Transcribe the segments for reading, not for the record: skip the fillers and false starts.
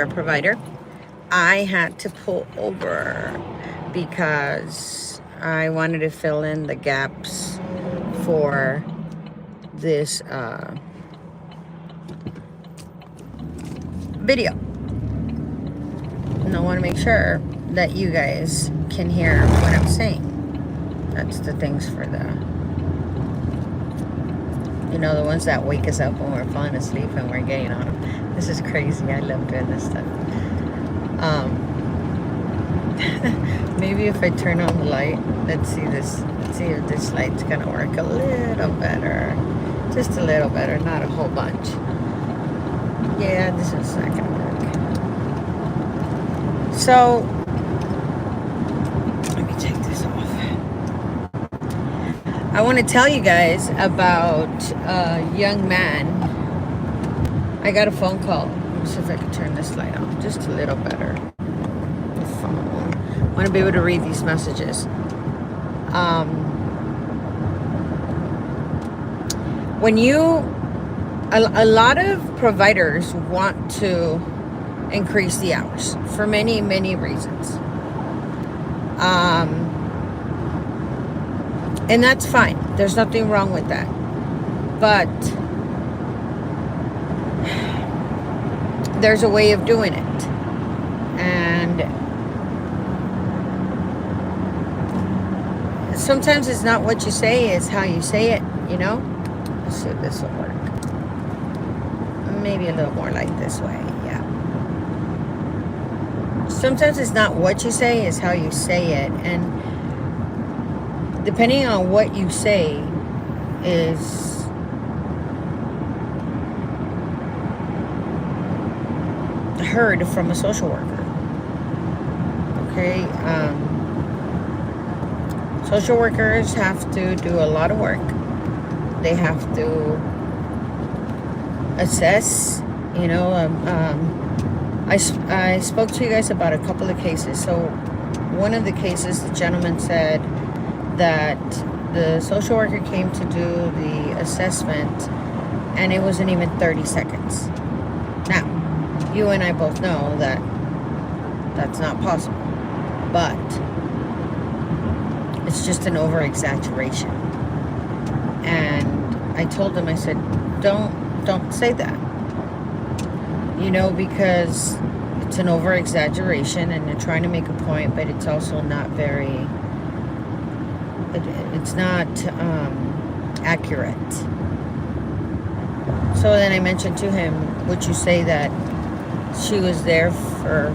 provider. I had to pull over because I wanted to fill in the gaps for this video. And I want to make sure that you guys can hear what I'm saying. That's the things for the ones that wake us up when we're falling asleep and we're getting on them. This is crazy. I love doing this stuff. Maybe if I turn on the light, let's see if this light's gonna work a little better. Just a little better, not a whole bunch. Yeah, this is not gonna work. So, let me take this off. I want to tell you guys about a young man. I got a phone call. Let me see if I can turn this light on just a little better. The phone. I want to be able to read these messages. A lot of providers want to increase the hours for many, many reasons. And that's fine. There's nothing wrong with that. But there's a way of doing it. And sometimes it's not what you say, it's how you say it, Let's see if this will work. Maybe a little more like this way, yeah. Sometimes it's not what you say, it's how you say it. And depending on what you say is heard from a social worker. Okay? Social workers have to do a lot of work. They have to assess, I spoke to you guys about a couple of cases. So one of the cases, the gentleman said that the social worker came to do the assessment and it wasn't even 30 seconds. Now, you and I both know that that's not possible, but it's just an over-exaggeration. And I told him, I said, don't say that, because it's an over-exaggeration and you're trying to make a point, but it's also not very, it's not accurate. So then I mentioned to him, would you say that she was there for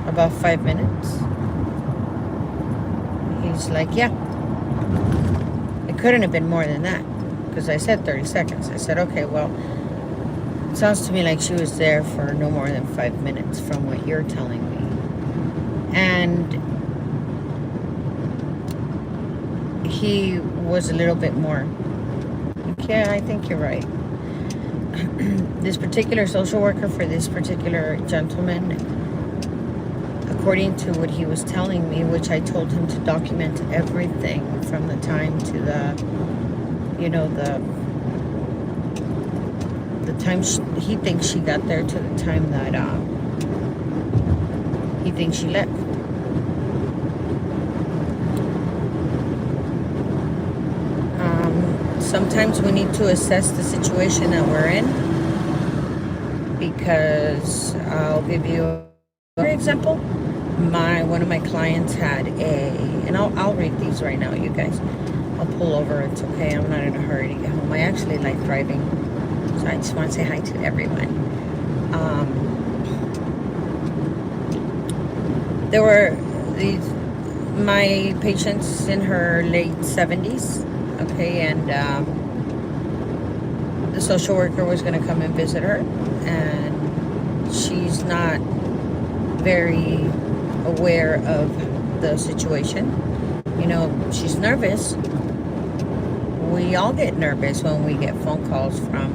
about 5 minutes? He's like, yeah. It couldn't have been more than that, because I said 30 seconds. I said, okay, well, it sounds to me like she was there for no more than 5 minutes from what you're telling me. And he was a little bit more, yeah, I think you're right. This particular social worker for this particular gentleman, according to what he was telling me, which I told him to document everything from the time to the time he thinks she got there to the time that he thinks she left. Sometimes we need to assess the situation that we're in, because I'll give you an example. One of my clients had and I'll read these right now, you guys. I'll pull over, it's okay, I'm not in a hurry to get home. I actually like driving, so I just want to say hi to everyone. There were my patient's in her late 70s, okay, and the social worker was going to come and visit her, and she's not very aware of the situation. She's nervous. We all get nervous when we get phone calls from,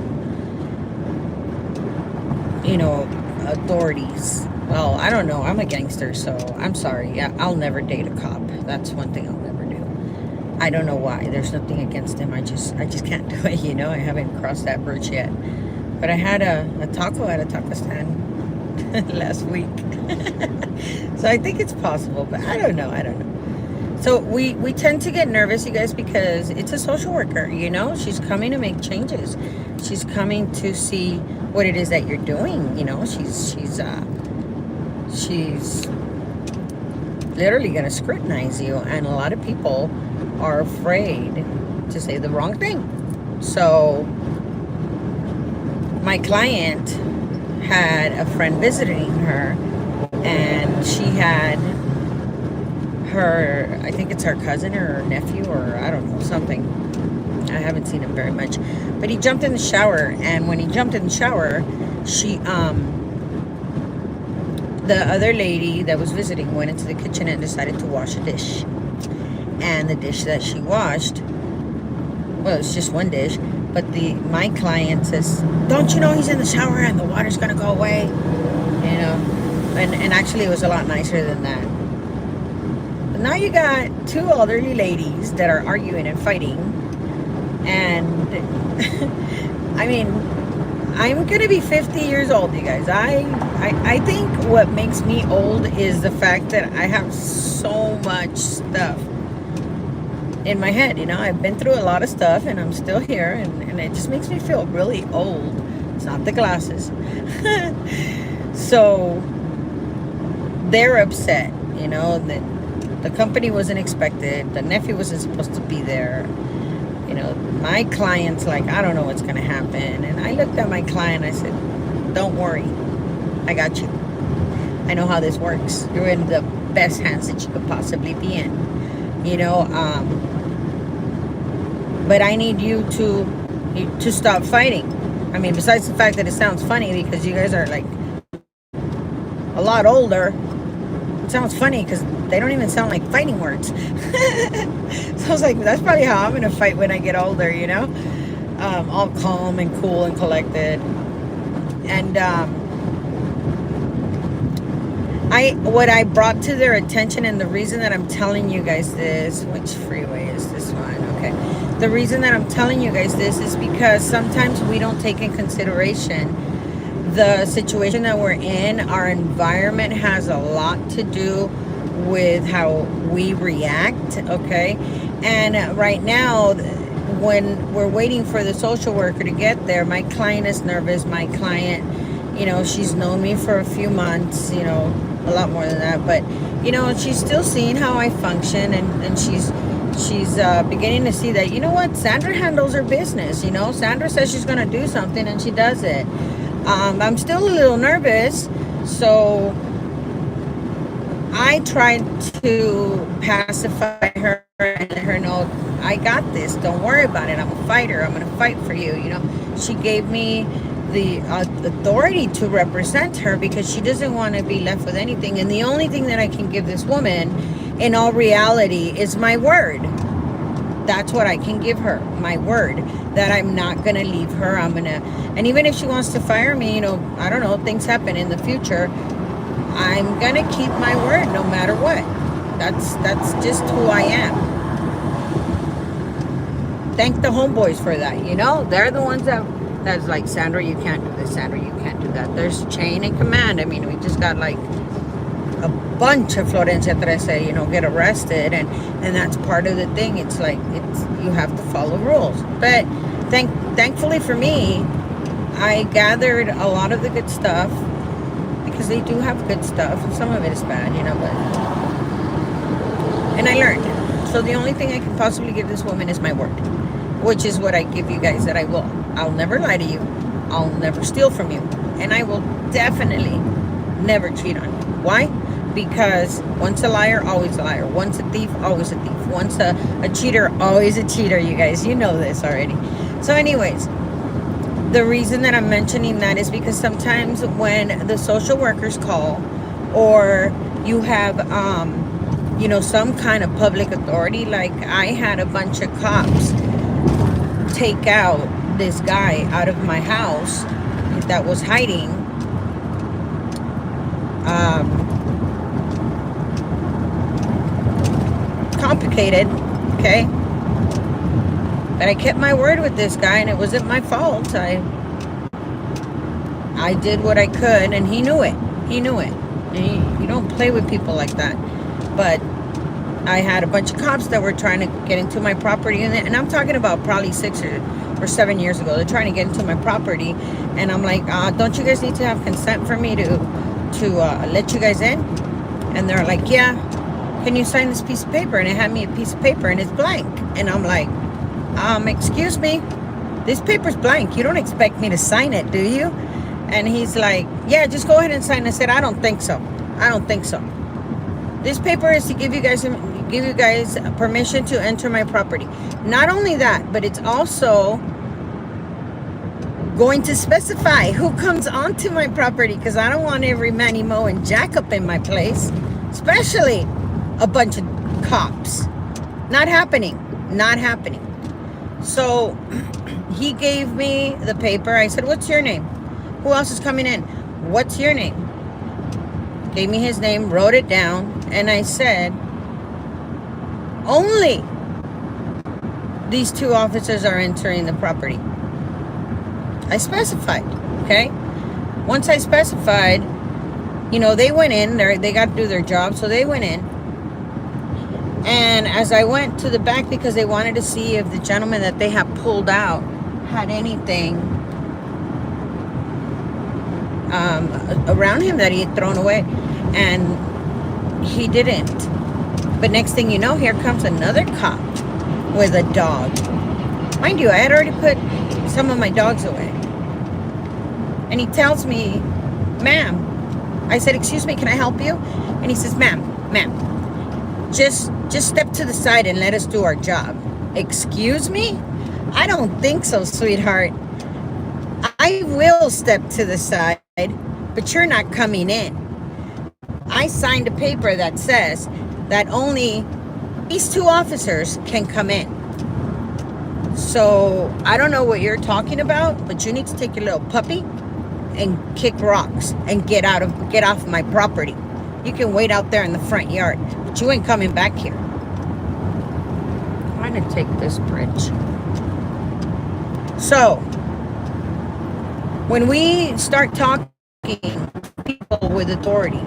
authorities. Well, I don't know. I'm a gangster, so I'm sorry. Yeah, I'll never date a cop. That's one thing I'll never do. I don't know why. There's nothing against him. I just can't do it, I haven't crossed that bridge yet. But I had a taco at a taco stand last week. So I think it's possible, but I don't know. So we tend to get nervous, you guys, because it's a social worker, you know? She's coming to make changes. She's coming to see what it is that you're doing, you know? She's literally going to scrutinize you, and a lot of people are afraid to say the wrong thing. So my client had a friend visiting her, and she had her, I think it's her cousin or her nephew, or I don't know, something. I haven't seen him very much, but he jumped in the shower, and when he jumped in the shower, she the other lady that was visiting went into the kitchen and decided to wash a dish. And the dish that she washed, well, it's just one dish, but my client says, don't you know he's in the shower and the water's gonna go away? You know, and actually it was a lot nicer than that. But now you got two elderly ladies that are arguing and fighting, and I mean, I'm gonna be 50 years old, you guys. I think what makes me old is the fact that I have so much stuff in my head, you know. I've been through a lot of stuff, and I'm still here, and it just makes me feel really old. It's not the glasses. So they're upset, you know, that the company wasn't expected, the nephew wasn't supposed to be there. You know, my client's like, I don't know what's going to happen. And I looked at my client, I said, don't worry, I got you. I know how this works. You're in the best hands that you could possibly be in, you know. But I need you to stop fighting. I mean, besides the fact that it sounds funny because you guys are like a lot older, it sounds funny because they don't even sound like fighting words. So I was like, that's probably how I'm going to fight when I get older, you know? All calm and cool and collected. And what I brought to their attention, and the reason that I'm telling you guys this, which freeway is this one? Okay. The reason that I'm telling you guys this is because sometimes we don't take in consideration the situation that we're in. Our environment has a lot to do with how we react, okay? And right now, when we're waiting for the social worker to get there, my client is nervous. My client, you know, she's known me for a few months, you know, a lot more than that, but you know, she's still seeing how I function, and she's beginning to see that, you know what, Sandra handles her business, you know. Sandra says she's going to do something and she does it. I'm still a little nervous, so I tried to pacify her and let her know, I got this, don't worry about it, I'm a fighter, I'm going to fight for you, you know. She gave me the authority to represent her because she doesn't want to be left with anything, and the only thing that I can give this woman in all reality is my word. That's what I can give her, my word, that I'm not going to leave her. And even if she wants to fire me, you know, I don't know, things happen in the future, I'm going to keep my word no matter what. That's just who I am. Thank the homeboys for that, you know. They're the ones that's like, Sandra, you can't do this, Sandra, you can't do that. There's chain and command. I mean, we just got like a bunch of Florencia 13, you know, get arrested, and that's part of the thing. It's like, you have to follow rules. But thankfully for me, I gathered a lot of the good stuff, because they do have good stuff, and some of it is bad, you know, and I learned. So the only thing I can possibly give this woman is my word, which is what I give you guys, that I'll never lie to you, I'll never steal from you, and I will definitely never cheat on you. Why? Because once a liar, always a liar. Once a thief, always a thief. Once a cheater, always a cheater, you guys. You know this already. So anyways, the reason that I'm mentioning that is because sometimes when the social workers call, or you have, you know, some kind of public authority, like I had a bunch of cops take out this guy out of my house that was hiding. Complicated, okay? But I kept my word with this guy, and it wasn't my fault. I did what I could, and he knew it. He knew it. You don't play with people like that. But I had a bunch of cops that were trying to get into my property, and I'm talking about probably 6 or 7 years ago. They're trying to get into my property, and I'm like, don't you guys need to have consent for me to let you guys in? And they're like, yeah. Can you sign this piece of paper? And it had me a piece of paper, and it's blank. And I'm like, excuse me, this paper's blank. You don't expect me to sign it, do you? And he's like, yeah, just go ahead and sign. I said, I don't think so. I don't think so. This paper is to give you guys permission to enter my property. Not only that, but it's also going to specify who comes onto my property, because I don't want every Manny Mo and Jack up in my place, especially a bunch of cops. Not happening. Not happening. So he gave me the paper. I said, what's your name? Who else is coming in? What's your name? Gave me his name, wrote it down, and I said, only these 2 officers are entering the property. I specified, okay? Once I specified, they went in, they got to do their job, so they went in. And as I went to the back, because they wanted to see if the gentleman that they had pulled out had anything around him that he had thrown away, and he didn't. But next thing you know, here comes another cop with a dog. Mind you, I had already put some of my dogs away, and he tells me, ma'am. I said, excuse me, can I help you? And he says, ma'am, just step to the side and let us do our job. Excuse me? I don't think so, sweetheart. I will step to the side, but you're not coming in. I signed a paper that says that only these 2 officers can come in. So I don't know what you're talking about, but you need to take your little puppy and kick rocks and get off my property. You can wait out there in the front yard, but you ain't coming back here. I'm trying to take this bridge. So when we start talking to people with authority,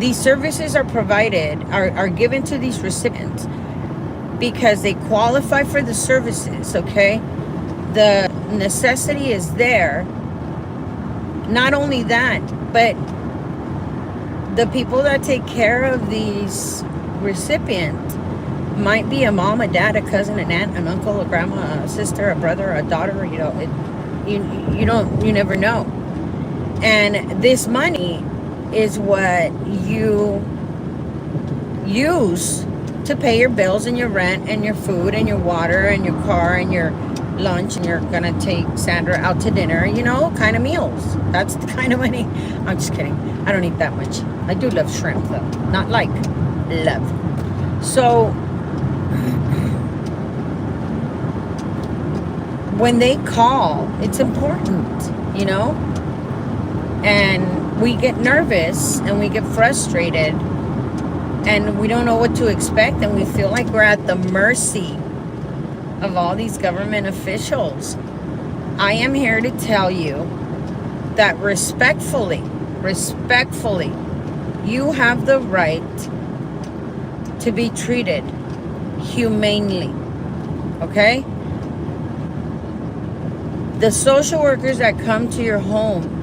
these services are provided, are given to these recipients because they qualify for the services, okay? The necessity is there. Not only that, but the people that take care of these recipients might be a mom, a dad, a cousin, an aunt, an uncle, a grandma, a sister, a brother, a daughter, you never know. And this money is what you use to pay your bills and your rent and your food and your water and your car and your lunch, and you're gonna take Sandra out to dinner, kind of meals. That's the kind of money. I'm just kidding. I don't eat that much. I do love shrimp though. Not like love. So when they call, it's important, and we get nervous and we get frustrated and we don't know what to expect, and we feel like we're at the mercy of all these government officials. I am here to tell you that respectfully, you have the right to be treated humanely, okay? The social workers that come to your home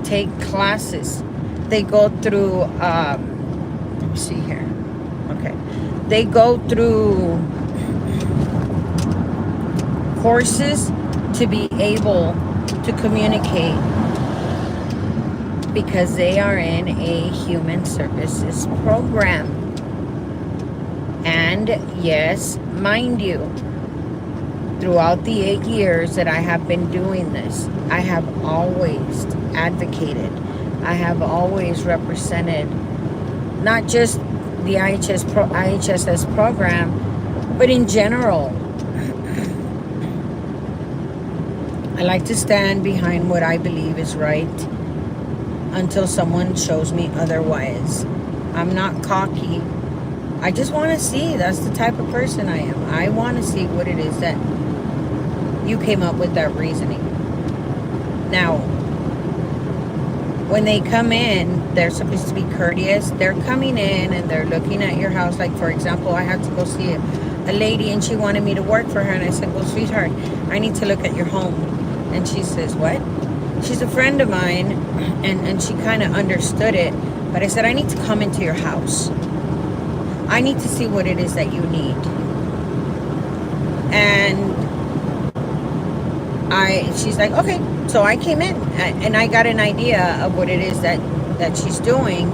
take classes. They go through, let me see here. Okay. They go through courses to be able to communicate, because they are in a human services program. And yes, mind you, throughout the 8 years that I have been doing this, I have always advocated. I have always represented not just the IHSS program, but in general. I like to stand behind what I believe is right until someone shows me otherwise. I'm not cocky. I just want to see. That's the type of person I am. I want to see what it is that you came up with that reasoning. Now, when they come in, they're supposed to be courteous. They're coming in and they're looking at your house. Like, for example, I had to go see a lady and she wanted me to work for her. And I said, well, sweetheart, I need to look at your home. And she says, what? She's a friend of mine, and she kind of understood it. But I said, I need to come into your house. I need to see what it is that you need. And she's like, okay. So I came in and I got an idea of what it is that she's doing,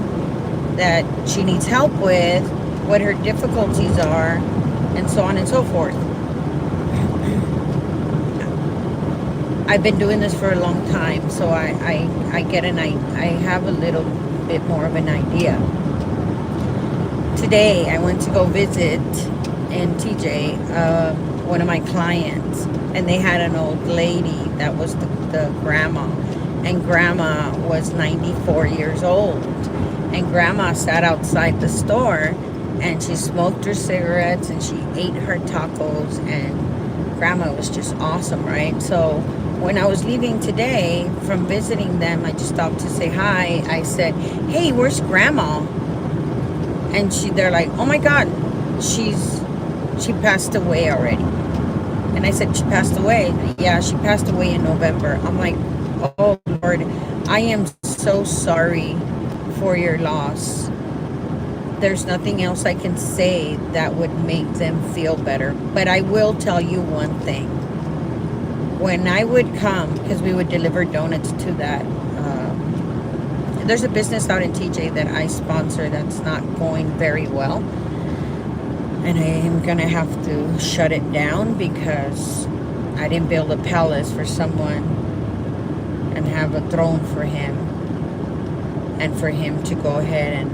that she needs help with, what her difficulties are, and so on and so forth. I've been doing this for a long time, so I have a little bit more of an idea. Today I went to go visit in TJ one of my clients, and they had an old lady that was the grandma, and grandma was 94 years old, and grandma sat outside the store and she smoked her cigarettes and she ate her tacos, and grandma was just awesome, right? So when I was leaving today from visiting them, I just stopped to say hi. I said, hey, where's grandma? And they're like, oh my God, she passed away already. And I said, she passed away? Yeah, she passed away in November. I'm like, oh Lord, I am so sorry for your loss. There's nothing else I can say that would make them feel better. But I will tell you one thing. When I would come, because we would deliver donuts to that, there's a business out in TJ that I sponsor that's not going very well. And I am going to have to shut it down because I didn't build a palace for someone and have a throne for him. And for him to go ahead and,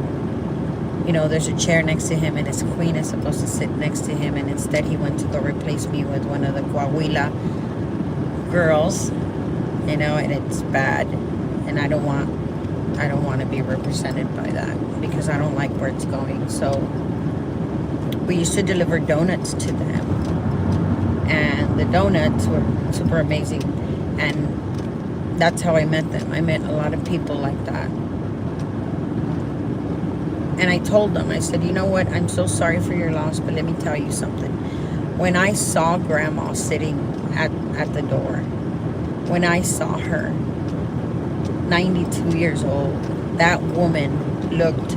you know, there's a chair next to him and his queen is supposed to sit next to him. And instead he went to go replace me with one of the Coahuila girls, you know, and it's bad. And I don't want to be represented by that because I don't like where it's going. So we used to deliver donuts to them, and the donuts were super amazing, and that's how I met them. I met a lot of people like that. And I told them, I said, you know what, I'm so sorry for your loss, but let me tell you something. When I saw grandma sitting at the door, when I saw her 92 years old, that woman looked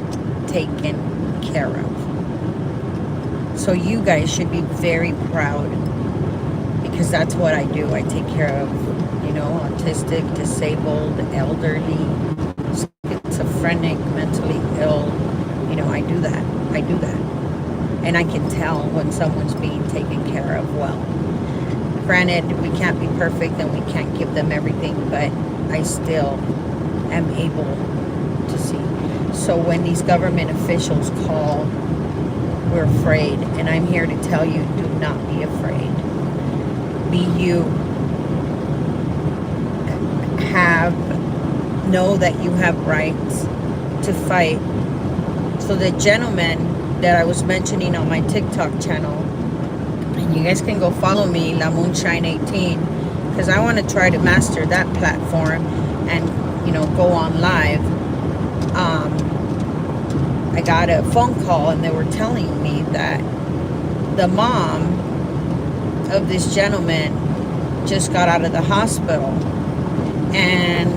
taken care of. So you guys should be very proud, because that's what I do. I take care of, you know, autistic, disabled, elderly, schizophrenic, mentally ill. You know, I do that. And I can tell when someone's being taken care of well. Granted, we can't be perfect and we can't give them everything, but I still am able to see. So when these government officials call, we're afraid, and I'm here to tell you, do not be afraid. Be you. Know that you have rights to fight. So the gentleman that I was mentioning on my TikTok channel, and you guys can go follow me, La Moonshine 18, because I want to try to master that platform and, you know, go on live. I got a phone call and they were telling me that the mom of this gentleman just got out of the hospital, and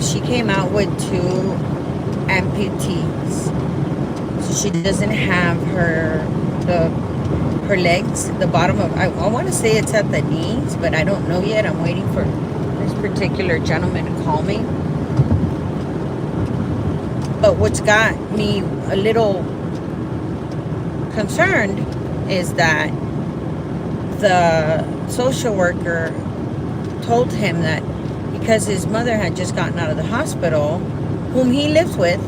she came out with 2 amputees. So she doesn't have her legs, the bottom of, I want to say it's at the knees, but I don't know yet. I'm waiting for this particular gentleman to call me. But what's got me a little concerned is that the social worker told him that because his mother had just gotten out of the hospital, whom he lives with,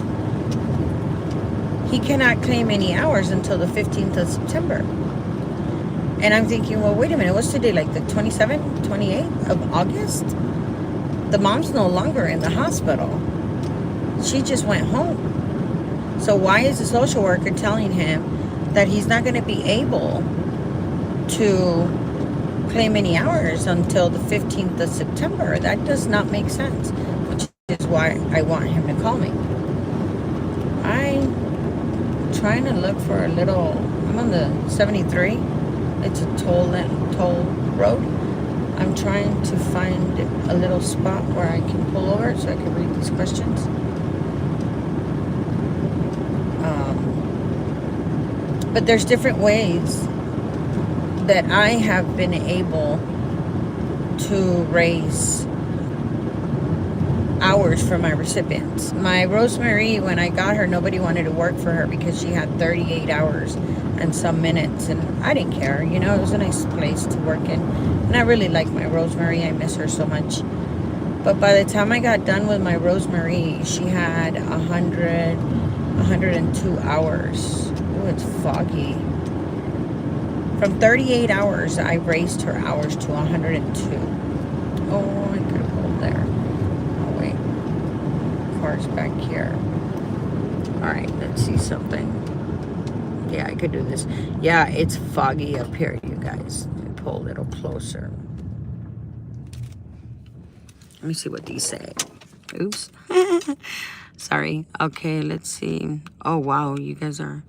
he cannot claim any hours until the 15th of September. And I'm thinking, well, wait a minute, what's today, like the 27th, 28th of August? The mom's no longer in the hospital. She just went home. So why is the social worker telling him that he's not going to be able to claim any hours until the 15th of September? That does not make sense. why I want him to call me. I'm trying to look for a little. I'm on the 73. It's a toll road. I'm trying to find a little spot where I can pull over so I can read these questions. But there's different ways that I have been able to raise hours for my recipients. My Rosemary, when I got her, nobody wanted to work for her because she had 38 hours and some minutes, and I didn't care. You know, it was a nice place to work in, and I really like my Rosemary. I miss her so much. But by the time I got done with my Rosemary, she had 102 hours. Oh, it's foggy. From 38 hours, I raised her hours to 102. Oh, I could have pulled there. Oh, wait. Car's back here. All right, let's see something. Yeah, I could do this. Yeah, it's foggy up here, you guys. Let me pull a little closer. Let me see what these say. Oops. Sorry. Okay, let's see. Oh, wow, you guys are...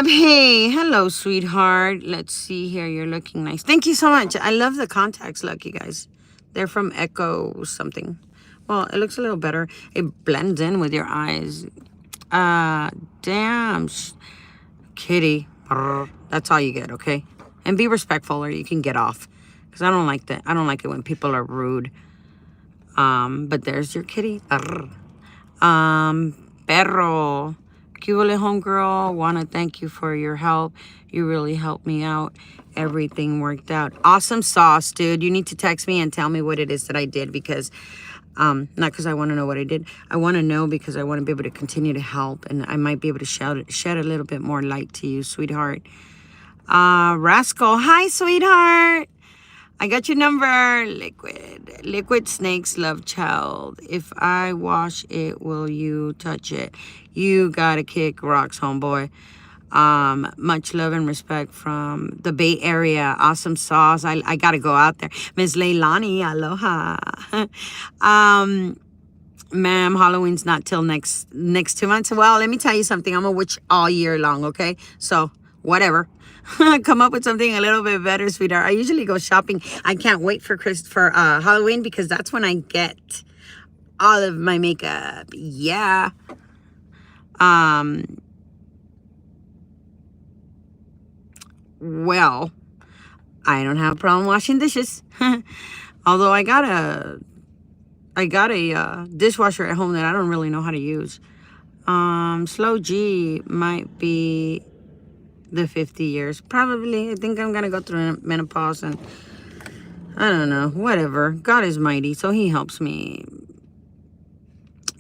hey, hello, sweetheart. Let's see here. You're looking nice. Thank you so much. I love the contacts, look, you guys. They're from Echo something. Well, it looks a little better. It blends in with your eyes. Damn. Kitty. That's all you get, okay? And be respectful or you can get off. Because I don't like that. I don't like it when people are rude. But there's your kitty. Perro. Cule homegirl, want to thank you for your help. You really helped me out. Everything worked out. Awesome sauce, dude. You need to text me and tell me what it is that I did because, not because I want to know what I did. I want to know because I want to be able to continue to help and I might be able to shed a little bit more light to you, sweetheart. Rascal, hi, sweetheart. I got your number. Liquid snakes love child. If I wash it, will you touch it? You gotta kick rocks, homeboy. Much love and respect from the Bay Area. Awesome sauce. I gotta go out there. Miss Leilani, aloha. Ma'am, Halloween's not till next 2 months. Well, let me tell you something. I'm a witch all year long, okay? So, whatever. Come up with something a little bit better, sweetheart. I usually go shopping. I can't wait for Halloween because that's when I get all of my makeup. Yeah. Well, I don't have a problem washing dishes. Although I got a dishwasher at home that I don't really know how to use. Slow G might be the 50 years. Probably. I think I'm going to go through menopause and I don't know. Whatever. God is mighty, so he helps me.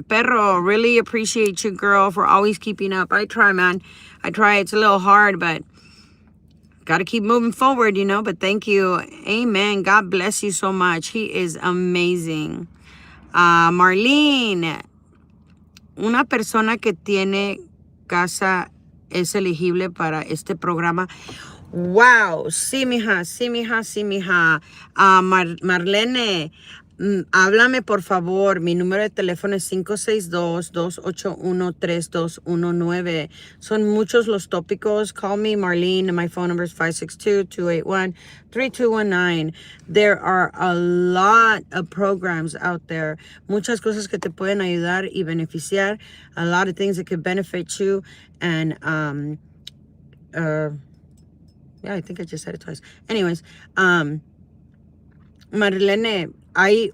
Perro, really appreciate you, girl, for always keeping up. I try, man. I try. It's a little hard, but got to keep moving forward, you know. But thank you. Amen. God bless you so much. He is amazing. Marlene, una persona que tiene casa es elegible para este programa. Wow, sí, mija. Marlene, háblame por favor. Mi número de teléfono es 562-281-3219. Son muchos los tópicos. Call me, Marlene. My phone number is 562-281-3219. There are a lot of programs out there. Muchas cosas que te pueden ayudar y beneficiar. A lot of things that could benefit you. And, yeah, I think I just said it twice. Anyways, Marlene, hay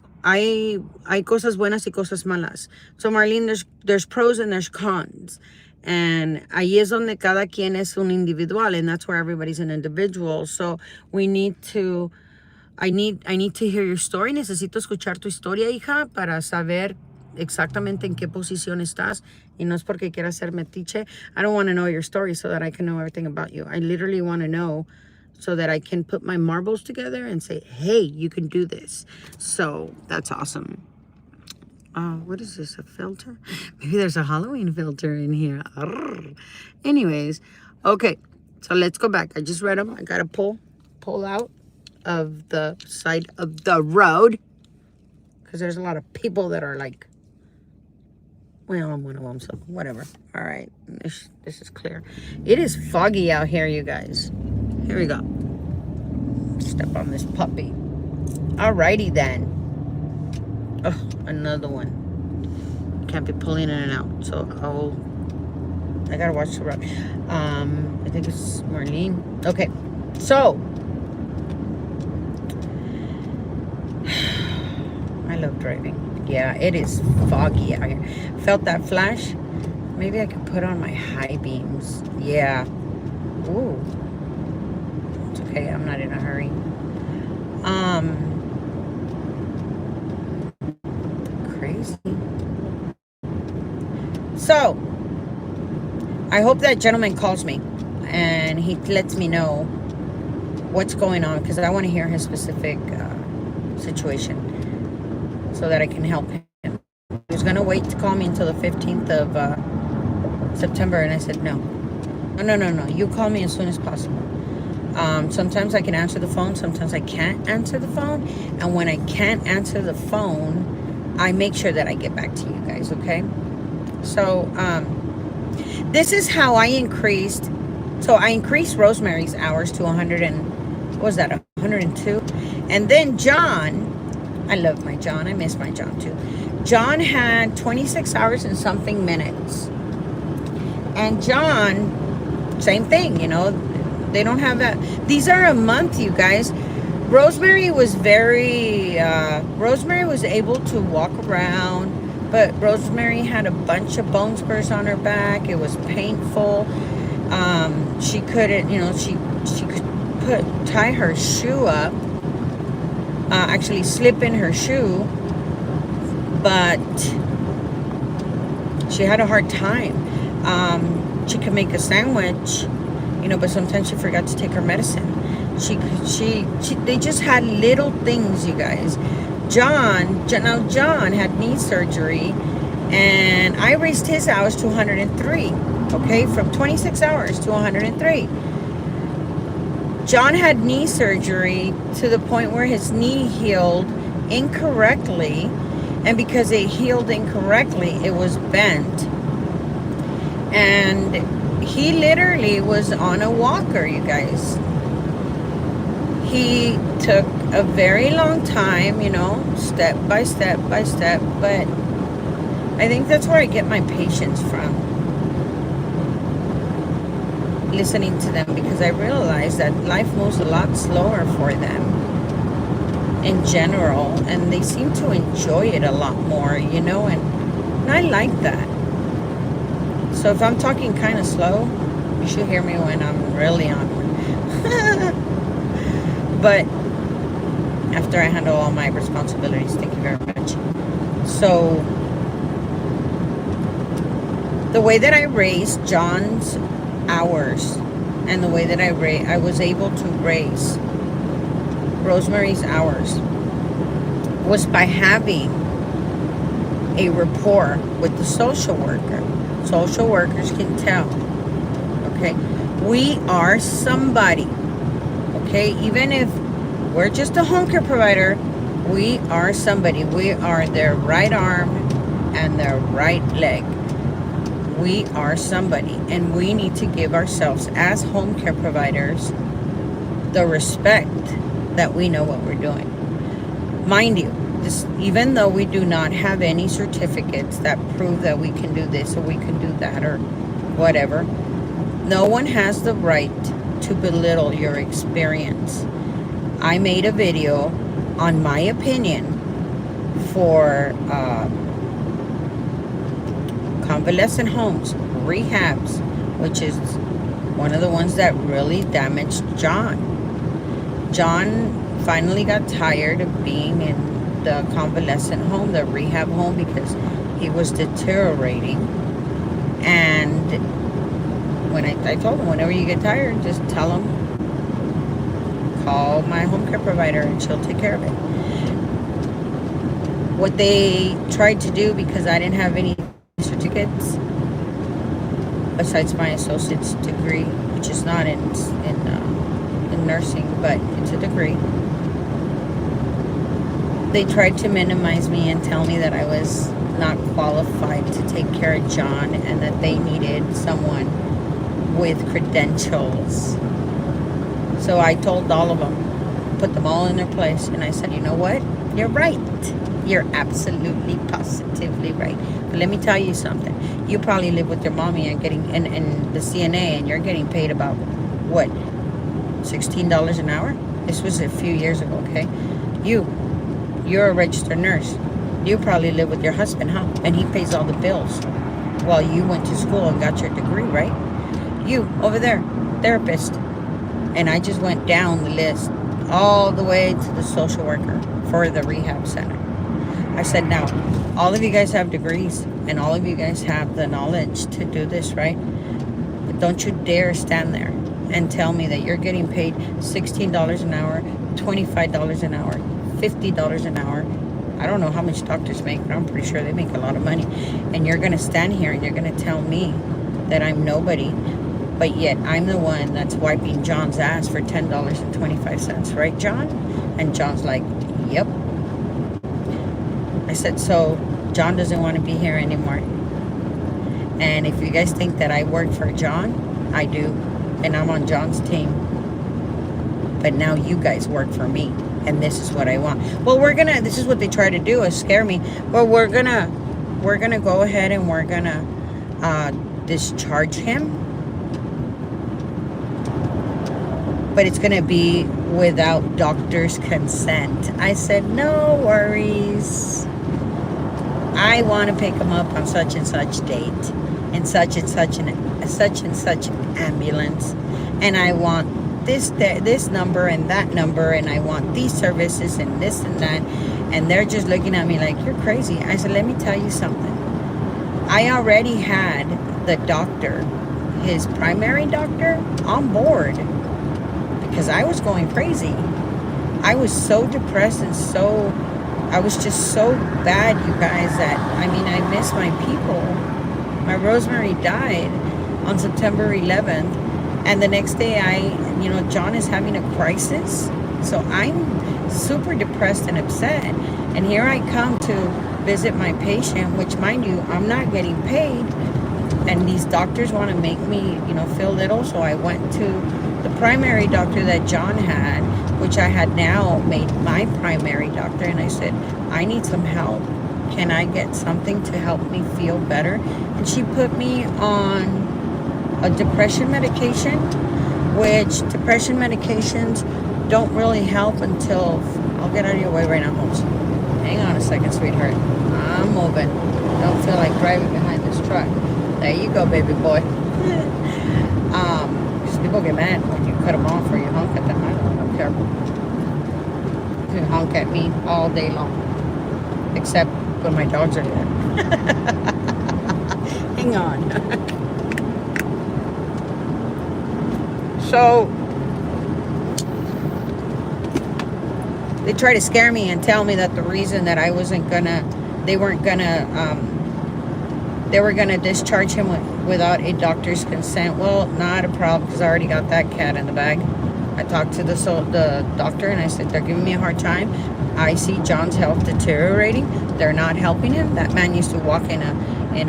cosas buenas y cosas malas. So, Marlene, there's pros and there's cons. And ahí es donde cada quien es un individual, and that's where everybody's an individual. So, I need to hear your story. Necesito escuchar tu historia, hija, para saber exactamente en qué posición estás. Y no es porque quiera ser metiche. I don't want to know your story so that I can know everything about you. I literally want to know so that I can put my marbles together and say, hey, you can do this. So that's awesome. What is this, a filter? Maybe there's a Halloween filter in here. Arrgh. Anyways, okay, so let's go back. I just read them. I got to pull out of the side of the road. because there's a lot of people that are like, well, I'm one of them, so whatever. All right, this is clear. It is foggy out here, you guys. Here we go. Step on this puppy. Alrighty then. Oh, another one. Can't be pulling in and out, so I gotta watch the road. I think it's Marlene. Okay, so I love driving. Yeah, it is foggy out here. Felt that flash? Maybe I could put on my high beams. Yeah. Ooh. It's okay, I'm not in a hurry. Crazy. So, I hope that gentleman calls me and he lets me know what's going on, because I want to hear his specific situation so that I can help him. He was going to wait to call me until the 15th of September, and I said no. No. You call me as soon as possible. Sometimes I can answer the phone, sometimes I can't answer the phone, and when I can't answer the phone, I make sure that I get back to you guys, okay? So, this is how I increased. So I increased Rosemary's hours to 100 and, what was that, 102? And then John, I love my John. I miss my John too. John had 26 hours and something minutes. And John, same thing, you know, they don't have that. These are a month, you guys. Rosemary was Rosemary was able to walk around, but Rosemary had a bunch of bone spurs on her back. It was painful. She couldn't, you know, she could tie her shoe up, actually slip in her shoe, but she had a hard time. She could make a sandwich, you know, but sometimes she forgot to take her medicine. They just had little things, you guys. John had knee surgery, and I raised his hours to 103, okay, from 26 hours to 103. John had knee surgery to the point where his knee healed incorrectly, and because it healed incorrectly, it was bent, and he literally was on a walker, you guys. He took a very long time, you know, step by step by step, but I think that's where I get my patience from, listening to them, because I realize that life moves a lot slower for them in general, and they seem to enjoy it a lot more, you know, and I like that. So if I'm talking kind of slow, you should hear me when I'm really on one. But after I handle all my responsibilities, thank you very much. So the way that I raised John's hours and the way that I was able to raise Rosemary's hours was by having a rapport with the social worker. Social workers can tell, okay? We are somebody, okay? Even if we're just a home care provider, we are somebody. We are their right arm and their right leg. We are somebody, and we need to give ourselves as home care providers the respect that we know what we're doing. Mind you, even though we do not have any certificates that prove that we can do this or we can do that or whatever, no one has the right to belittle your experience. I made a video on my opinion for convalescent homes, rehabs, which is one of the ones that really damaged John. John finally got tired of being in the convalescent home, the rehab home, because he was deteriorating. And when I told him, whenever you get tired, just tell him, call my home care provider and she'll take care of it. What they tried to do, because I didn't have any certificates besides my associate's degree, which is not in nursing, but it's a degree. they tried to minimize me and tell me that I was not qualified to take care of John and that they needed someone with credentials. So I told all of them, put them all in their place, and I said, you know what? You're right. You're absolutely, positively right. But let me tell you something. You probably live with your mommy and getting in the CNA, and you're getting paid about what, $16 an hour? This was a few years ago, okay? You're a registered nurse. You probably live with your husband, huh? And he pays all the bills while you went to school and got your degree, right? You, over there, therapist. And I just went down the list all the way to the social worker for the rehab center. I said, now, all of you guys have degrees and all of you guys have the knowledge to do this, right? But don't you dare stand there and tell me that you're getting paid $16 an hour, $25 an hour, $50 an hour. I don't know how much doctors make, but I'm pretty sure they make a lot of money. And you're going to stand here and you're going to tell me that I'm nobody, but yet I'm the one that's wiping John's ass for $10.25, right, John? And John's like, yep. I said, so John doesn't want to be here anymore. And if you guys think that I work for John, I do. And I'm on John's team. But now you guys work for me. And this is what I want. Well, this is what they try to do, is scare me. Well, we're gonna go ahead and we're gonna discharge him. But it's gonna be without doctor's consent. I said, no worries. I want to pick him up on such and such date, in such and such ambulance, and I want this number and that number, and I want these services and this and that. And they're just looking at me like, you're crazy. I said, let me tell you something. I already had the doctor, his primary doctor, on board because I was going crazy. I was so depressed and I was just so bad, you guys, that, I mean, I miss my people. My Rosemary died on September 11th. And the next day, John is having a crisis. So I'm super depressed and upset. And here I come to visit my patient, which, mind you, I'm not getting paid. And these doctors want to make me, feel little. So I went to the primary doctor that John had, which I had now made my primary doctor. And I said, I need some help. Can I get something to help me feel better? And she put me on a depression medication, which depression medications don't really help until, I'll get out of your way right now, Holmes. Hang on a second, sweetheart. I'm moving. Don't feel like driving behind this truck. There you go, baby boy. Because people get mad when you cut them off or you honk at them. I don't care. You can honk at me all day long, except when my dogs are there. Hang on. So they try to scare me and tell me that the reason that they were gonna discharge him without a doctor's consent. Well, not a problem, because I already got that cat in the bag. I talked to the doctor and I said, they're giving me a hard time. I see John's health deteriorating. They're not helping him. That man used to walk in a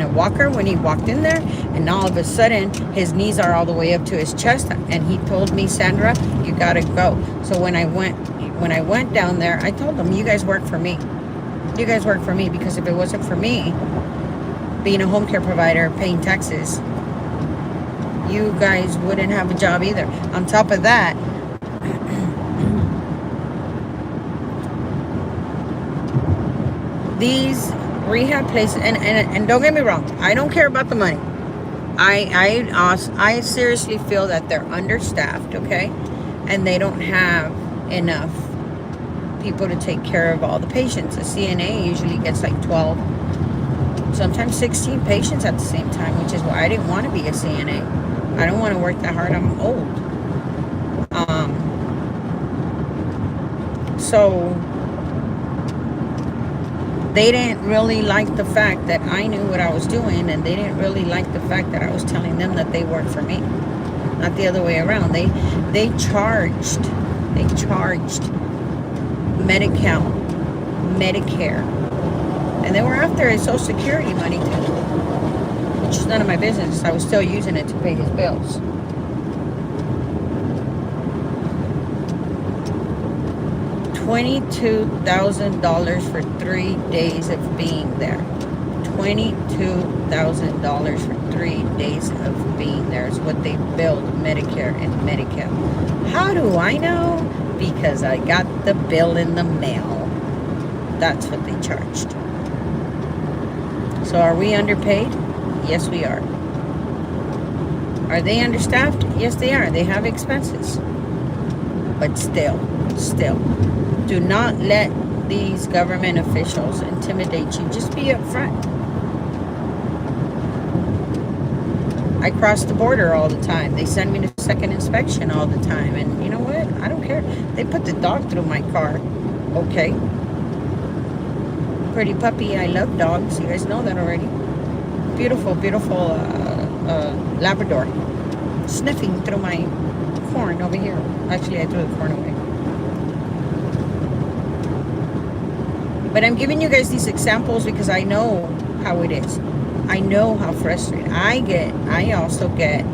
walker when he walked in there, and all of a sudden his knees are all the way up to his chest, and he told me, Sandra, you gotta go. So when I went down there, I told them, you guys work for me. You guys work for me, because if it wasn't for me being a home care provider, paying taxes, you guys wouldn't have a job either. On top of that, these rehab places, and don't get me wrong, I don't care about the money. I seriously feel that they're understaffed, okay? And they don't have enough people to take care of all the patients. A CNA usually gets like 12, sometimes 16 patients at the same time, which is why I didn't want to be a CNA. I don't want to work that hard. I'm old. So they didn't really like the fact that I knew what I was doing, and they didn't really like the fact that I was telling them that they worked for me, not the other way around. They charged Medi-Cal Medicare. And they were after his Social Security money too, which is none of my business. I was still using it to pay his bills. $22,000 for 3 days of being there. $22,000 for 3 days of being there is what they billed Medicare and Medicaid. How do I know? Because I got the bill in the mail. That's what they charged. So are we underpaid? Yes, we are. Are they understaffed? Yes, they are. They have expenses. But still, do not let these government officials intimidate you. Just be upfront. I cross the border all the time. They send me to second inspection all the time. And you know what? I don't care. They put the dog through my car. Okay. Pretty puppy. I love dogs. You guys know that already. Beautiful, beautiful Labrador. Sniffing through my corn over here. Actually, I threw the corn away. But I'm giving you guys these examples because I know how it is. I know how frustrated I also get,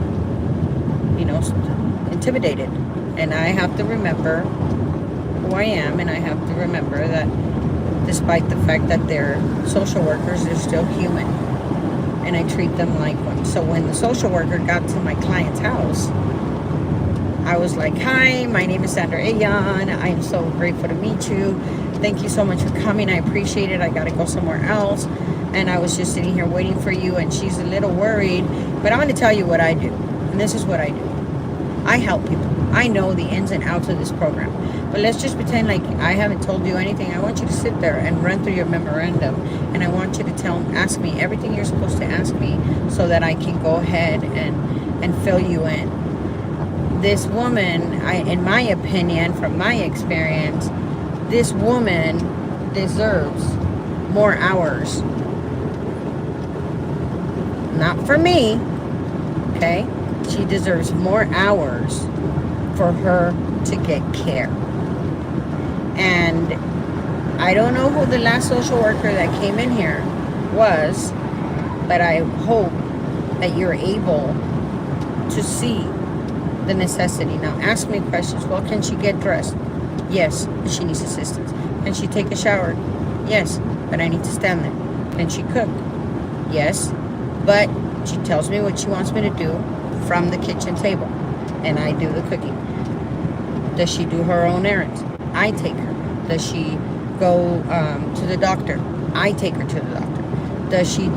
intimidated. And I have to remember who I am, and I have to remember that despite the fact that they're social workers, they're still human. And I treat them like one. So when the social worker got to my client's house, I was like, hi, my name is Sandra Ayan. I am so grateful to meet you. Thank you so much for coming. I appreciate it. I got to go somewhere else. And I was just sitting here waiting for you. And she's a little worried. But I'm going to tell you what I do. And this is what I do. I help people. I know the ins and outs of this program. But let's just pretend like I haven't told you anything. I want you to sit there and run through your memorandum. And I want you to ask me everything you're supposed to ask me so that I can go ahead and fill you in. This woman, in my opinion, from my experience, this woman deserves more hours. Not for me, okay? She deserves more hours for her to get care. And I don't know who the last social worker that came in here was, but I hope that you're able to see the necessity. Now ask me questions. Well, can she get dressed? Yes, but she needs assistance. Can she take a shower? Yes, but I need to stand there. Can she cook? Yes, but she tells me what she wants me to do from the kitchen table, and I do the cooking. Does she do her own errands? I take her. Does she go to the doctor? I take her to the doctor. Does she,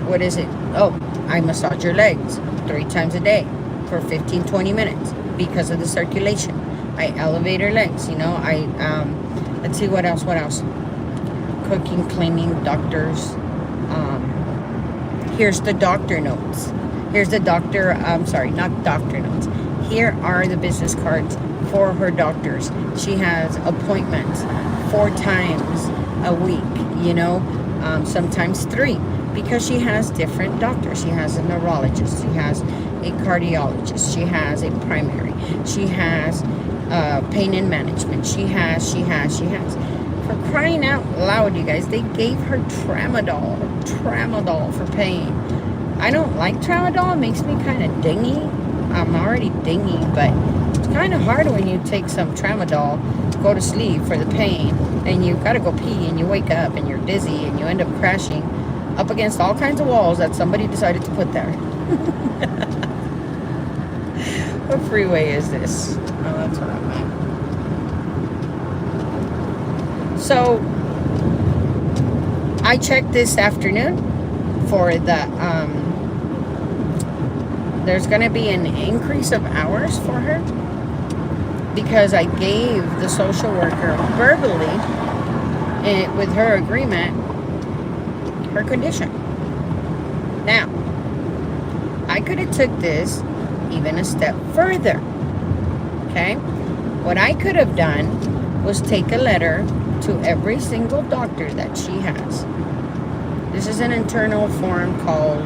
what is it? Oh, I massage her legs 3 times a day for 15, 20 minutes because of the circulation. I elevate her legs, let's see, what else? Cooking, cleaning, doctors. Here's the doctor notes. Here are the business cards for her doctors. She has appointments 4 times a week, sometimes 3, because she has different doctors. She has a neurologist, she has a cardiologist, she has a primary, she has pain and management, she has. For crying out loud, you guys, they gave her tramadol for pain. I don't like tramadol. It makes me kind of dingy. I'm already dingy, but it's kind of hard when you take some tramadol, go to sleep for the pain, and you gotta go pee, and you wake up, and you're dizzy, and you end up crashing up against all kinds of walls that somebody decided to put there. What freeway is this? Oh, that's what I'm at. So, I checked this afternoon for the, there's going to be an increase of hours for her because I gave the social worker verbally, with her agreement, her condition. Now, I could have took this even a step further, okay? What I could have done was take a letter to every single doctor that she has. This is an internal form called,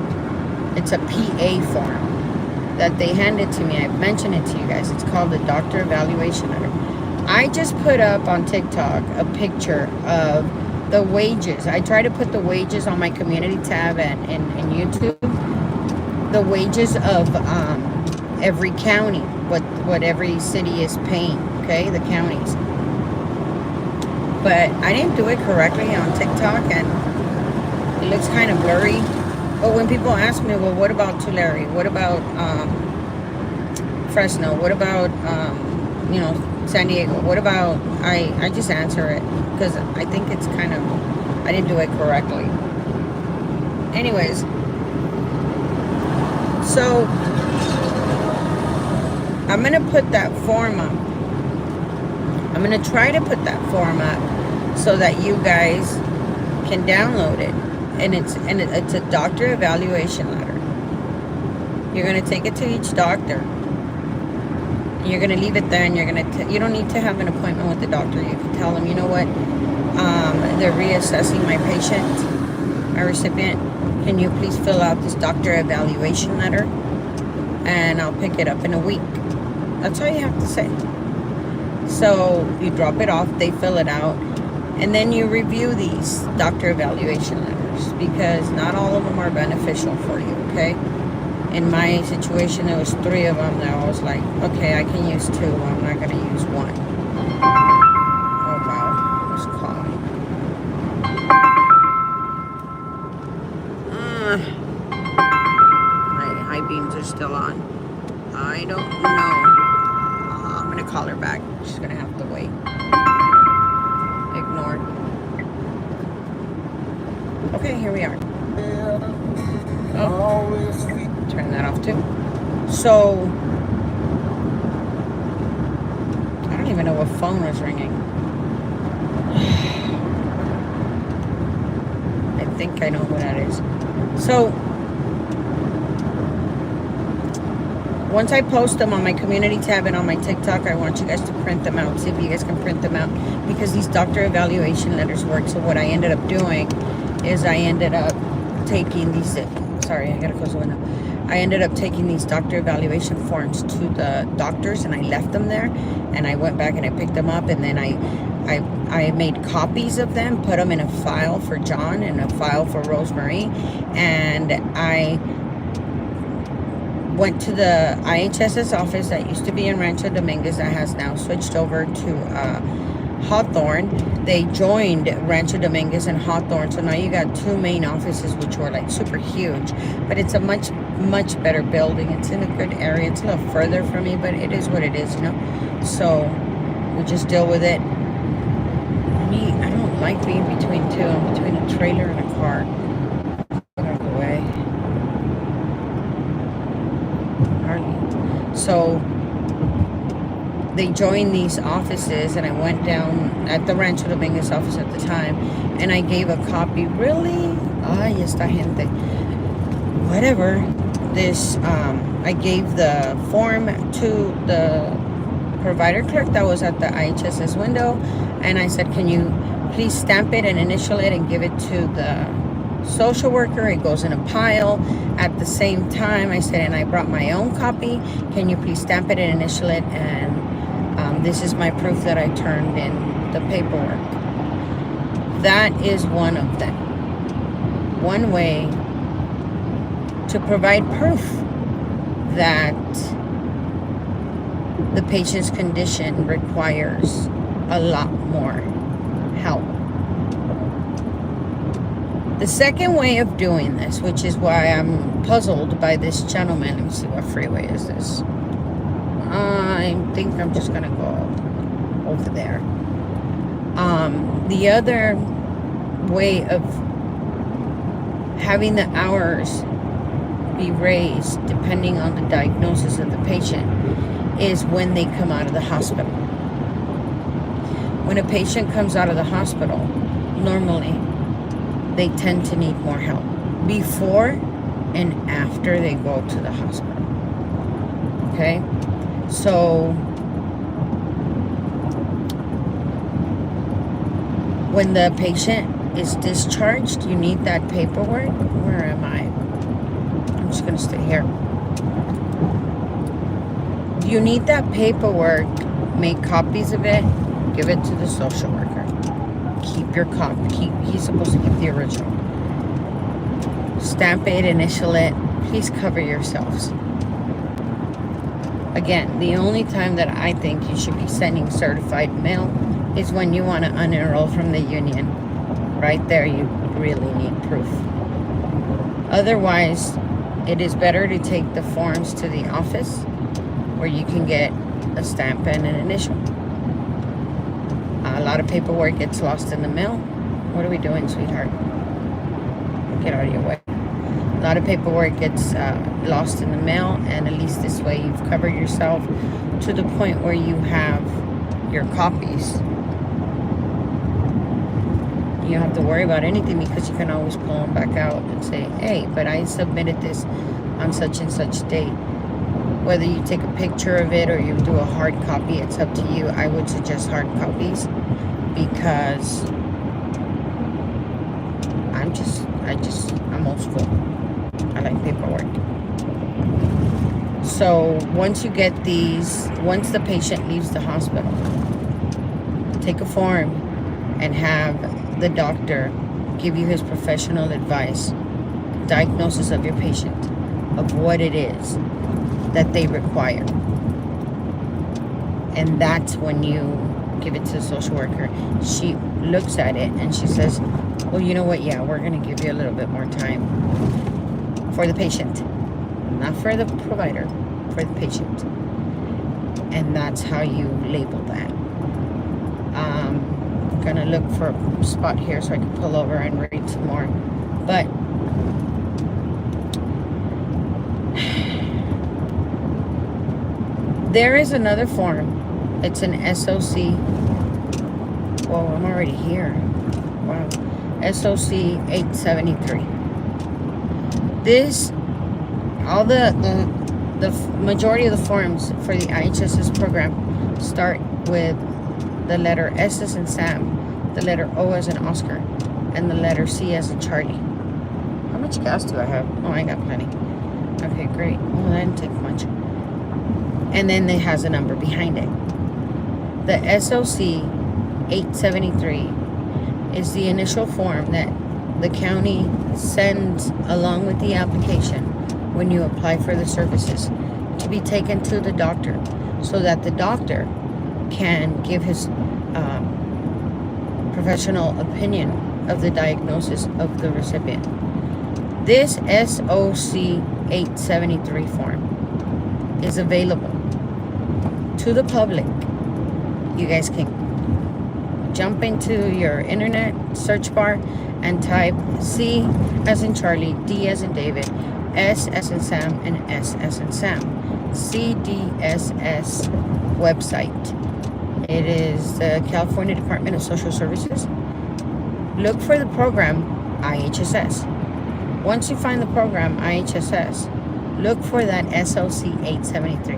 it's a PA form that they handed to me. I've mentioned it to you guys. It's called the doctor evaluation letter. I just put up on TikTok a picture of the wages. I try to put the wages on my community tab and YouTube. The wages of every county, what every city is paying, okay, the counties. But I didn't do it correctly on TikTok, and it looks kind of blurry. But when people ask me, well, what about Tulare? What about Fresno? What about San Diego? What about, I just answer it because I think it's kind of, I didn't do it correctly. Anyways, so I'm gonna put that form up. I'm gonna try to put that form up so that you guys can download it, and it's a doctor evaluation letter. You're gonna take it to each doctor. You're gonna leave it there, and you're gonna you don't need to have an appointment with the doctor. You can tell them, you know what, they're reassessing my patient, my recipient. Can you please fill out this doctor evaluation letter, and I'll pick it up in a week. That's all you have to say. So you drop it off, they fill it out, and then you review these doctor evaluation letters, because not all of them are beneficial for you, okay? In my situation, there was 3 of them that I was like, okay, I can use 2, I'm not going to use 1. Oh, wow, who's calling? My high beams are still on. I don't know. I'm going to call her back. She's going to have to wait. Ignore. Okay, here we are. Oh, turn that off too. So, I don't even know what phone was ringing. I think I know who that is. So, once I post them on my community tab and on my TikTok, I want you guys to print them out. See if you guys can print them out, because these doctor evaluation letters work. So what I ended up doing is I ended up taking these, sorry, I gotta close the window. I ended up taking these doctor evaluation forms to the doctors, and I left them there, and I went back and I picked them up, and then I made copies of them, put them in a file for John and a file for Rosemary, and I went to the IHS's office that used to be in Rancho Dominguez that has now switched over to Hawthorne. They joined Rancho Dominguez and Hawthorne, so now you got 2 main offices, which were like super huge, but it's a much better building. It's in a good area. It's a little further from me, but it is what it is, you know. So we just deal with it. I don't like being between 2. I'm between a trailer and a car. Get out of the way. So they joined these offices, and I went down at the Rancho Dominguez office at the time, and I gave a copy. Really? Ay, esta gente. Whatever. This, I gave the form to the provider clerk that was at the IHS's window, and I said, can you please stamp it and initial it and give it to the social worker? It goes in a pile. At the same time, I said, and I brought my own copy. Can you please stamp it and initial it? And this is my proof that I turned in the paperwork. That is one of them. One way to provide proof that the patient's condition requires a lot more help. The second way of doing this, which is why I'm puzzled by this gentleman. Let me see, what freeway is this? I think I'm just gonna go over there. The other way of having the hours be raised depending on the diagnosis of the patient is when they come out of the hospital. When a patient comes out of the hospital, normally they tend to need more help before and after they go to the hospital. Okay? So when the patient is discharged, you need that paperwork. Where am I? I'm just going to stay here. You need that paperwork make copies of it, give it to the social worker. Keep your copy. He's supposed to keep the original. Stamp it, initial it. Please cover yourselves. Again, the only time that I think you should be sending certified mail is when you want to unenroll from the union. Right there, you really need proof. Otherwise, it is better to take the forms to the office where you can get a stamp and an initial. A lot of paperwork gets lost in the mail. What are we doing, sweetheart? Get out of your way. A lot of paperwork gets lost in the mail, and at least this way you've covered yourself to the point where you have your copies. You don't have to worry about anything because you can always pull them back out and say, hey, but I submitted this on such and such date. Whether you take a picture of it or you do a hard copy, it's up to you. I would suggest hard copies because I'm old school. I like paperwork. So once you get these, once the patient leaves the hospital, take a form and have the doctor give you his professional advice, diagnosis of your patient, of what it is that they require. And that's when you give it to the social worker. She looks at it and she says, well, you know what? Yeah, we're going to give you a little bit more time for the patient, not for the provider, for the patient. And that's how you label that. I'm going to look for a spot here so I can pull over and read some more. But there is another form. It's an SOC. Whoa, I'm already here. Wow. SOC 873. This, all the majority of the forms for the IHSS program start with the letter S as in Sam, the letter O as in Oscar, and the letter C as in Charlie. How much gas do I have? Oh, I got plenty. Okay, great. Well, that didn't take much. And then it has a number behind it. The SOC 873 is the initial form that the county sends along with the application when you apply for the services to be taken to the doctor so that the doctor can give his professional opinion of the diagnosis of the recipient. This SOC 873 form is available to the public. You guys can jump into your internet search bar and type C as in Charlie, D as in David, S as in Sam, and S as in Sam. CDSS website. It is the California Department of Social Services. Look for the program IHSS. Once you find the program IHSS, look for that SOC 873.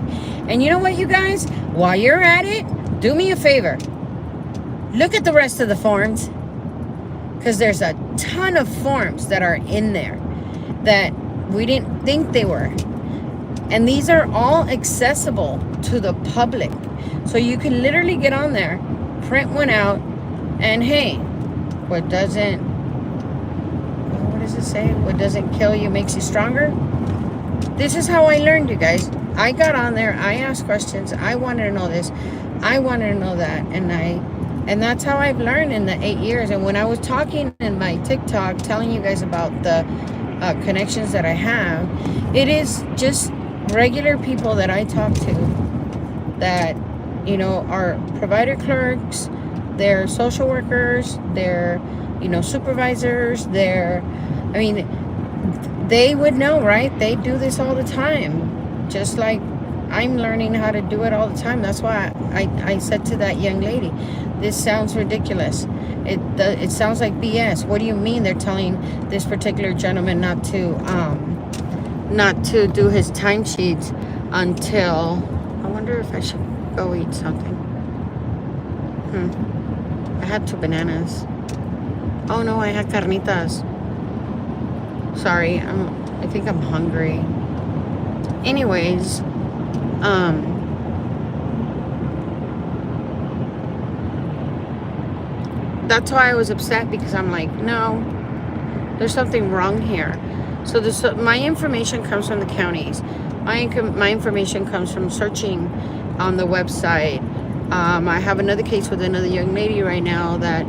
And you know what, you guys? While you're at it, do me a favor. Look at the rest of the forms. Because there's a ton of forms that are in there that we didn't think they were. And these are all accessible to the public. So you can literally get on there, print one out, and hey, what does it say? What doesn't kill you makes you stronger. This is how I learned, you guys. I got on there, I asked questions, I wanted to know this, I wanted to know that, and that's how I've learned in the 8 years. And when I was talking in my TikTok, telling you guys about the connections that I have, it is just regular people that I talk to that, you know, are provider clerks, they're social workers, they're, you know, supervisors, they would know, right? They do this all the time, just like I'm learning how to do it all the time. That's why I said to that young lady, this sounds ridiculous. It sounds like BS. What do you mean they're telling this particular gentleman not to do his timesheets until, I wonder if I should go eat something. I had 2 bananas. Oh no, I had carnitas. Sorry, I think I'm hungry. that's why I was upset, because I'm like, no, there's something wrong here. So my information comes from the counties. My information comes from searching on the website. I have another case with another young lady right now that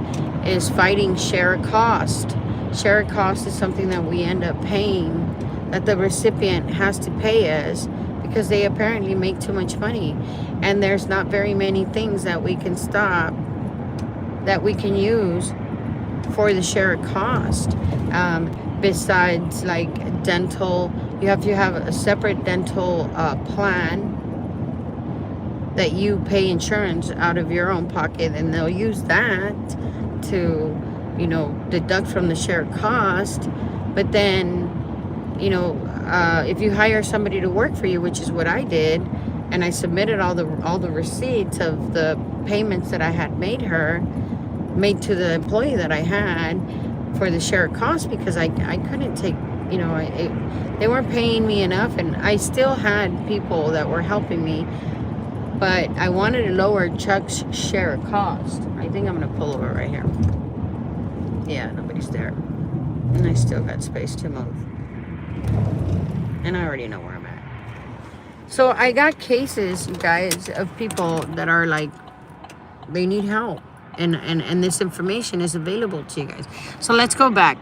is fighting share a cost. Share a cost is something that we end up paying, that the recipient has to pay us, because they apparently make too much money. And there's not very many things that we can stop, that we can use for the shared cost. Besides like dental, you have to have a separate dental plan that you pay insurance out of your own pocket, and they'll use that to, you know, deduct from the shared cost. But then, you know, if you hire somebody to work for you, which is what I did, and I submitted all the receipts of the payments that I had made to the employee that I had for the shared cost, because I couldn't take, you know, they weren't paying me enough, and I still had people that were helping me, but I wanted to lower Chuck's share cost. I think I'm gonna pull over right here. Yeah, nobody's there, and I still got space to move, and I already know where I'm at. So I got cases, you guys, of people that are like, they need help. And this information is available to you guys. So let's go back.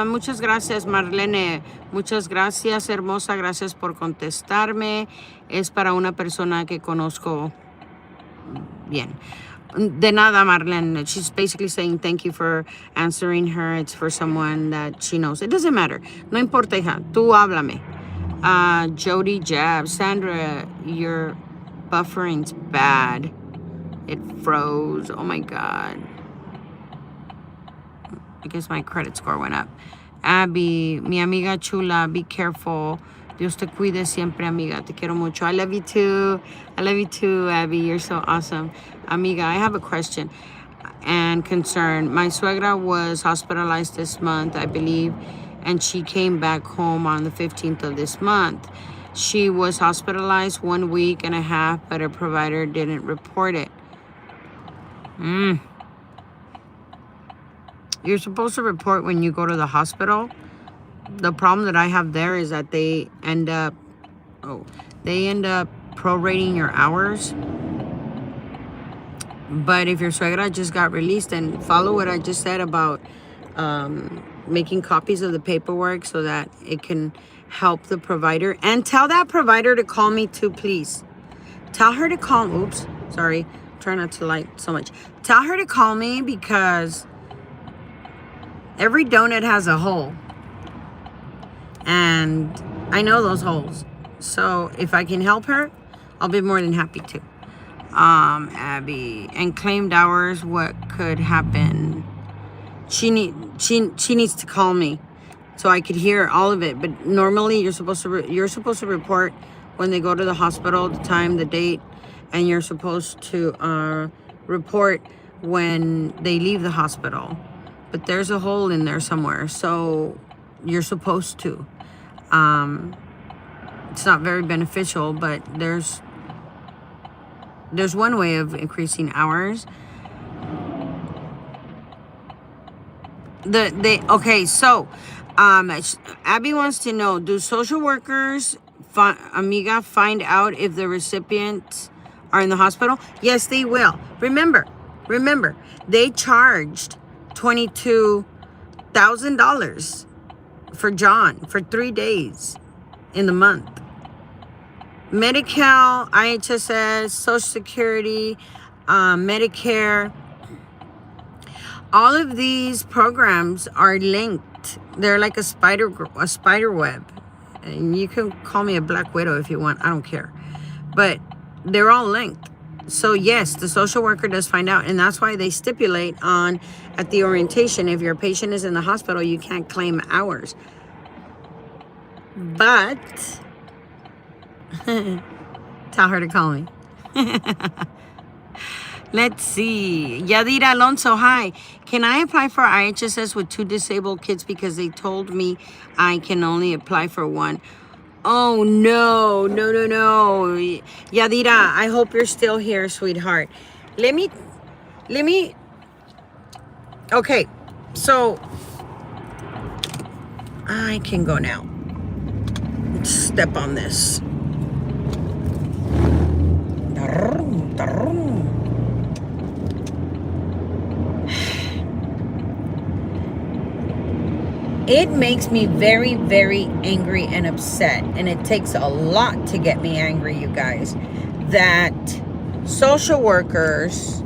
Muchas gracias, Marlene. Muchas gracias, hermosa. Gracias por contestarme. Es para una persona que conozco bien. De nada, Marlene. She's basically saying thank you for answering her. It's for someone that she knows. It doesn't matter. No importa, hija. Tú háblame. Jody Jab. Sandra, your buffering's bad. It froze. Oh my God. I guess my credit score went up. Abby, mi amiga chula, be careful. Dios te cuide siempre, amiga. Te quiero mucho. I love you too. I love you too, Abby. You're so awesome. Amiga, I have a question and concern. My suegra was hospitalized this month, I believe, and she came back home on the 15th of this month. She was hospitalized 1 week and a half, but her provider didn't report it. You're supposed to report when you go to the hospital. The problem that I have there is that they end up prorating your hours. But if your suegra just got released, and follow what I just said about making copies of the paperwork so that it can help the provider, and tell that provider to call me too, please. Tell her to call. Oops, sorry. Try not to light so much. Tell her to call me, because every donut has a hole, and I know those holes. So if I can help her, I'll be more than happy to. Abby, and claimed hours, what could happen? She needs to call me so I could hear all of it. But normally you're supposed to report when they go to the hospital, the time, the date, and you're supposed to report when they leave the hospital. But there's a hole in there somewhere, so you're supposed to. It's not very beneficial, but there's one way of increasing hours. So Abby wants to know, do social workers, amiga, find out if the recipients are in the hospital? Yes, they will. Remember, they charged $22,000 for John for 3 days in the month. Medi-Cal, IHSS, Social Security, Medicare, all of these programs are linked. They're like a spider web. And you can call me a black widow if you want. I don't care. But they're all linked. So yes, the social worker does find out. And that's why they stipulate at the orientation, if your patient is in the hospital, you can't claim hours. But tell her to call me. Let's see. Yadira Alonso, hi. Can I apply for IHSS with 2 disabled kids, because they told me I can only apply for 1? Oh, no. Yadira, I hope you're still here, sweetheart. Let me let me, okay, so I can go now. Let's step on this. It makes me very, very angry and upset. And it takes a lot to get me angry, you guys. That social workers,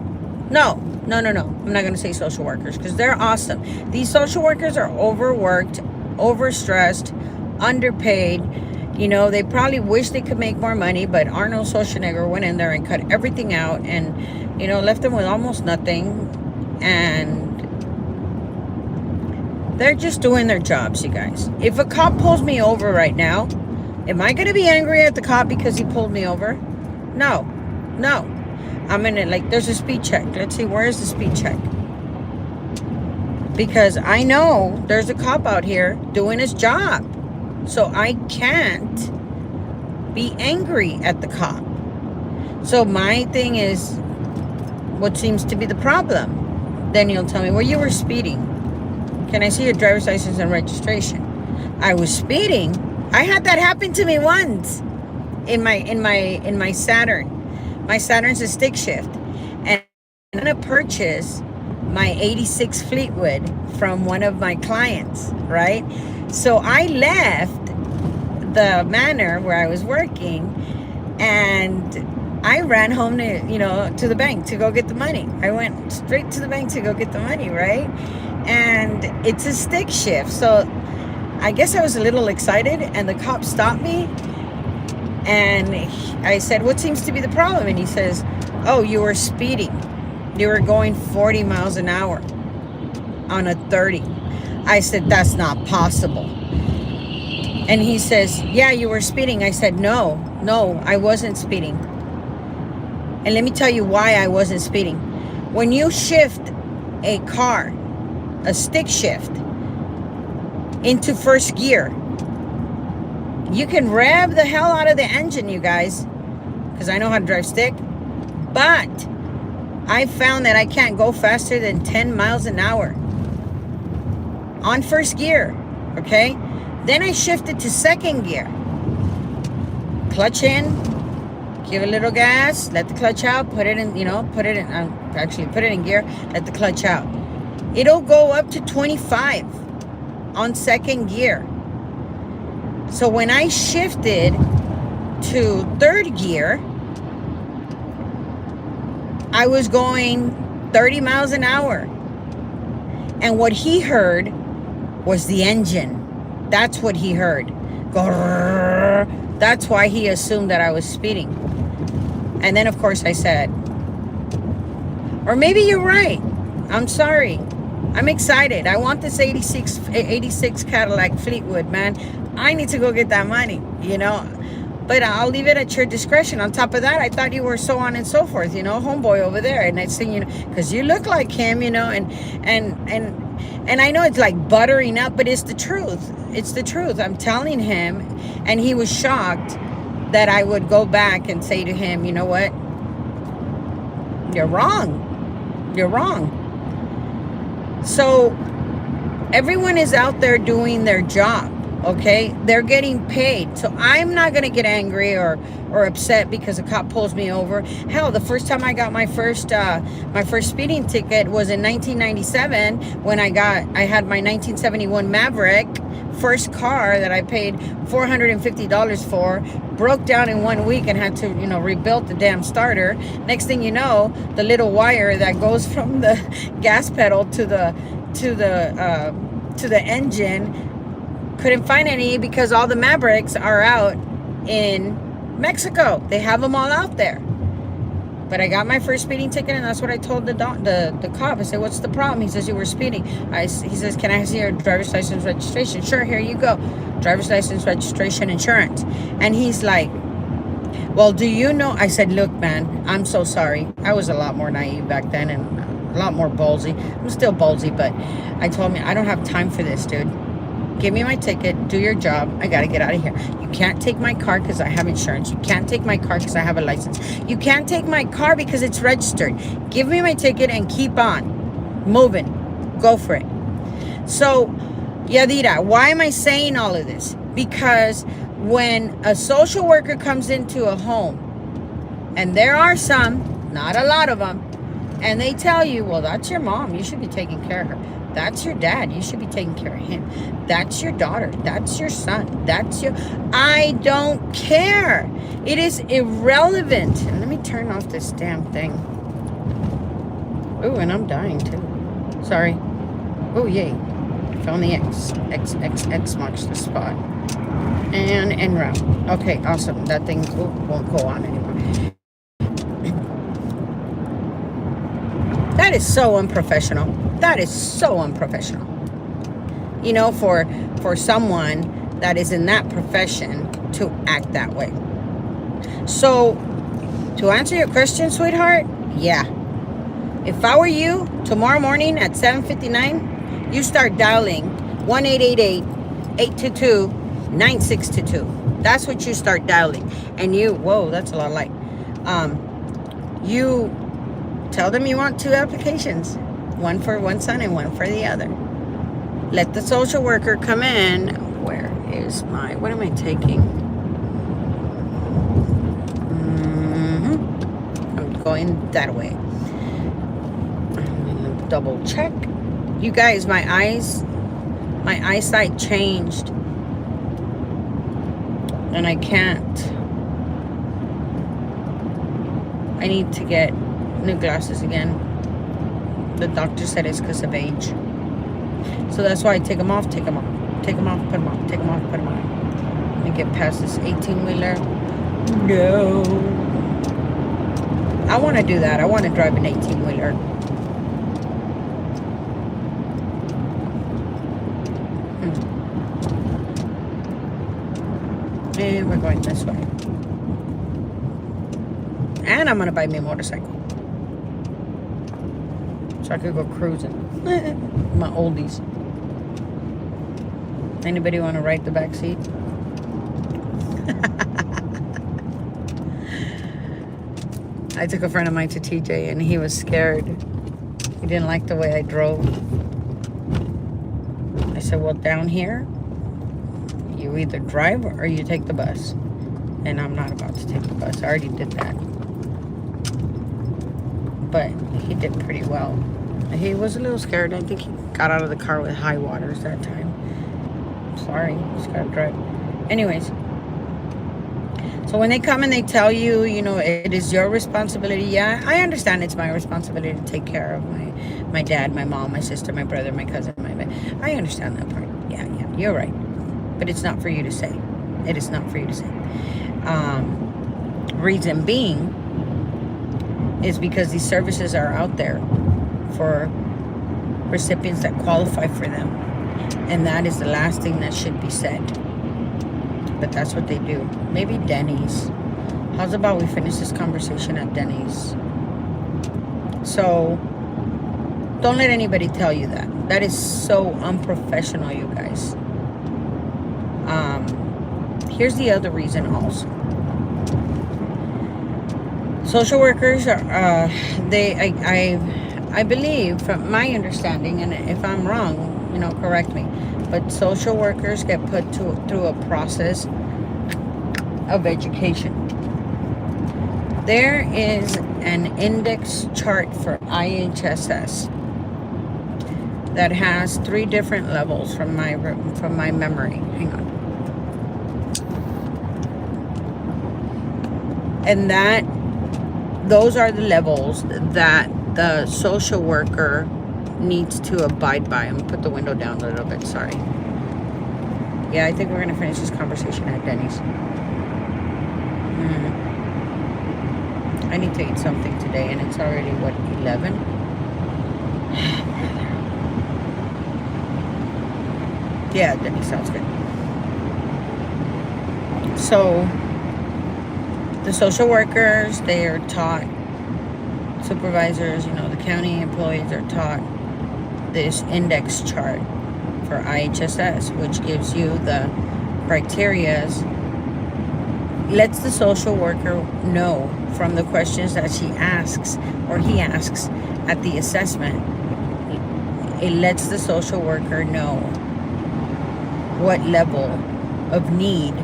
no. I'm not going to say social workers because they're awesome. These social workers are overworked, overstressed, underpaid. You know, they probably wish they could make more money, but Arnold Schwarzenegger went in there and cut everything out and, you know, left them with almost nothing. And they're just doing their jobs, you guys. If a cop pulls me over right now, am I going to be angry at the cop because he pulled me over? No. I'm going to, like, there's a speed check. Let's see, where is the speed check? Because I know there's a cop out here doing his job. So I can't be angry at the cop. So my thing is, what seems to be the problem? Then you'll tell me, well, you were speeding. Can I see your driver's license and registration? I was speeding. I had that happen to me once in my Saturn. My Saturn's a stick shift. And I'm going to purchase my 86 Fleetwood from one of my clients, right? So I left the manor where I was working and I ran home to the bank to go get the money. I went straight to the bank to go get the money, right? And it's a stick shift. So I guess I was a little excited and the cop stopped me and I said, what seems to be the problem? And he says, oh, you were speeding. You were going 40 miles an hour on a 30. I said, that's not possible. And he says, yeah, you were speeding. I said, no, I wasn't speeding. And let me tell you why I wasn't speeding. When you shift a car, a stick shift, into first gear, you can rev the hell out of the engine, you guys, because I know how to drive stick. But I found that I can't go faster than 10 miles an hour on first gear, okay? Then I shifted to second gear. Clutch in, give a little gas, let the clutch out, put it in gear, let the clutch out. It'll go up to 25 on second gear. So when I shifted to third gear, I was going 30 miles an hour. And what he heard was the engine. That's what he heard. Grrr. That's why he assumed that I was speeding. And then, of course, I said, or maybe you're right. I'm sorry. I'm excited. I want this 86 Cadillac Fleetwood, man. I need to go get that money, But I'll leave it at your discretion. On top of that, I thought you were so on and so forth, homeboy over there. And I think, because you look like him, and I know it's like buttering up, but it's the truth. It's the truth. I'm telling him, and he was shocked that I would go back and say to him, you know what? You're wrong. You're wrong. So everyone is out there doing their job. Okay, they're getting paid. So I'm not going to get angry or upset because a cop pulls me over. Hell, the first time I got my first speeding ticket was in 1997 when I had my 1971 Maverick, first car that I paid $450 for, broke down in 1 week and had to, rebuild the damn starter. Next thing you know, the little wire that goes from the gas pedal to the engine, couldn't find any because all the Mavericks are out in Mexico. They have them all out there. But I got my first speeding ticket, and that's what I told the cop. I said, what's the problem? He says, you were speeding. He says, can I see your driver's license registration? Sure, here you go. Driver's license, registration, insurance. And he's like, well, do you know? I said, look, man, I'm so sorry. I was a lot more naive back then and a lot more ballsy. I'm still ballsy, but I told him, I don't have time for this, dude. give me my ticket, do your job, I gotta get out of here. You can't take my car because I have insurance. You can't take my car because I have a license. You can't take my car because it's registered. Give me my ticket and keep on moving. Go for it. So, Yadira, why am I saying all of this? Because when a social worker comes into a home, and there are some, not a lot of them, and they tell you, well, that's your mom, you should be taking care of her. That's your dad, you should be taking care of him. That's your daughter, that's your son, that's your... I don't care. It is irrelevant. And let me turn off this damn thing. Ooh, and I'm dying too. Sorry. Oh, yay. Found the X. X marks the spot. And en route. Okay, awesome. That thing won't go on anymore. That is so unprofessional. That is so unprofessional. You know, for someone that is in that profession to act that way. So, to answer your question, sweetheart, yeah. If I were you, tomorrow morning at 7:59, you start dialing 1-888-822-9622. That's what you start dialing. And you, whoa, that's a lot of light. You tell them you want 2 applications. One for one son and one for the other. Let the social worker come in. Where is my, what am I taking? I'm going that way. I'm gonna double check. You guys, my eyesight changed. And I can't. I need to get new glasses again. The doctor said it's because of age. So that's why I take them off, take them off, take them off, put them on, take them off, put them on. Let me get past this 18-wheeler. No. I want to do that. I want to drive an 18-wheeler. And we're going this way. And I'm going to buy me a motorcycle. So I could go cruising. My oldies. Anybody want to ride the back seat? I took a friend of mine to TJ and he was scared. He didn't like the way I drove. I said, well, down here, you either drive or you take the bus. And I'm not about to take the bus. I already did that. But he did pretty well. He was a little scared. I think he got out of the car with high waters that time. Sorry, just gotta drive. Anyways, so when they come and they tell you, you know, it is your responsibility. Yeah, I understand it's my responsibility to take care of my dad, my mom, my sister, my brother, my cousin, I understand that part. Yeah, you're right. But it's not for you to say. It is not for you to say. Reason being is because these services are out there for recipients that qualify for them. And that is the last thing that should be said. But that's what they do. Maybe Denny's. How's about we finish this conversation at Denny's? So, don't let anybody tell you that. That is so unprofessional, you guys. Here's the other reason also. Social workers are, I believe, from my understanding, and if I'm wrong, you know, correct me, but social workers get put through a process of education. There is an index chart for IHSS that has 3 different levels from my memory. Hang on. And those are the levels that the social worker needs to abide by. I'm gonna put the window down a little bit, sorry. Yeah, I think we're gonna finish this conversation at Denny's. I need to eat something today, and it's already, what, 11? Yeah, Denny's sounds good. So, the social workers, they are taught, supervisors, you know, the county employees are taught this index chart for IHSS, which gives you the criterias, lets the social worker know from the questions that she asks or he asks at the assessment. It lets the social worker know what level of need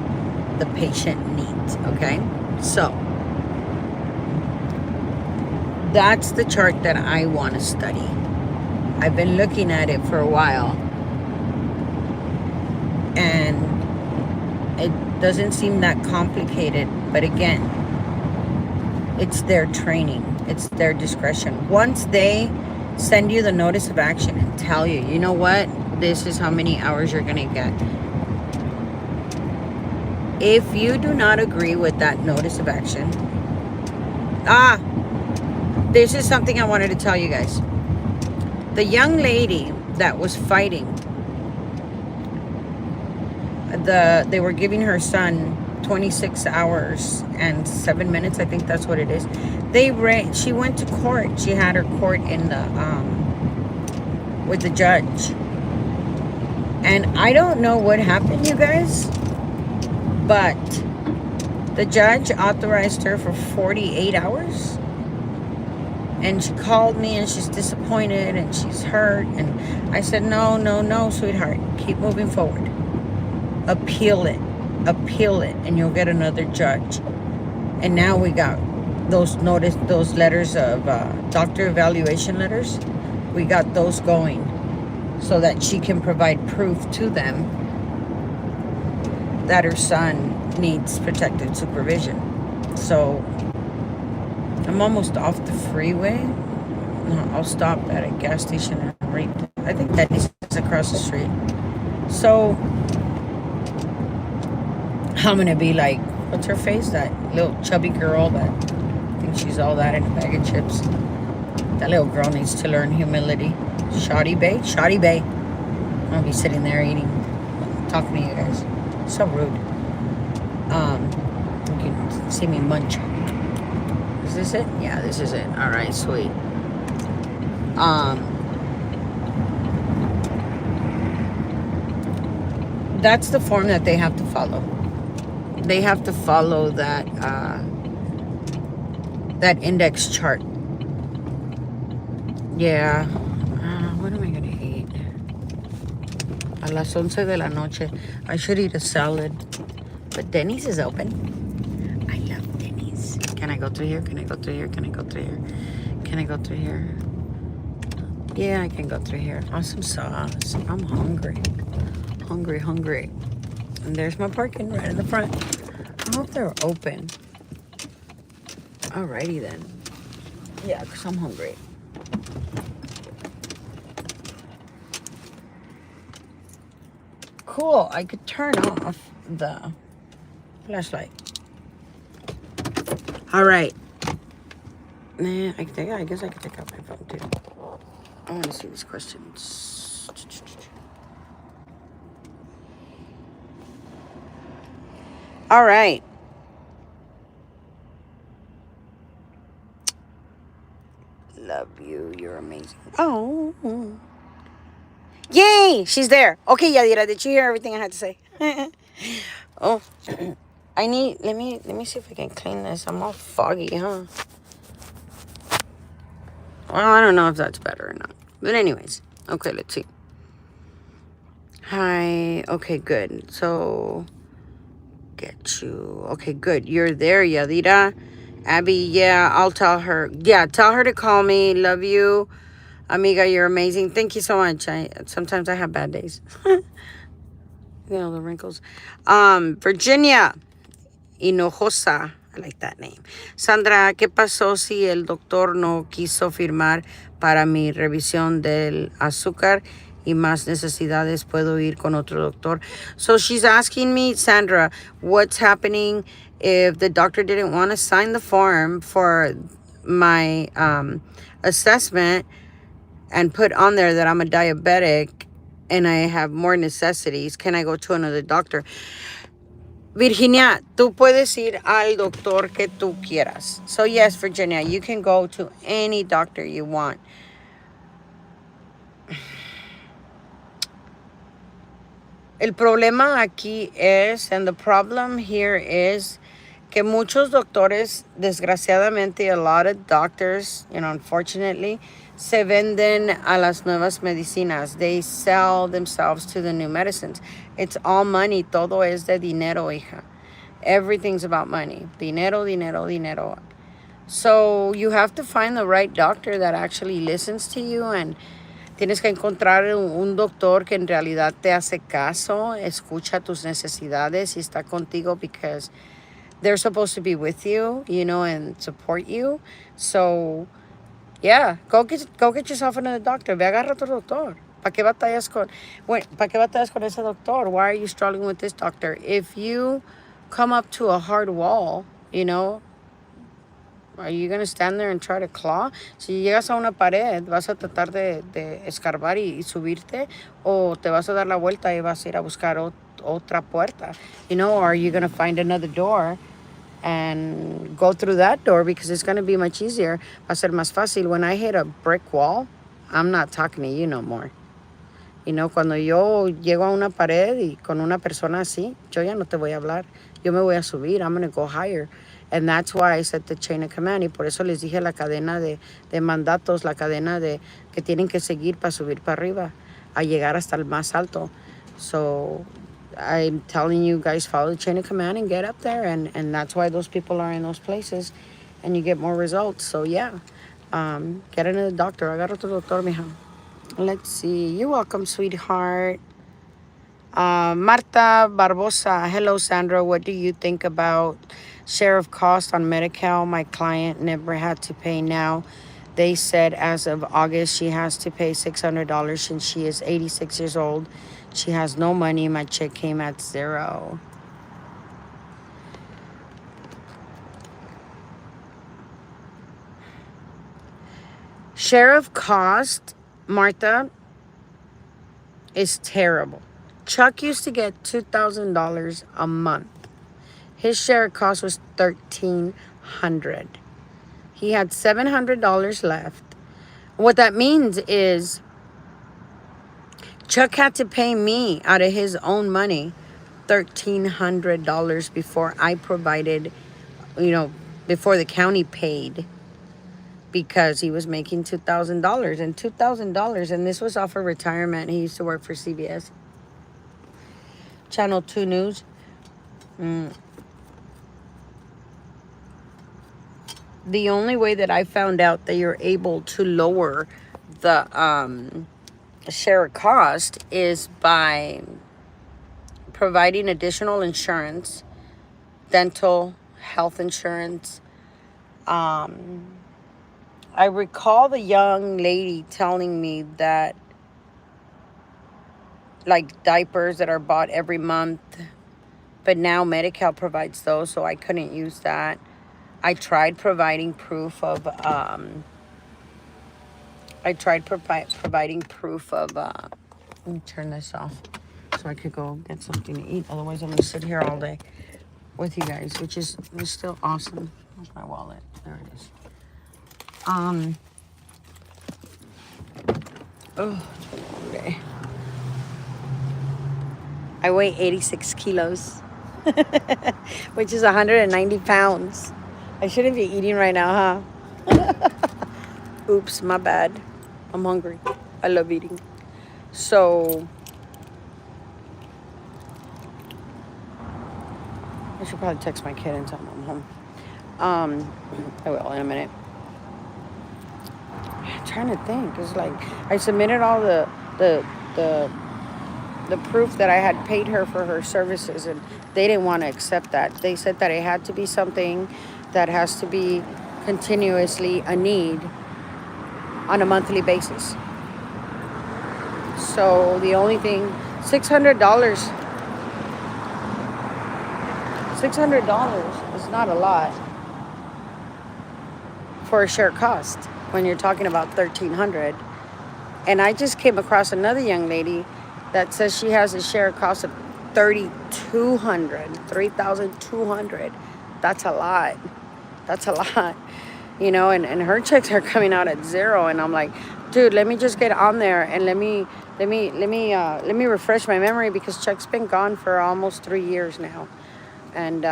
the patient needs, okay? So that's the chart that I want to study. I've been looking at it for a while, and it doesn't seem that complicated, but again, it's their training, it's their discretion. Once they send you the notice of action and tell you, you know what, this is how many hours you're gonna get. If you do not agree with that notice of action, this is something I wanted to tell you guys. The young lady that was fighting, they were giving her son 26 hours and 7 minutes, I think that's what it is. She went to court. She had her court in the with the judge. And I don't know what happened, you guys, but the judge authorized her for 48 hours. And she called me and she's disappointed and she's hurt. And I said, no, sweetheart. Keep moving forward. Appeal it, and you'll get another judge. And now we got those letters of doctor evaluation letters. We got those going so that she can provide proof to them that her son needs protective supervision. So I'm almost off the freeway. I'll stop at a gas station and read. I think that is across the street. So I'm gonna be like, what's her face? That little chubby girl that thinks she's all that in a bag of chips. That little girl needs to learn humility. Shoddy Bay. I'll be sitting there eating, talking to you guys. So rude. You can see me munch. Is this it? Yeah, this is it. All right, sweet. That's the form that they have to follow. They have to follow that index chart. Yeah. What am I gonna eat? A las 11 de la noche. I should eat a salad. But Denny's is open. I love Denny's. Can I go through here? Can I go through here? Can I go through here? Can I go through here? Yeah, I can go through here. Awesome sauce. I'm hungry. Hungry. And there's my parking right in the front. I hope they're open. Alrighty then. Yeah, because I'm hungry. Cool. I could turn off the flashlight. Alright. Nah, I guess I could take out my phone too. I want to see these questions. All right. Love you. You're amazing. Oh. Yay! She's there. Okay, Yadira, did you hear everything I had to say? Oh. Let me see if I can clean this. I'm all foggy, huh? Well, I don't know if that's better or not. But anyways. Okay, let's see. Hi. Okay, good. So get you. Okay, good. You're there, Yadira. Abby, yeah, I'll tell her. Yeah, tell her to call me. Love you. Amiga, you're amazing. Thank you so much. Sometimes I have bad days. You know, the wrinkles. Virginia Hinojosa. I like that name. Sandra, ¿qué pasó si el doctor no quiso firmar para mi revisión del azúcar y más necesidades? ¿Puedo ir con otro doctor? So she's asking me, Sandra, what's happening if the doctor didn't want to sign the form for my assessment and put on there that I'm a diabetic and I have more necessities? Can I go to another doctor? Virginia, tú puedes ir al doctor que tú quieras. So yes, Virginia, you can go to any doctor you want. El problema aquí es, and the problem here is, que muchos doctores, desgraciadamente, a lot of doctors, unfortunately, se venden a las nuevas medicinas. They sell themselves to the new medicines. It's all money. Todo es de dinero, hija. Everything's about money. Dinero, dinero, dinero. So you have to find the right doctor that actually listens to you, and tienes que encontrar un doctor que en realidad te hace caso, escucha tus necesidades y está contigo, because they're supposed to be with you, and support you. So, yeah, go get yourself another doctor. Ve, agarra otro doctor. ¿Para qué batallas con ese doctor? Why are you struggling with this doctor? If you come up to a hard wall, are you going to stand there and try to claw? Si llegas a una pared, ¿vas a tratar de escarbar y subirte? ¿O te vas a dar la vuelta y vas a ir a buscar otra puerta? Or are you going to find another door and go through that door, because it's going to be much easier? Va a ser más fácil. When I hit a brick wall, I'm not talking to you no more. Cuando yo llego a una pared y con una persona así, yo ya no te voy a hablar. Yo me voy a subir. I'm going to go higher. And that's why I said the chain of command. Y por eso les dije la cadena de mandatos, la cadena de que tienen que seguir para subir para arriba, a llegar hasta el más alto. So I'm telling you guys, follow the chain of command and get up there. And that's why those people are in those places, and you get more results. So yeah, get another doctor. Agarra otro doctor, mija. Let's see. You're welcome, sweetheart. Marta Barbosa. Hello, Sandra. What do you think about share of cost on Medi-Cal? My client never had to pay now. They said as of August, she has to pay $600 since she is 86 years old. She has no money. My check came at $0. Share of cost, Martha, is terrible. Chuck used to get $2,000 a month. His share of cost was $1,300. He had $700 left. What that means is Chuck had to pay me out of his own money $1,300 before I provided, before the county paid, because he was making $2,000. And $2,000, and this was off of retirement. He used to work for CBS. Channel 2 News. The only way that I found out that you're able to lower the share of cost is by providing additional insurance, dental, health insurance. I recall the young lady telling me that, like, diapers that are bought every month, but now Medi-Cal provides those, so I couldn't use that. I tried providing proof of let me turn this off so I could go get something to eat. Otherwise, I'm going to sit here all day with you guys, which is still awesome. Where's my wallet? There it is. Okay. I weigh 86 kilos, which is 190 pounds. I shouldn't be eating right now, huh? Oops, my bad. I'm hungry. I love eating. So I should probably text my kid and tell him I'm home. I will in a minute. I'm trying to think. It's like I submitted all the proof that I had paid her for her services, and they didn't want to accept that. They said that it had to be something that has to be continuously a need on a monthly basis. So the only thing, $600 is not a lot for a share cost when you're talking about $1,300. And I just came across another young lady that says she has a share cost of $3,200. That's a lot. And her checks are coming out at $0. And I'm like, Dude, let me just get on there and let me refresh my memory because Chuck's been gone for almost 3 years now, and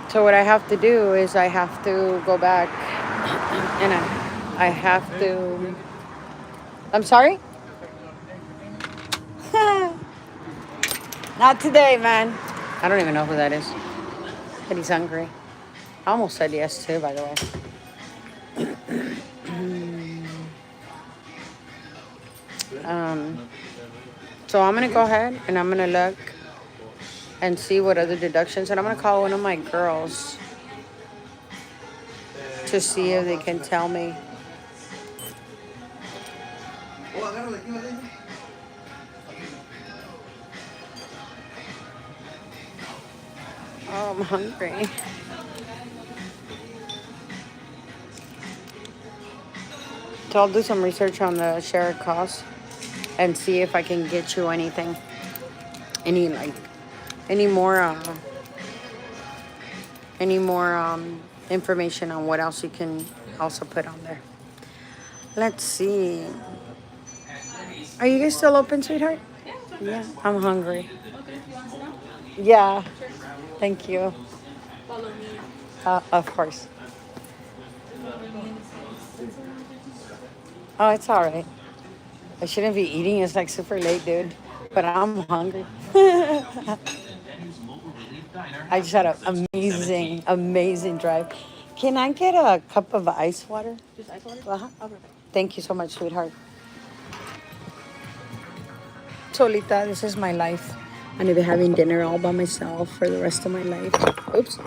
so what I have to do is I have to go back and I have to. I'm sorry. Not today, man. I don't even know who that is, but he's hungry. I almost said yes too, by the way. So I'm gonna go ahead and I'm gonna look and see what other deductions, and I'm gonna call one of my girls to see if they can tell me. Oh, I'm hungry. So I'll do some research on the shared cost and see if I can get you anything, any like, any more information on what else you can also put on there. Let's see. Are you guys still open, sweetheart? Yeah, I'm hungry. Yeah, thank you. Follow me. Of course. Oh, it's all right. I shouldn't be eating. It's like super late, dude. But I'm hungry. I just had an amazing drive. Can I get a cup of ice water? Just ice water? Uh-huh. Oh, perfect. Thank you so much, sweetheart. Solita, this is my life. I'm gonna be having dinner all by myself for the rest of my life. Oops.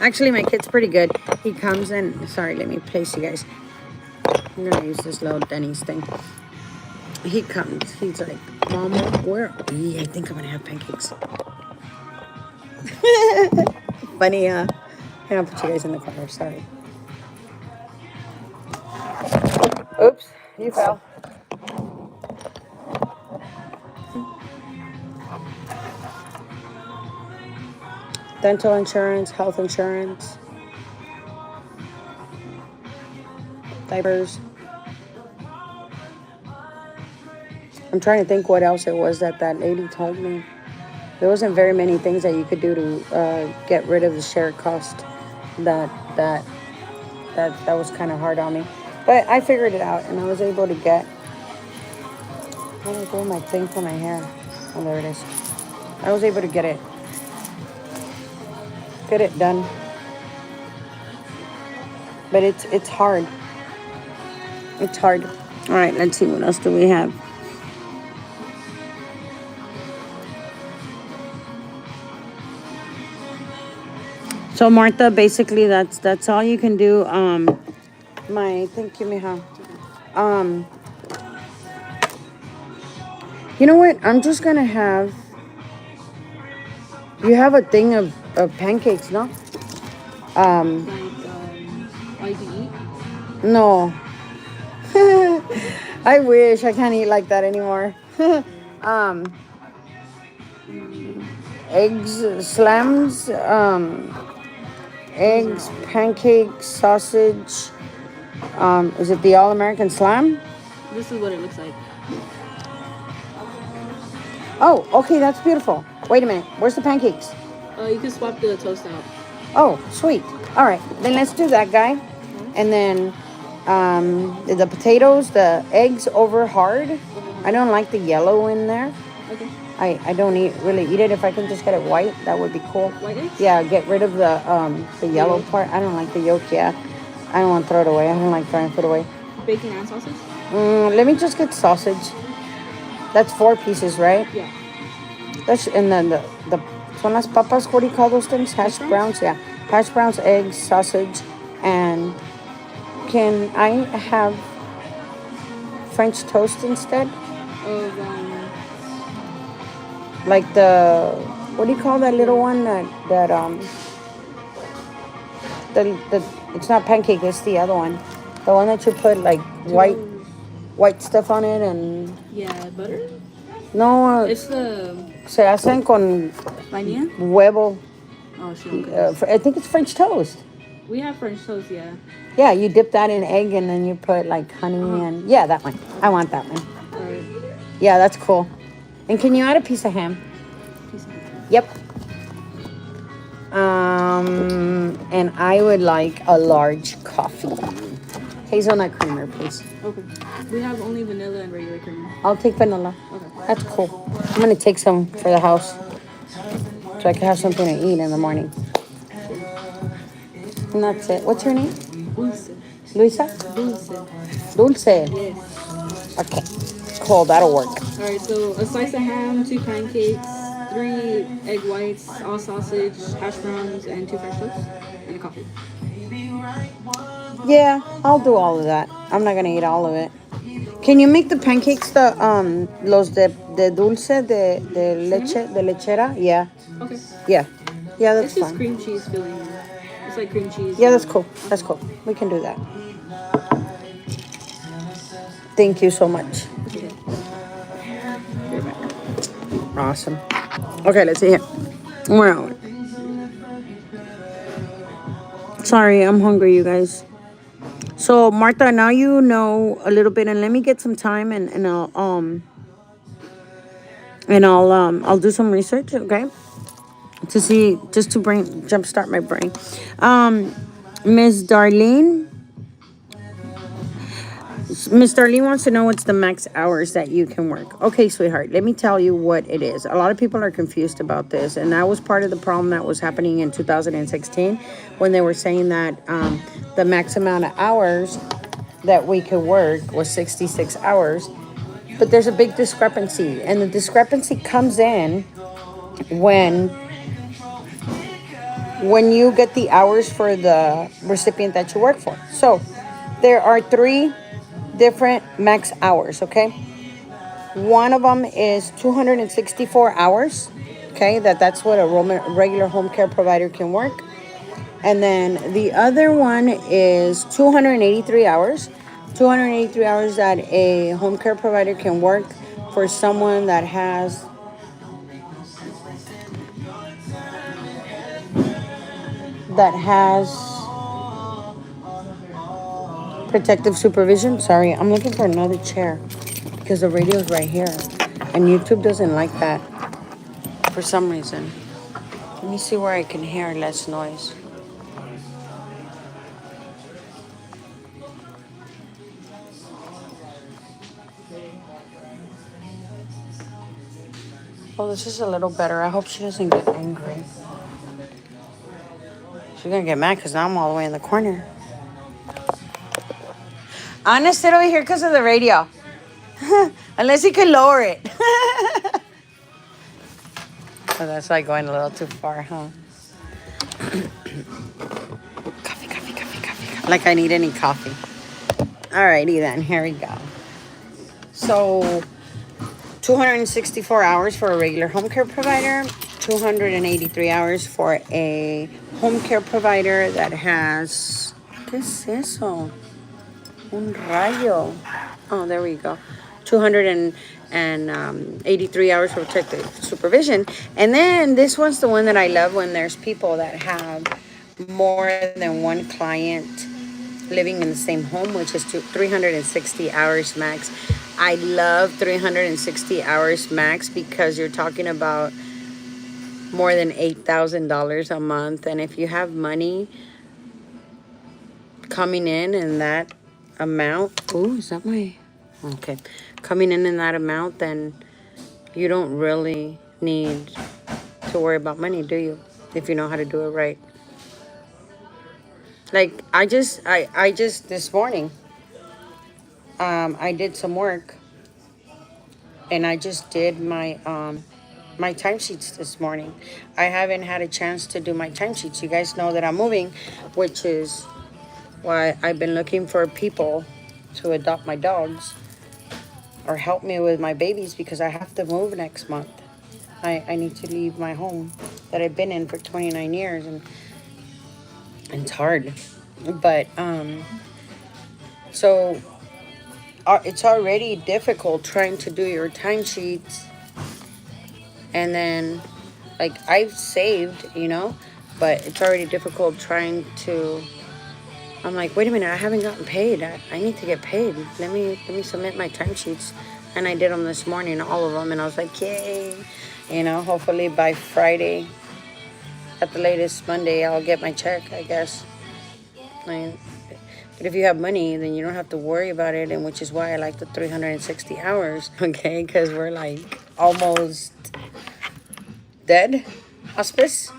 Actually, my kid's pretty good. He comes in. Sorry, let me place you guys. I'm gonna use this little Denny's thing. He comes. He's like, Mama, where are we? I think I'm gonna have pancakes. Funny, huh? I'll put you guys in the corner. Sorry. Oops, you fell. Dental insurance, health insurance, diapers. I'm trying to think what else it was that lady told me. There wasn't very many things that you could do to get rid of the shared cost. That was kind of hard on me, but I figured it out, and I was able to get. How do I do my thing for my hair? Oh, there it is. I was able to get it done, but it's hard. It's hard. All right, let's see what else do we have. So Martha, basically that's all you can do. Thank you, mija. You know what? I'm just gonna have. You have a thing of pancakes, no? All you can eat? No. I wish I can't eat like that anymore. Eggs, slams, eggs, pancakes, sausage. Is it the All-American Slam? This is what it looks like. Oh, okay, that's beautiful. Wait a minute. Where's the pancakes? You can swap the toast out. Oh, sweet. All right, then let's do that, guy. And then the potatoes, the eggs over hard. I don't like the yellow in there. Okay. I don't really eat it. If I can just get it white, that would be cool. White eggs? Yeah, get rid of the yellow part. I don't like the yolk. Yeah, I don't want to throw it away. I don't like throwing food away. Bacon and sausage? Let me just get sausage. That's 4 pieces, right? Yeah. And then the son las papas. What do you call those things? Hash browns. Yeah, hash browns, eggs, sausage, and can I have French toast instead? Of Like what do you call that little one the it's not pancake, it's the other one. The one that you put like white stuff on it and yeah, butter? no It's the Se hacen con Vainilla? huevo. Oh, she don't cook. I think it's French toast. We have French toast, yeah. Yeah, you dip that in egg and then you put like honey and yeah, that one. I want that one. Alright. Yeah, that's cool. And can you add a piece of ham? Piece of ham. Yep. And I would like a large coffee. Hazelnut creamer, please. Okay. We have only vanilla and regular creamer. I'll take vanilla. Okay. That's cool. I'm gonna take some for the house so I can have something to eat in the morning. And that's it. What's your name? Dulce. Luisa? Dulce. Dulce. Yes. Okay. Cool, that'll work. Alright, so a slice of ham, 2 pancakes, 3 egg whites, all sausage, hash browns, and 2 French toasts, and a coffee. Yeah, I'll do all of that. I'm not gonna eat all of it. Can you make the pancakes the los de dulce de leche de lechera? Yeah. Okay. Yeah. Yeah, that's It's just fine. cream cheese filling. It's like cream cheese. Yeah, that's cool. That's cool. We can do that. Thank you so much. Okay. You're back. Awesome. Okay, let's see here. Where are we? Sorry, I'm hungry, you guys. So Martha, now you know a little bit, and let me get some time, and I'll do some research, okay, to see, just to jumpstart my brain. Miss Darlene wants to know what's the max hours that you can work. Okay, sweetheart, let me tell you what it is. A lot of people are confused about this, and that was part of the problem that was happening in 2016 when they were saying that the max amount of hours that we could work was 66 hours. But there's a big discrepancy, and the discrepancy comes in when you get the hours for the recipient that you work for. So there are 3 different max hours, okay? One of them is 264 hours, okay? That's what a regular home care provider can work. And then the other one is 283 hours. 283 hours that a home care provider can work for someone that has protective supervision. Sorry, I'm looking for another chair because the radio's right here and YouTube doesn't like that for some reason. Let me see where I can hear less noise. Oh, this is a little better. I hope she doesn't get angry. She's gonna get mad because now I'm all the way in the corner. I'm gonna sit over here because of the radio. Unless you can lower it. Oh, that's like going a little too far, huh? Coffee. Like I need any coffee. Alrighty then, here we go. So 264 hours for a regular home care provider, 283 hours for a home care provider that has, ¿qué es eso? Un rayo. Oh, there we go. 283 hours for protective supervision. And then this one's the one that I love when there's people that have more than one client living in the same home, which is 360 hours max. I love 360 hours max because you're talking about more than $8,000 a month. And if you have money coming in that amount, is that my, okay, coming in that amount, then you don't really need to worry about money, do you? If you know how to do it right. Like I just this morning, I did some work, and I just did my my timesheets this morning. I haven't had a chance to do my timesheets. You guys know that I'm moving, which is why I've been looking for people to adopt my dogs or help me with my babies, because I have to move next month. I need to leave my home that I've been in for 29 years, and it's hard. But so it's already difficult trying to do your timesheets And then, like, I've saved, but it's already difficult trying to. I'm like, wait a minute, I haven't gotten paid. I need to get paid. Let me submit my timesheets. And I did them this morning, all of them, and I was like, yay. Hopefully by Friday, at the latest Monday, I'll get my check, I guess. But if you have money, then you don't have to worry about it, and which is why I like the 360 hours, okay? Because we're like almost dead, hospice,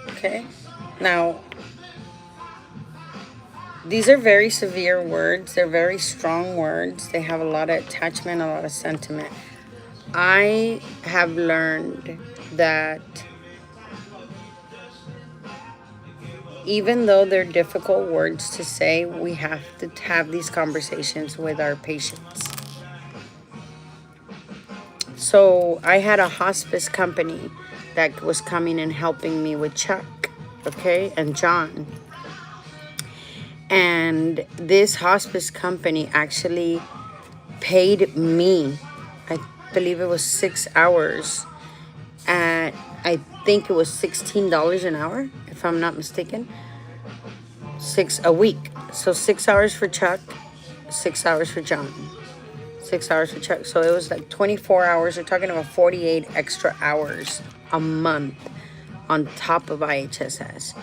okay? Now, these are very severe words. They're very strong words. They have a lot of attachment, a lot of sentiment. I have learned that even though they're difficult words to say, we have to have these conversations with our patients. So I had a hospice company that was coming and helping me with Chuck, okay, and John. And this hospice company actually paid me, I believe it was 6 hours, at, I think it was $16 an hour, if I'm not mistaken. A week. So 6 hours for Chuck, 6 hours for John. 6 hours for Chuck. So it was like 24 hours. We're talking about 48 extra hours a month on top of IHSS.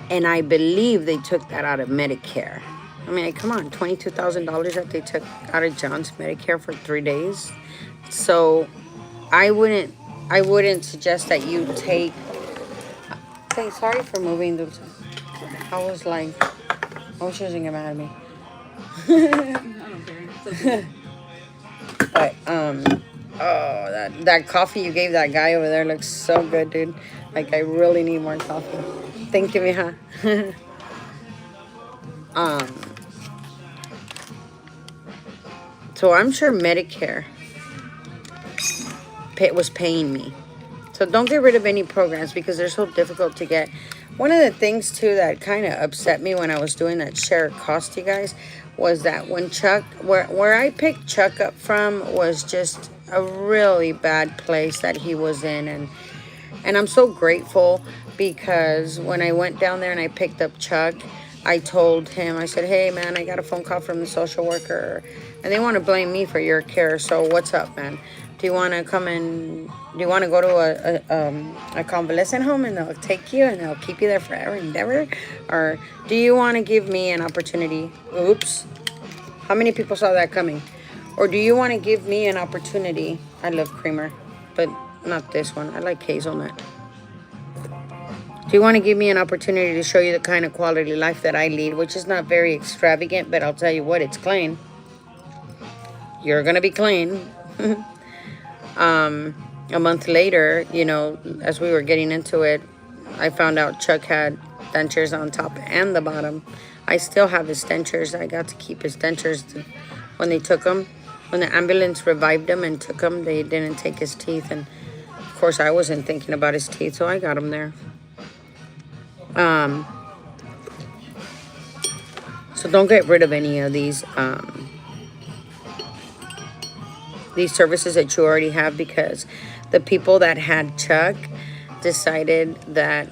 And I believe they took that out of Medicare. I mean, come on, $22,000 that they took out of John's Medicare for 3 days. So I wouldn't suggest that you take. Hey, sorry for moving. I was she wasn't getting mad at me. I don't care. It's okay. But oh, that coffee you gave that guy over there looks so good, dude. Like, I really need more coffee. Thank you, mija. So I'm sure Medicare was paying me. So don't get rid of any programs because they're so difficult to get. One of the things too that kind of upset me when I was doing that share cost, you guys, was that when Chuck, where I picked Chuck up from was just a really bad place that he was in, and I'm so grateful because when I went down there and I picked up Chuck, I told him, I said, hey man, I got a phone call from the social worker and they want to blame me for your care. So what's up, man? Do you want to go to a convalescent home and they'll take you and they'll keep you there forever and ever? Or do you want to give me an opportunity? Oops. How many people saw that coming? Or do you want to give me an opportunity? I love creamer, but not this one. I like hazelnut. Do you want to give me an opportunity to show you the kind of quality life that I lead, which is not very extravagant, but I'll tell you what, it's clean. You're going to be clean. A month later, as we were getting into it, I found out Chuck had dentures on top and the bottom. I still have his dentures. I got to keep his dentures when they took him. When the ambulance revived him and took him, they didn't take his teeth. And, of course, I wasn't thinking about his teeth, so I got him there. So don't get rid of any of these services that you already have, because the people that had Chuck decided that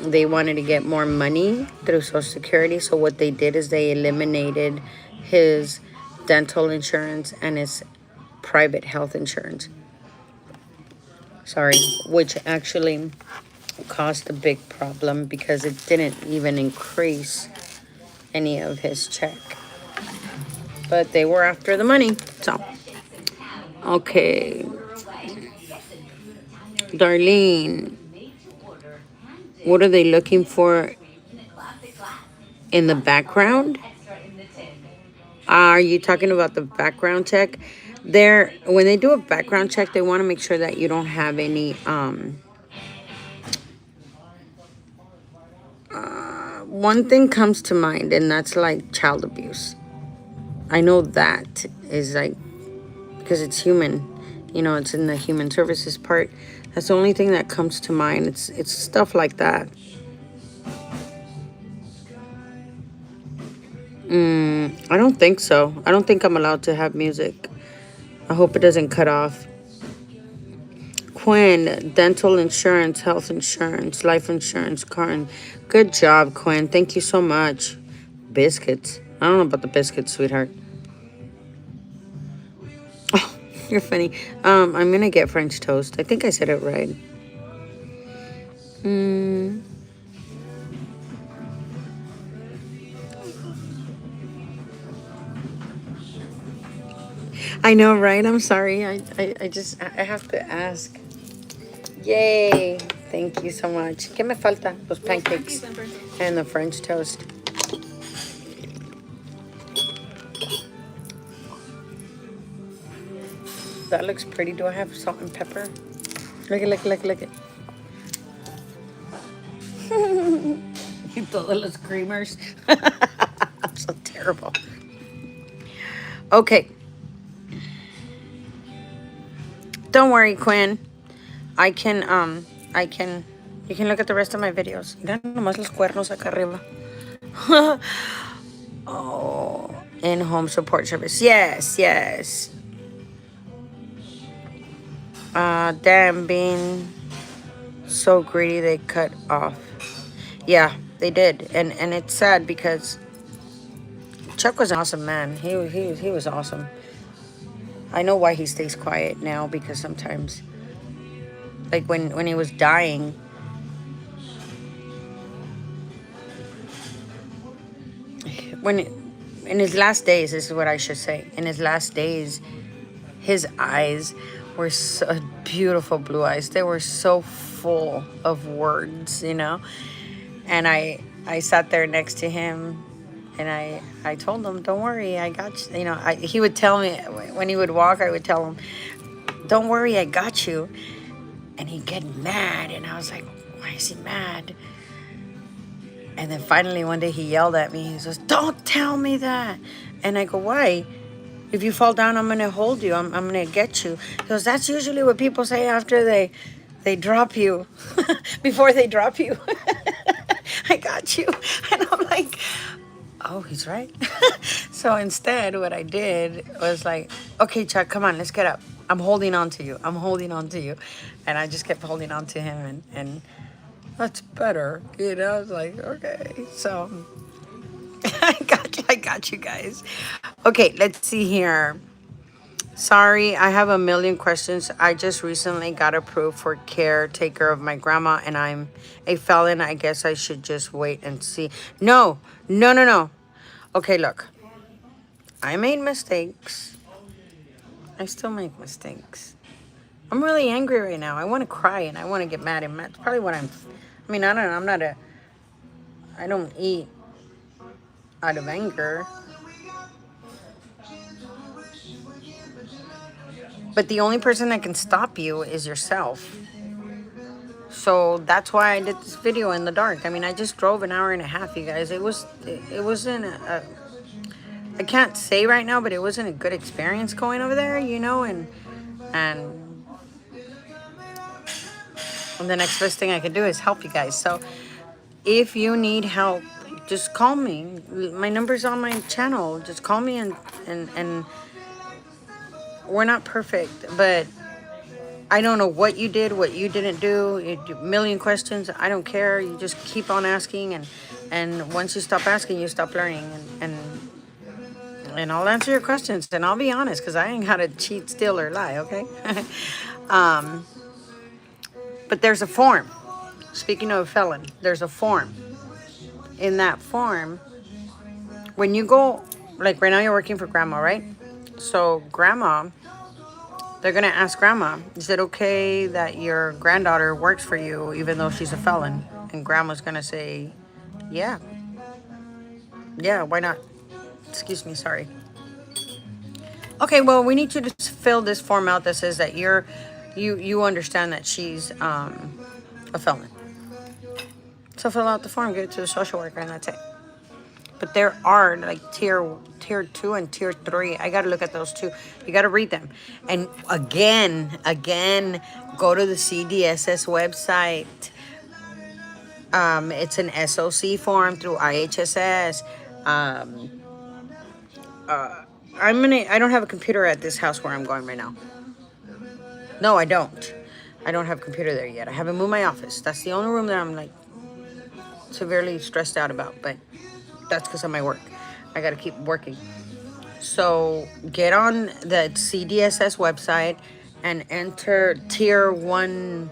they wanted to get more money through Social Security. So what they did is they eliminated his dental insurance and his private health insurance. Which actually caused a big problem because it didn't even increase any of his check. But they were after the money, so. Okay. Darlene, what are they looking for in the background? Are you talking about the background check? When they do a background check, they want to make sure that you don't have any one thing comes to mind, and that's like child abuse. I know that is like, because it's human, it's in the human services part. That's the only thing that comes to mind. It's stuff like that. I don't think so. I don't think I'm allowed to have music. I hope it doesn't cut off. Quinn, dental insurance, health insurance, life insurance, car. Good job, Quinn. Thank you so much. Biscuits. I don't know about the biscuits, sweetheart. Oh, you're funny. I'm gonna get French toast. I think I said it right. I know, right? I'm sorry. I have to ask. Yay! Thank you so much. ¿Qué me falta? Los pancakes and the French toast. That looks pretty. Do I have salt and pepper? Look it, look it, look it, look it. Y todos los creamers. I'm so terrible. Okay. Don't worry, Quinn. I can, you can look at the rest of my videos. Mira nomás los cuernos acá arriba. Oh, in-home support service. Yes, yes. Damn, being so greedy they cut off. Yeah, they did. And it's sad because Chuck was an awesome man. He was awesome. I know why he stays quiet now, because sometimes, like when he was dying, in his last days, this is what I should say. In his last days, his eyes were so beautiful, blue eyes. They were so full of words, you know. And I sat there next to him, and I told him, "Don't worry, I got you." You know, he would tell me when he would walk, I would tell him, "Don't worry, I got you." And he'd get mad, and I was like, "Why is he mad?" And then finally one day he yelled at me. He says, "Don't tell me that." And I go, "Why? If you fall down, I'm gonna hold you. I'm gonna get you." He goes, "That's usually what people say after they drop you, before they drop you." I got you. And I'm like, oh, he's right. So instead, what I did was like, "Okay, Chuck, come on, let's get up. I'm holding on to you. I'm holding on to you." And I just kept holding on to him, and that's better. You know, I was like, okay. So I got you guys. Okay, let's see here. Sorry, I have a million questions. I just recently got approved for caretaker of my grandma, and I'm a felon. I guess I should just wait and see. No, no, no, no. Okay, look. I made mistakes. I still make mistakes. I'm really angry right now. I want to cry and I want to get mad. And that's probably what I mean, I don't know. I don't eat out of anger. But the only person that can stop you is yourself. So that's why I did this video in the dark. I mean, I just drove an hour and a half, you guys. It wasn't I can't say right now, but it wasn't a good experience going over there, you know, and the next best thing I can do is help you guys. So if you need help, just call me. My number's on my channel. Just call me, and we're not perfect, but I don't know what you did, what you didn't do. A million questions. I don't care. You just keep on asking, and once you stop asking, you stop learning, and I'll answer your questions, and I'll be honest, because I ain't how to cheat, steal, or lie, okay? But there's a form. Speaking of a felon, there's a form. In that form, when you go, like right now you're working for grandma, right? So grandma, they're going to ask grandma, is it okay that your granddaughter works for you even though she's a felon? And grandma's going to say, yeah. Yeah, why not? Excuse me, sorry. Okay, well, we need you to fill this form out that says that you understand that she's a felon. So fill out the form, give it to the social worker, and that's it. But there are like tier 2 and tier 3. I got to look at those too. You got to read them. And again, go to the CDSS website. It's an SOC form through IHSS. I don't have a computer at this house where I'm going right now. No, I don't. I don't have a computer there yet. I haven't moved my office. That's the only room that I'm like severely stressed out about, but that's because of my work. I got to keep working. So get on the CDSS website and enter tier 1.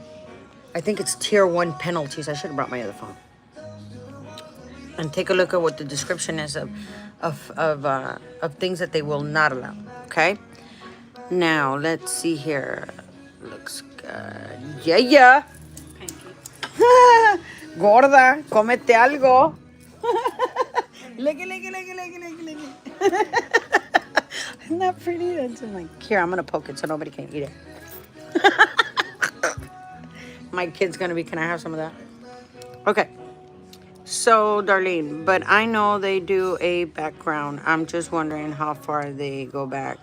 I think it's tier 1 penalties. I should have brought my other phone. And take a look at what the description is of things that they will not allow. Okay. Now let's see here. Looks good. Yeah. Gorda, cómete algo. Licky. Isn't that pretty? That's like, here, I'm gonna poke it so nobody can eat it. My kid's gonna be, can I have some of that? Okay. So, Darlene, but I know they do a background. I'm just wondering how far they go back.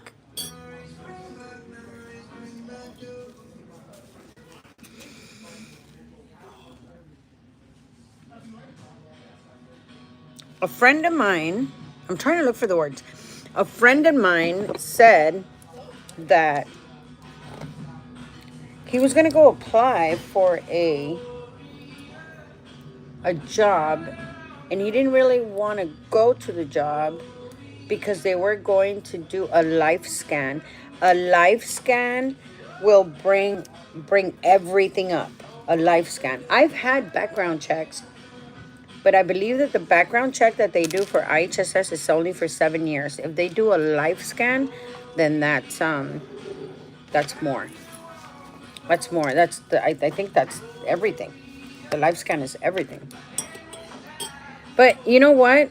A friend of mine, I'm trying to look for the words. A friend of mine said that he was going to go apply for a job, and he didn't really want to go to the job because they were going to do a life scan. A life scan will bring everything up. A life scan. I've had background checks, but I believe that the background check that they do for IHSS is only for 7 years. If they do a life scan, then that's more. That's more. I think that's everything. The life scan is everything. But you know what?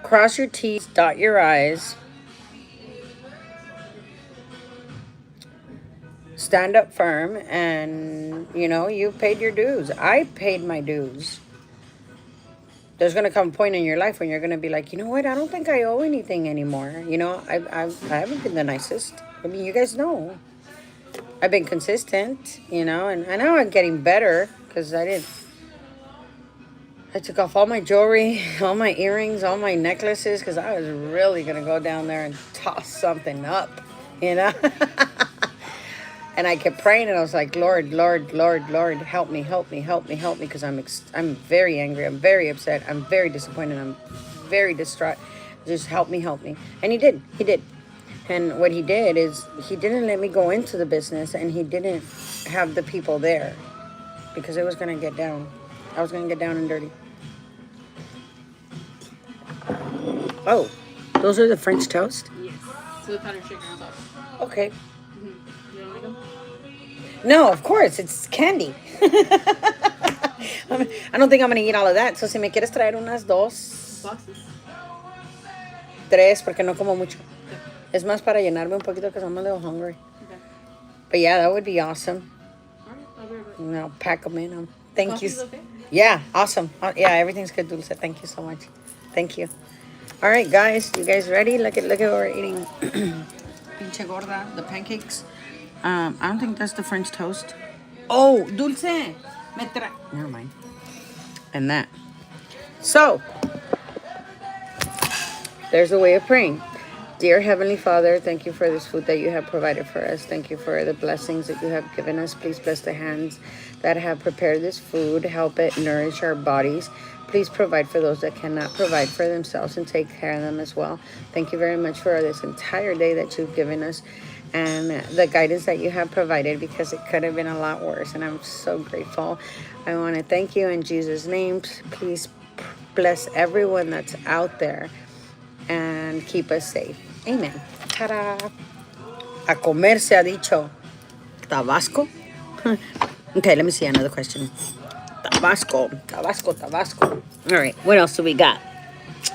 Cross your T's, dot your I's. Stand up firm, and you paid your dues. I paid my dues. There's gonna come a point in your life when you're gonna be like, you know what? I don't think I owe anything anymore. I haven't been the nicest. I mean, you guys know. I've been consistent, and I know I'm getting better because I took off all my jewelry, all my earrings, all my necklaces, because I was really gonna go down there and toss something up, And I kept praying, and I was like, Lord, help me, because I'm very angry, I'm very upset, I'm very disappointed, I'm very distraught. Just help me. And he did. And what he did is he didn't let me go into the business, and he didn't have the people there because it was going to get down. I was going to get down and dirty. Oh, those are the French toast? Yes. So the powdered sugar on top. Okay. You don't like them? No, of course, it's candy. I don't think I'm going to eat all of that. So si me quieres traer unas dos. Boxes. Tres, porque no como mucho. Es más para llenarme un poquito because I'm a little hungry. Okay. But yeah, that would be awesome. All right, I'll be right back. And I'll pack them in. Thank you. Okay? Yeah, awesome. Yeah, everything's good, Dulce. Thank you so much. Thank you. All right, guys. You guys ready? Look at what we're eating. Pinche gorda, the pancakes. I don't think that's the French toast. Oh, Dulce. Never mind. And that. So, there's a way of praying. Dear Heavenly Father, thank you for this food that you have provided for us. Thank you for the blessings that you have given us. Please bless the hands that have prepared this food. Help it nourish our bodies. Please provide for those that cannot provide for themselves and take care of them as well. Thank you very much for this entire day that you've given us and the guidance that you have provided, because it could have been a lot worse, and I'm so grateful. I want to thank you in Jesus' name. Please bless everyone that's out there and keep us safe. Amen. Ta-da. A comer se ha dicho. Tabasco? Okay, let me see another question. Tabasco. All right, what else do we got?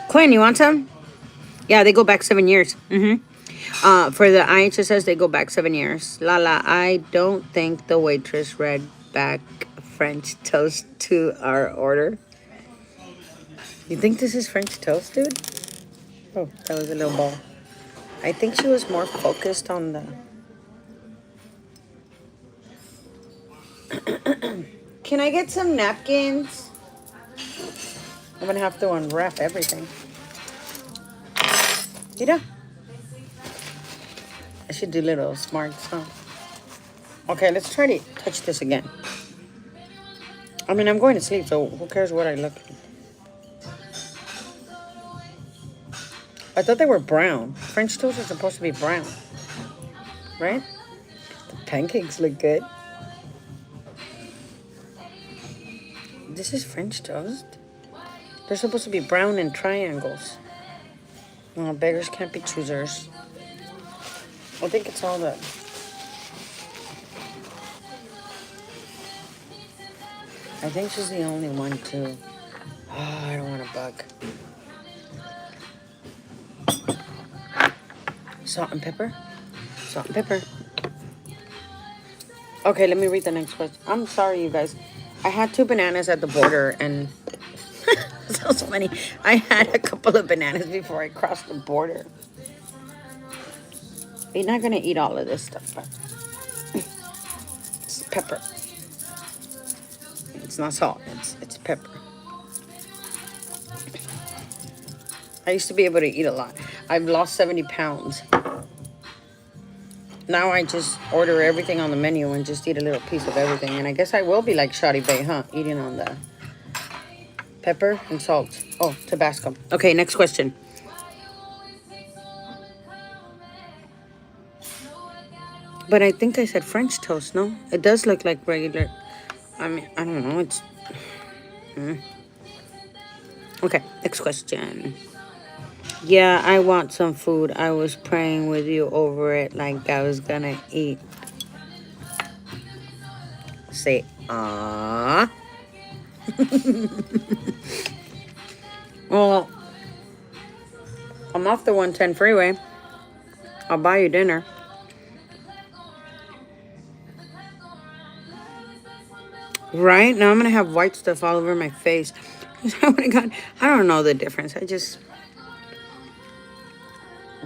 Quinn, you want some? Yeah, they go back 7 years. For the IHSS, they go back 7 years. Lala, I don't think the waitress read back French toast to our order. You think this is French toast, dude? Oh, that was a little ball. I think she was more focused on the... Can I get some napkins? I'm going to have to unwrap everything. Mira. I should do little smarts, huh? Okay, let's try to touch this again. I mean, I'm going to sleep, so who cares what I look like? I thought they were brown. French toast are supposed to be brown, right? The pancakes look good. This is French toast. They're supposed to be brown in triangles. Well, beggars can't be choosers. I think it's all the... I think she's the only one, too. Oh, I don't want a bug. Salt and pepper. Salt and pepper. Okay, let me read the next question. I'm sorry, you guys. I had 2 bananas at the border, and... Sounds funny. I had a couple of bananas before I crossed the border. You're not going to eat all of this stuff, but... It's pepper. It's not salt. It's pepper. I used to be able to eat a lot. I've lost 70 pounds. Now I just order everything on the menu and just eat a little piece of everything. And I guess I will be like Shawty Bay, huh? Eating on the pepper and salt. Oh, Tabasco. Okay, next question. But I think I said French toast, no? It does look like regular. I mean, I don't know. It's... Okay, next question. Yeah, I want some food. I was praying with you over it like I was gonna eat. Say, ah. Well, I'm off the 110 freeway. I'll buy you dinner. Right? Now I'm gonna have white stuff all over my face. Oh my God. I don't know the difference. I just...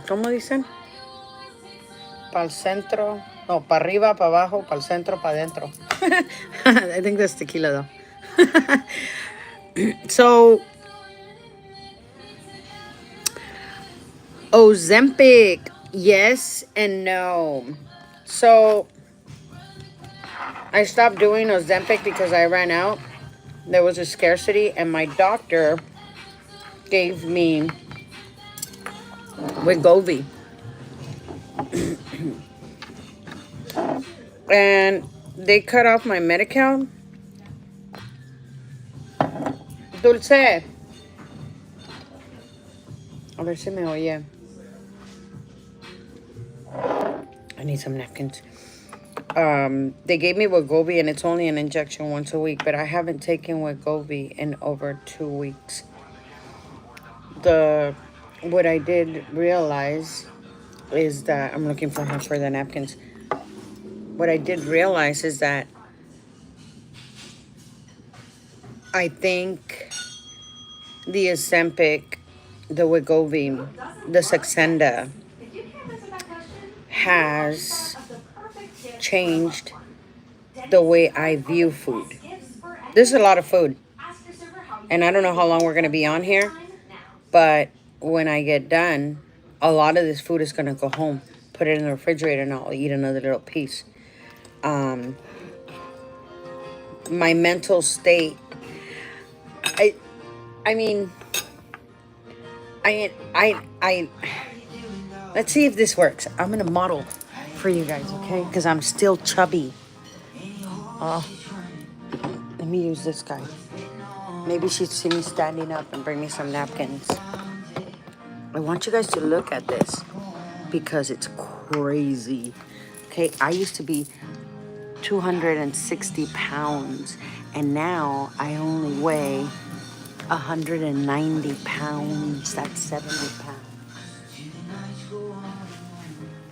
¿Cómo dicen? Para el centro. No, para arriba, para abajo, para el centro, para adentro. I think that's tequila, though. So, Ozempic, yes and no. So, I stopped doing Ozempic because I ran out. There was a scarcity, and my doctor gave me Wegovy. And they cut off my Medi-Cal. Dulce. A ver si me oye. I need some napkins. They gave me Wegovy, and it's only an injection once a week, but I haven't taken Wegovy in over 2 weeks. What I did realize is that I'm looking for the napkins. What I did realize is that I think the Ozempic, the Wegovy, the Saxenda has changed the way I view food. There's a lot of food, and I don't know how long we're going to be on here, but when I get done, a lot of this food is going to go home, put it in the refrigerator, and I'll eat another little piece. My mental state, I mean, let's see if this works. I'm going to model for you guys, okay? Because I'm still chubby. Let me use this guy. Maybe she'd see me standing up and bring me some napkins. I want you guys to look at this because it's crazy. Okay, I used to be 260 pounds, and now I only weigh 190 pounds. That's 70 pounds.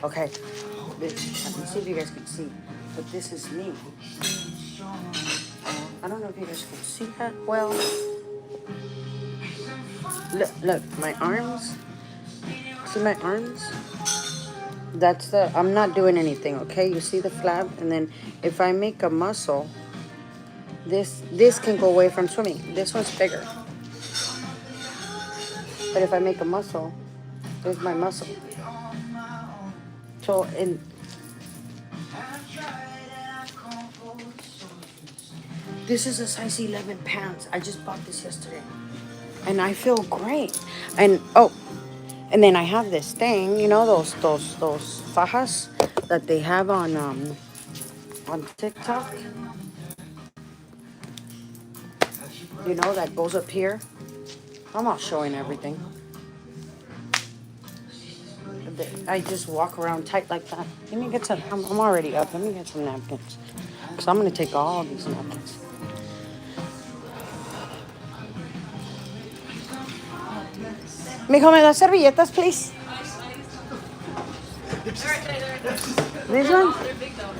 Okay, let me see if you guys can see, but this is me. I don't know if you guys can see that well. Look, my arms. See my arms? I'm not doing anything, okay? You see the flab? And then if I make a muscle, this can go away from swimming. This one's bigger. But if I make a muscle, there's my muscle. So This is a size 11 pants. I just bought this yesterday. And I feel great. And oh, and then I have this thing, you know, those fajas that they have on TikTok. You know, that goes up here. I'm not showing everything. I just walk around tight like that. Let me get some. I'm already up. Let me get some napkins. Because I'm going to take all these napkins. Mijo, ¿me das servilletas, please? This one?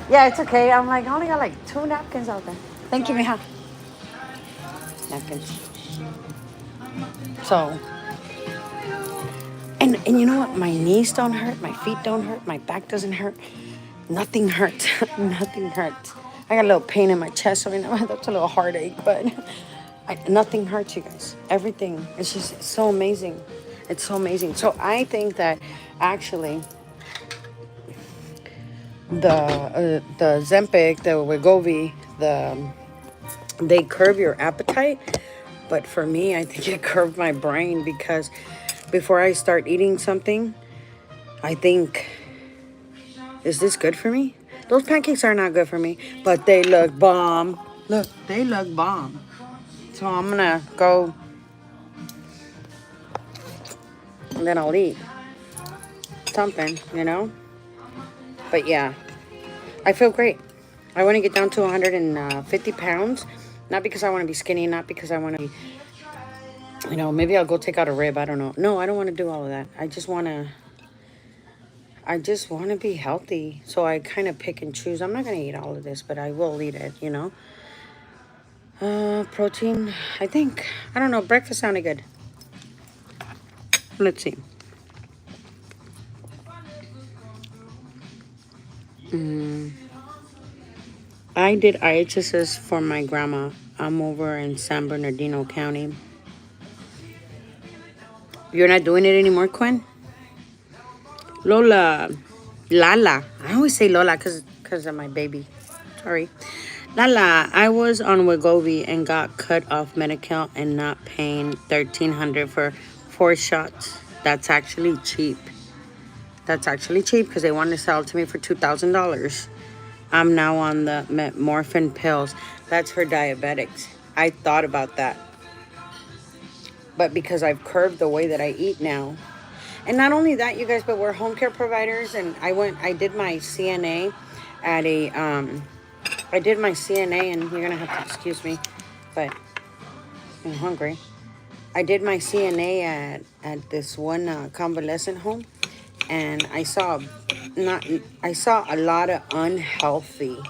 Yeah, it's okay. I'm like, I only got like 2 napkins out there. Thank you, mija. Napkins. So, and you know what? My knees don't hurt. My feet don't hurt. My back doesn't hurt. Nothing hurts. Nothing hurts. I got a little pain in my chest right now. That's a little heartache, but nothing hurts, you guys. Everything. It's just so amazing. It's so amazing. So I think that actually the Zempic, the Wegovy, they curb your appetite. But for me, I think it curbed my brain because before I start eating something, I think, is this good for me? Those pancakes are not good for me, but they look bomb. Look, they look bomb. So I'm gonna go and then I'll eat something, you know? But yeah, I feel great. I want to get down to 150 pounds. Not because I want to be skinny, not because I want to be, you know, maybe I'll go take out a rib. I don't know. No, I don't want to do all of that. I just want to be healthy. So I kind of pick and choose. I'm not going to eat all of this, but I will eat it, you know. Protein, I think. I don't know. Breakfast sounded good. Let's see. I did IHSS for my grandma. I'm over in San Bernardino County. You're not doing it anymore, Quinn? Lola. Lala. I always say Lola because of my baby. Sorry. Lala, I was on Wegovy and got cut off Medi-Cal and not paying $1,300 for 4 shots. That's actually cheap. That's actually cheap because they wanted to sell it to me for $2,000. I'm now on the metmorphin pills. That's for diabetics. I thought about that. But because I've curbed the way that I eat now. And not only that, you guys, but we're home care providers. And I did my CNA at I did my CNA, and you're going to have to excuse me, but I'm hungry. I did my CNA at this one convalescent home. And I saw a lot of unhealthy,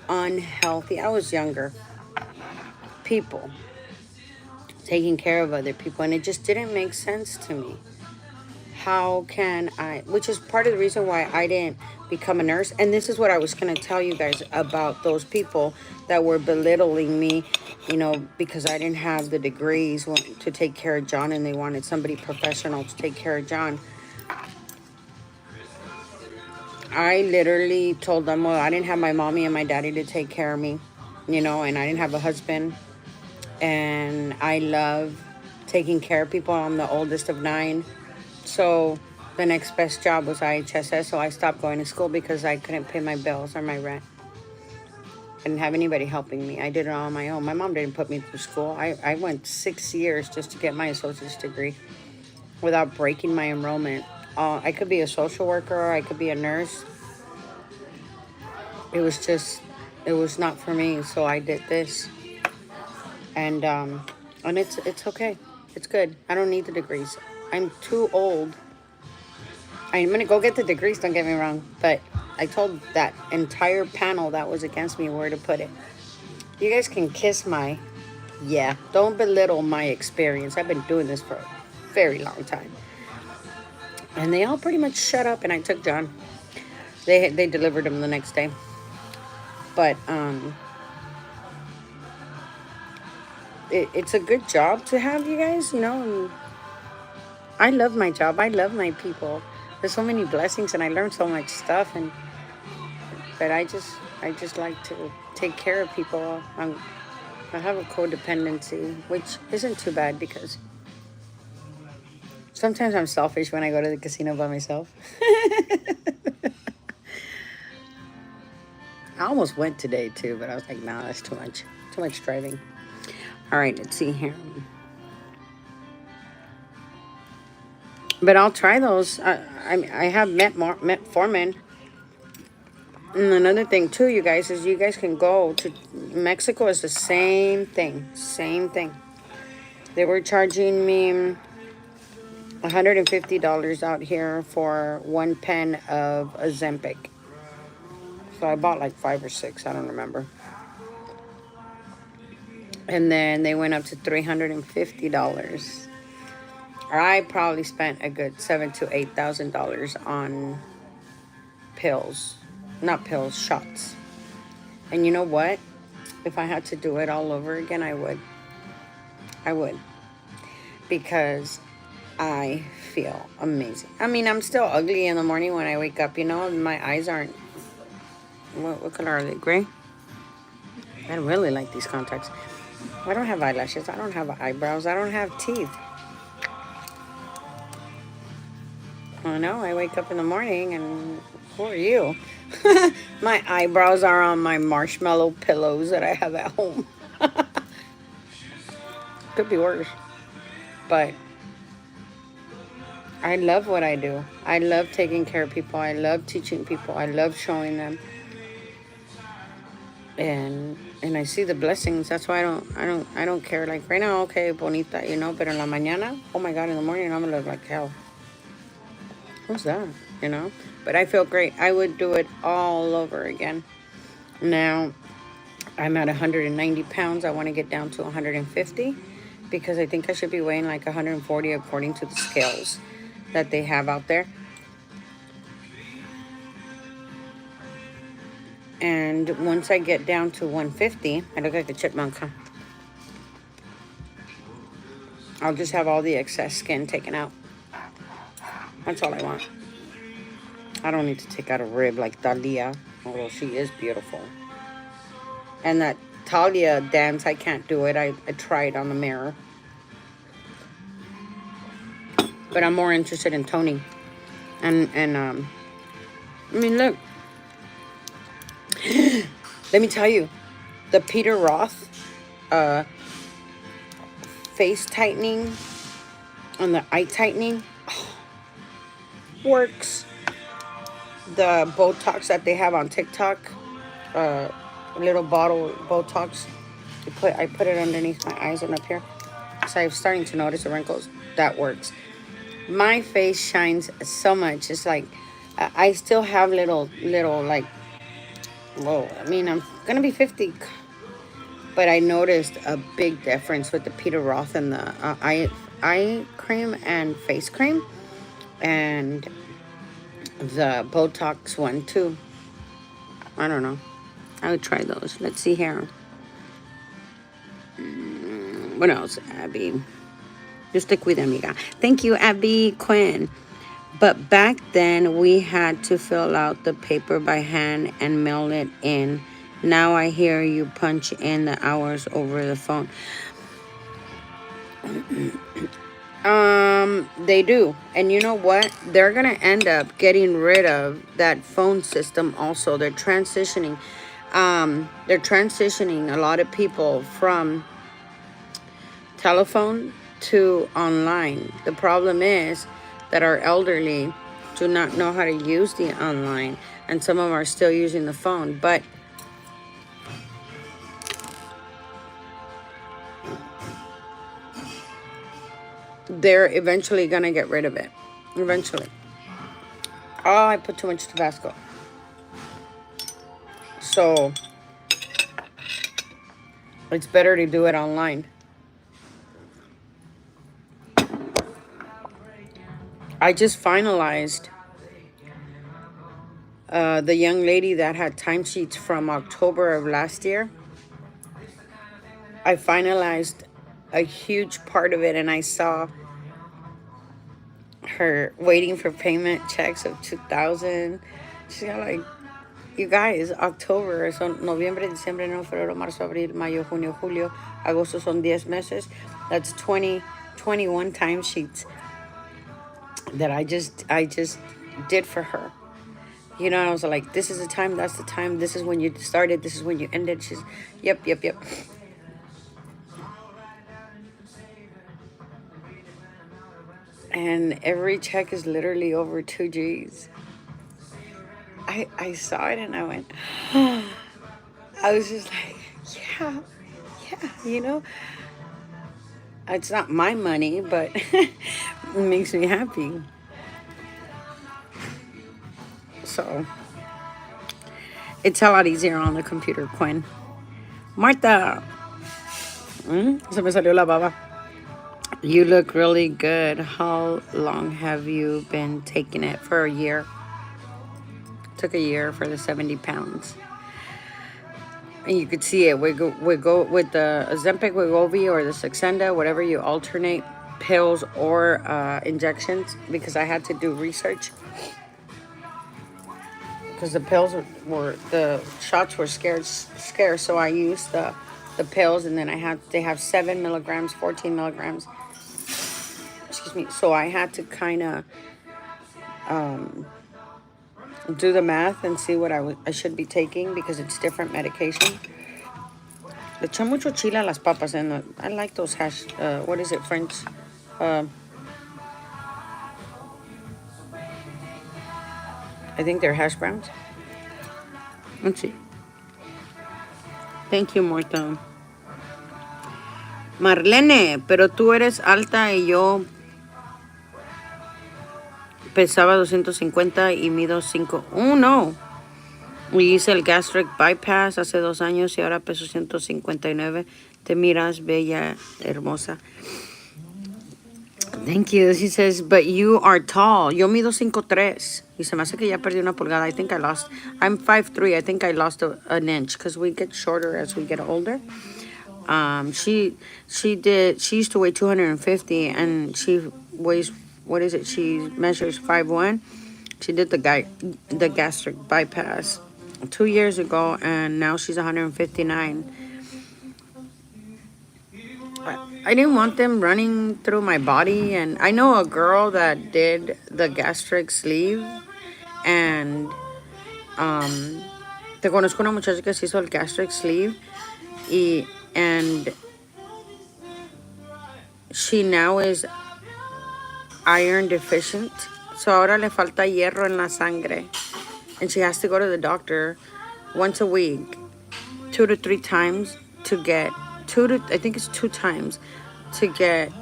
I was younger, people taking care of other people, and it just didn't make sense to me. How can I, which is part of the reason why I didn't become a nurse. And this is what I was going to tell you guys about those people that were belittling me, you know, because I didn't have the degrees to take care of John, and they wanted somebody professional to take care of John. I literally told them, well, I didn't have my mommy and my daddy to take care of me, you know, and I didn't have a husband. And I love taking care of people. I'm the oldest of 9. So the next best job was IHSS. So I stopped going to school because I couldn't pay my bills or my rent. I didn't have anybody helping me. I did it all on my own. My mom didn't put me through school. I went 6 years just to get my associate's degree without breaking my enrollment. I could be a social worker, or I could be a nurse. It was not for me. So I did this, and it's okay. It's good. I don't need the degrees. I'm too old. I'm gonna go get the degrees. Don't get me wrong, but I told that entire panel that was against me where to put it. You guys can kiss my, yeah. Don't belittle my experience. I've been doing this for a very long time. And they all pretty much shut up, and I took John. They delivered him the next day. But it's a good job to have, you guys, you know. And I love my job. I love my people. There's so many blessings, and I learned so much stuff. But I just like to take care of people. I have a codependency, which isn't too bad because sometimes I'm selfish when I go to the casino by myself. I almost went today too, but I was like, nah, that's too much. Too much driving. All right, let's see here. But I'll try those. I have metformin. And another thing too, you guys, is you guys can go to Mexico. Is the same thing. Same thing. They were charging me $150 out here for 1 pen of Ozempic. So I bought like 5 or 6. I don't remember. And then they went up to $350. I probably spent a good $7,000 to $8,000 on pills, not pills, shots. And you know what? If I had to do it all over again, I would. I would, because I feel amazing. I mean, I'm still ugly in the morning when I wake up. You know, my eyes aren't. What color are they? Gray. I really like these contacts. I don't have eyelashes. I don't have eyebrows. I don't have teeth. I know. I wake up in the morning and who are you? My eyebrows are on my marshmallow pillows that I have at home. Could be worse. But I love what I do. I love taking care of people. I love teaching people. I love showing them. And I see the blessings. That's why I don't care. Like right now, okay, bonita, you know, but en la mañana, oh my God, in the morning I'm gonna look like hell. Who's that? You know? But I feel great. I would do it all over again. Now I'm at 190 pounds. I want to get down to 150 because I think I should be weighing like 140 according to the scales that they have out there. And once I get down to 150, I look like a chipmunk, huh? I'll just have all the excess skin taken out. That's all I want. I don't need to take out a rib like Talia, although she is beautiful. And that Talia dance, I can't do it. I tried on the mirror. But I'm more interested in Tony. And I mean, look. Let me tell you, the Peter Roth face tightening and the eye tightening works. The Botox that they have on TikTok, little bottle Botox, I put it underneath my eyes and up here. So I'm starting to notice the wrinkles. That works. My face shines so much. It's like I still have little like. Whoa, I mean, I'm gonna be 50, but I noticed a big difference with the Peter Roth and the eye cream and face cream, and the Botox one too. I don't know. I would try those. Let's see here. What else, Abby? You stick with amiga. Thank you, Abby Quinn. But back then, we had to fill out the paper by hand and mail it in. Now I hear you punch in the hours over the phone. They do. And you know what? They're going to end up getting rid of that phone system also. They're transitioning. They're transitioning a lot of people from telephone to online. The problem is that our elderly do not know how to use the online, and some of them are still using the phone, but they're eventually gonna get rid of it. Eventually. Oh, I put too much Tabasco. So it's better to do it online. I just finalized the young lady that had timesheets from October of last year. I finalized a huge part of it, and I saw her waiting for payment checks of $2,000. She got like You guys, October son noviembre, diciembre, enero, febrero, marzo, abril, mayo, junio, julio, agosto son 10 meses. That's 21 timesheets that I just did for her. You know, I was like, this is the time, that's the time, this is when you started, this is when you ended. She's, yep. And every check is literally over 2 G's. I saw it and I went, I was just like, yeah, you know, it's not my money, but it makes me happy. So it's a lot easier on the computer, Quinn. Marta, se me salió la baba. You look really good. How long have you been taking it? For a year. Took a year for the 70 pounds. And you could see it. We go with the Ozempic, Wegovy, or the Saxenda, whatever you alternate, pills or injections, because I had to do research. Because the shots were scarce, so I used the pills, and then they have 7 milligrams, 14 milligrams. Excuse me. So I had to kind of do the math and see what I should be taking, because it's different medication. Le eché mucho chile a las papas, and I like those hash. What is it, French? I think they're hash browns. Let's see. Thank you, Marta. Marlene, pero tú eres alta y yo pesaba 250 y mido 5. Oh, no. Y hice el gastric bypass hace 2 años y ahora peso 159. Te miras bella, hermosa. Thank you. She says, but you are tall. Yo mido 5'3". Y se me hace que ya perdí una pulgada. I think I lost. I'm 5'3". I think I lost an inch, because we get shorter as we get older. She used to weigh 250, and she weighs, what is it? She measures 5'1". She did the gastric bypass 2 years ago, and now she's 159. I didn't want them running through my body, and I know a girl that did the gastric sleeve, and te conozco una muchacha que se hizo el gastric sleeve, and she now is iron deficient, so ahora le falta hierro en la sangre, and she has to go to the doctor once a week, 2 to 3 times to get I think it's 2 times to get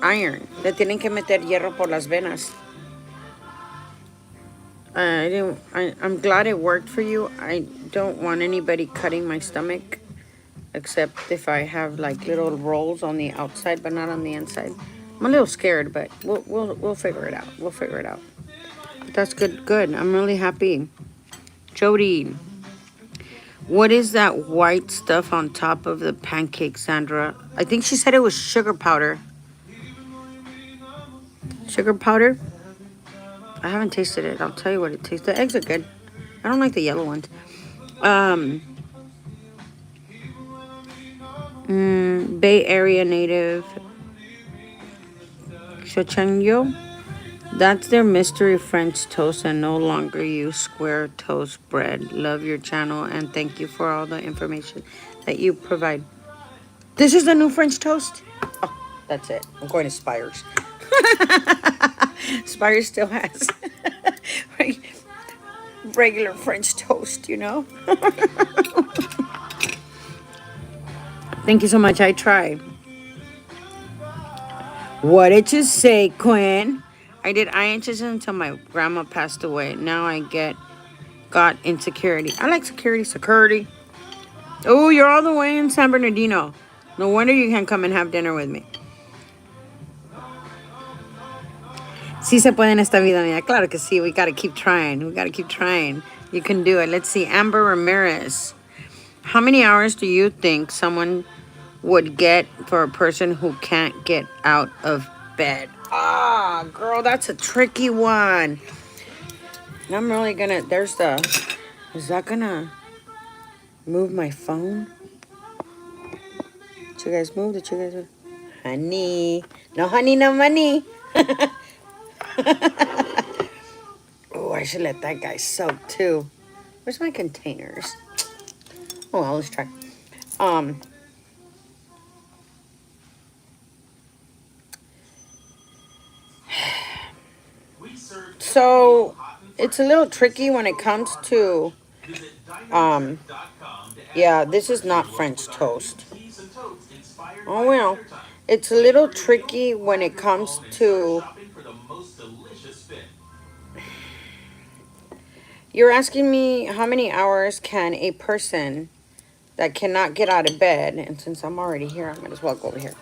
iron. Le tienen que meter hierro por las venas. I'm glad it worked for you. I don't want anybody cutting my stomach, except if I have like little rolls on the outside, but not on the inside. I'm a little scared, but we'll figure it out. We'll figure it out. But that's good. I'm really happy. Jody, what is that white stuff on top of the pancake, Sandra? I think she said it was sugar powder. Sugar powder? I haven't tasted it. I'll tell you what it tastes. The eggs are good. I don't like the yellow ones. Bay Area native. Chochenyo. That's their mystery French toast, and no longer use square toast bread. Love your channel, and thank you for all the information that you provide. This is the new French toast? Oh, that's it. I'm going to Spires. Spires still has regular French toast, you know? Thank you so much. I try. What did you say, Quinn? I did eye inches until my grandma passed away. Now I got insecurity. I like security. Oh, you're all the way in San Bernardino. No wonder you can't come and have dinner with me. Sí se puede en esta vida, mía. Claro que sí. We got to keep trying. You can do it. Let's see. Amber Ramirez. How many hours do you think someone would get for a person who can't get out of bed? Ah, girl, that's a tricky one. I'm really gonna, there's the Is that gonna move my phone? Did you guys move? Did you guys move? Honey. No honey, no money. Oh, I should let that guy soak too. Where's my containers? Oh, well, let's try. Um, so it's a little tricky when it comes to, um, yeah, this is not French toast. Oh, well, it's a little tricky when it comes to, you're asking me how many hours can a person that cannot get out of bed, and since I'm already here, I might as well go over here.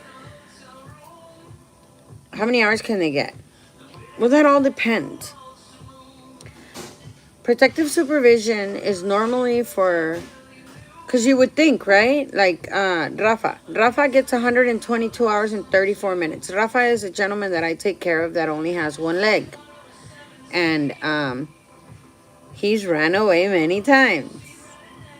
How many hours can they get? Well, that all depends. Protective supervision is normally for, because you would think, right? Like Rafa. Rafa gets 122 hours and 34 minutes. Rafa is a gentleman that I take care of that only has one leg. And he's ran away many times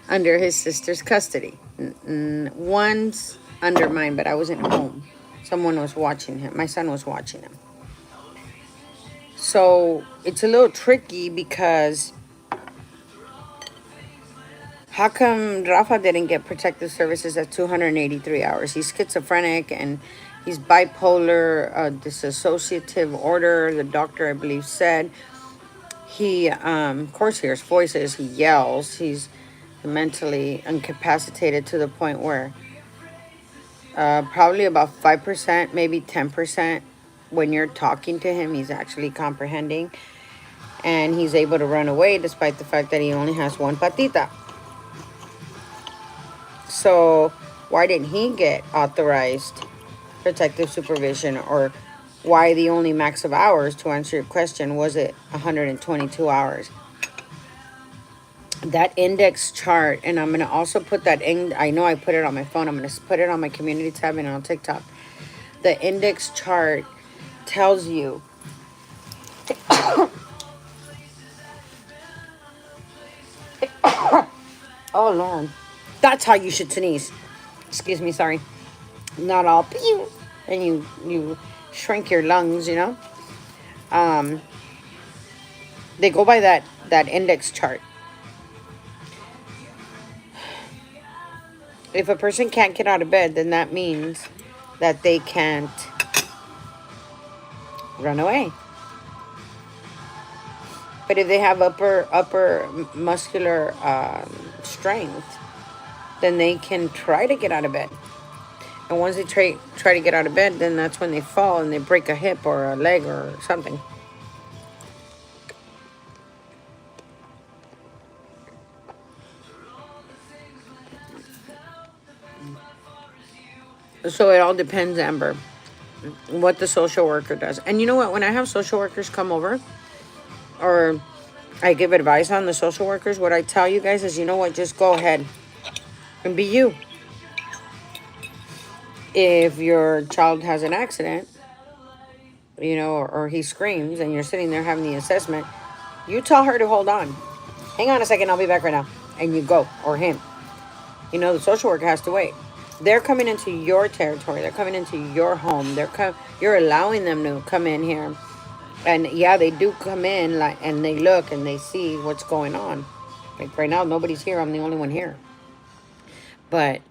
under his sister's custody. Once under mine, but I wasn't home. Someone was watching him. My son was watching him. So it's a little tricky because how come Rafa didn't get protective services at 283 hours? He's schizophrenic and he's bipolar, dissociative order. The doctor, I believe, said he, of course, hears voices. He yells. He's mentally incapacitated to the point where probably about 5%, maybe 10%, when you're talking to him, he's actually comprehending. And he's able to run away despite the fact that he only has one patita. So why didn't he get authorized protective supervision, or why the only max of hours, to answer your question, was it 122 hours? That index chart, and I'm going to also put that in, I know I put it on my phone, I'm going to put it on my community tab and on TikTok. The index chart tells you oh Lord, that's how you should sneeze. Excuse me, sorry. Not all pew, and you shrink your lungs, you know. They go by that index chart. If a person can't get out of bed, then that means that they can't run away. But if they have upper muscular strength, then they can try to get out of bed. And once they try to get out of bed, then that's when they fall and they break a hip or a leg or something. So it all depends, Amber, what the social worker does. And you know what? When I have social workers come over, or I give advice on the social workers, what I tell you guys is, you know what? Just go ahead and be you. If your child has an accident, you know, or he screams and you're sitting there having the assessment, you tell her to hold on. Hang on a second, I'll be back right now. And you go, or him. You know, the social worker has to wait. They're coming into your territory. They're coming into your home. You're allowing them to come in here. And yeah, they do come in, like, and they look and they see what's going on. Like right now, nobody's here. I'm the only one here. But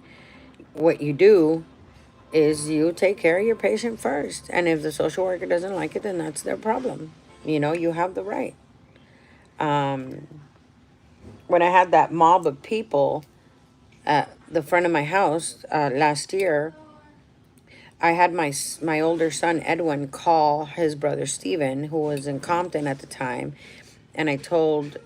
what you do is you take care of your patient first. And if the social worker doesn't like it, then that's their problem. You know, you have the right. When I had that mob of people at the front of my house last year, I had my older son Edwin call his brother Steven, who was in Compton at the time, and I told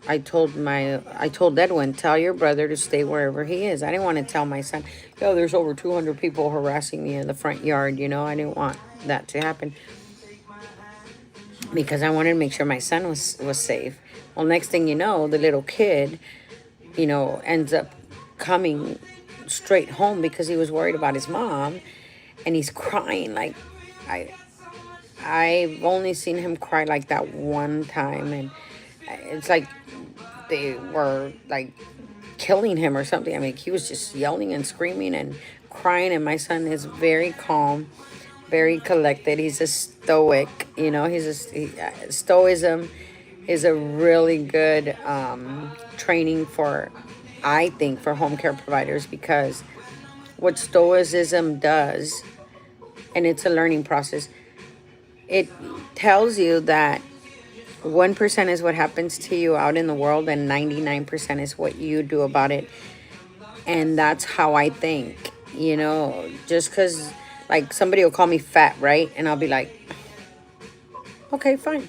Edwin, tell your brother to stay wherever he is. I didn't want to tell my son, yo, there's over 200 people harassing me in the front yard. You know, I didn't want that to happen because I wanted to make sure my son was safe. Well, next thing you know, the little kid, you know, ends up coming straight home because he was worried about his mom, and he's crying like I've only seen him cry like that one time, and it's like they were like killing him or something. I mean, he was just yelling and screaming and crying. And my son is very calm, very collected. He's a stoic, you know. Stoicism is a really good training for, I think, for home care providers, because what stoicism does, and it's a learning process, it tells you that 1% is what happens to you out in the world, and 99% is what you do about it. And that's how I think, you know, just because, like, somebody will call me fat, right? And I'll be like, okay, fine.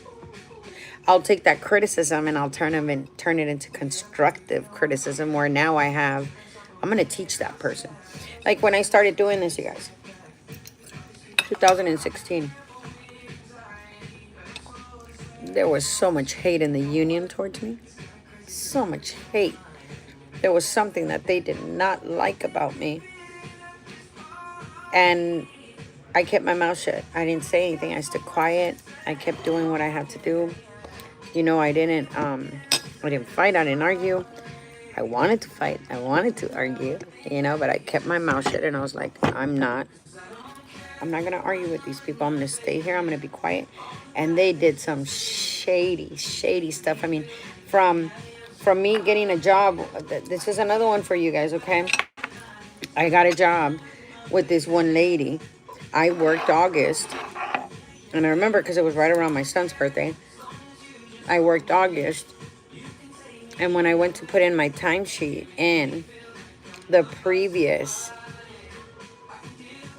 I'll take that criticism and I'll turn it into constructive criticism, where now I'm going to teach that person. Like when I started doing this, you guys, 2016, there was so much hate in the union towards me. So much hate. There was something that they did not like about me. And I kept my mouth shut. I didn't say anything. I stood quiet. I kept doing what I had to do. You know, I didn't fight. I didn't argue. I wanted to fight. I wanted to argue, you know, but I kept my mouth shut, and I was like, I'm not going to argue with these people. I'm going to stay here. I'm going to be quiet. And they did some shady stuff. I mean, from me getting a job, this is another one for you guys, okay? I got a job with this one lady. I worked August, and I remember because it was right around my son's birthday. I worked August, and when I went to put in my timesheet in the previous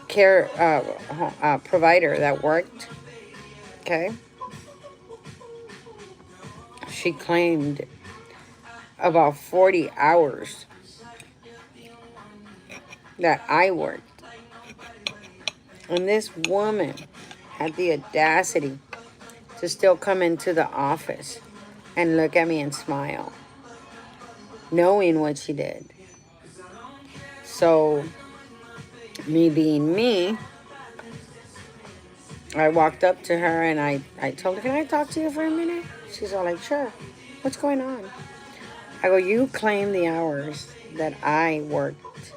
care provider that worked, okay, she claimed about 40 hours that I worked. And this woman had the audacity to still come into the office and look at me and smile, knowing what she did. So, me being me, I walked up to her and I told her, can I talk to you for a minute? She's all like, sure. What's going on? I go, you claim the hours that I worked.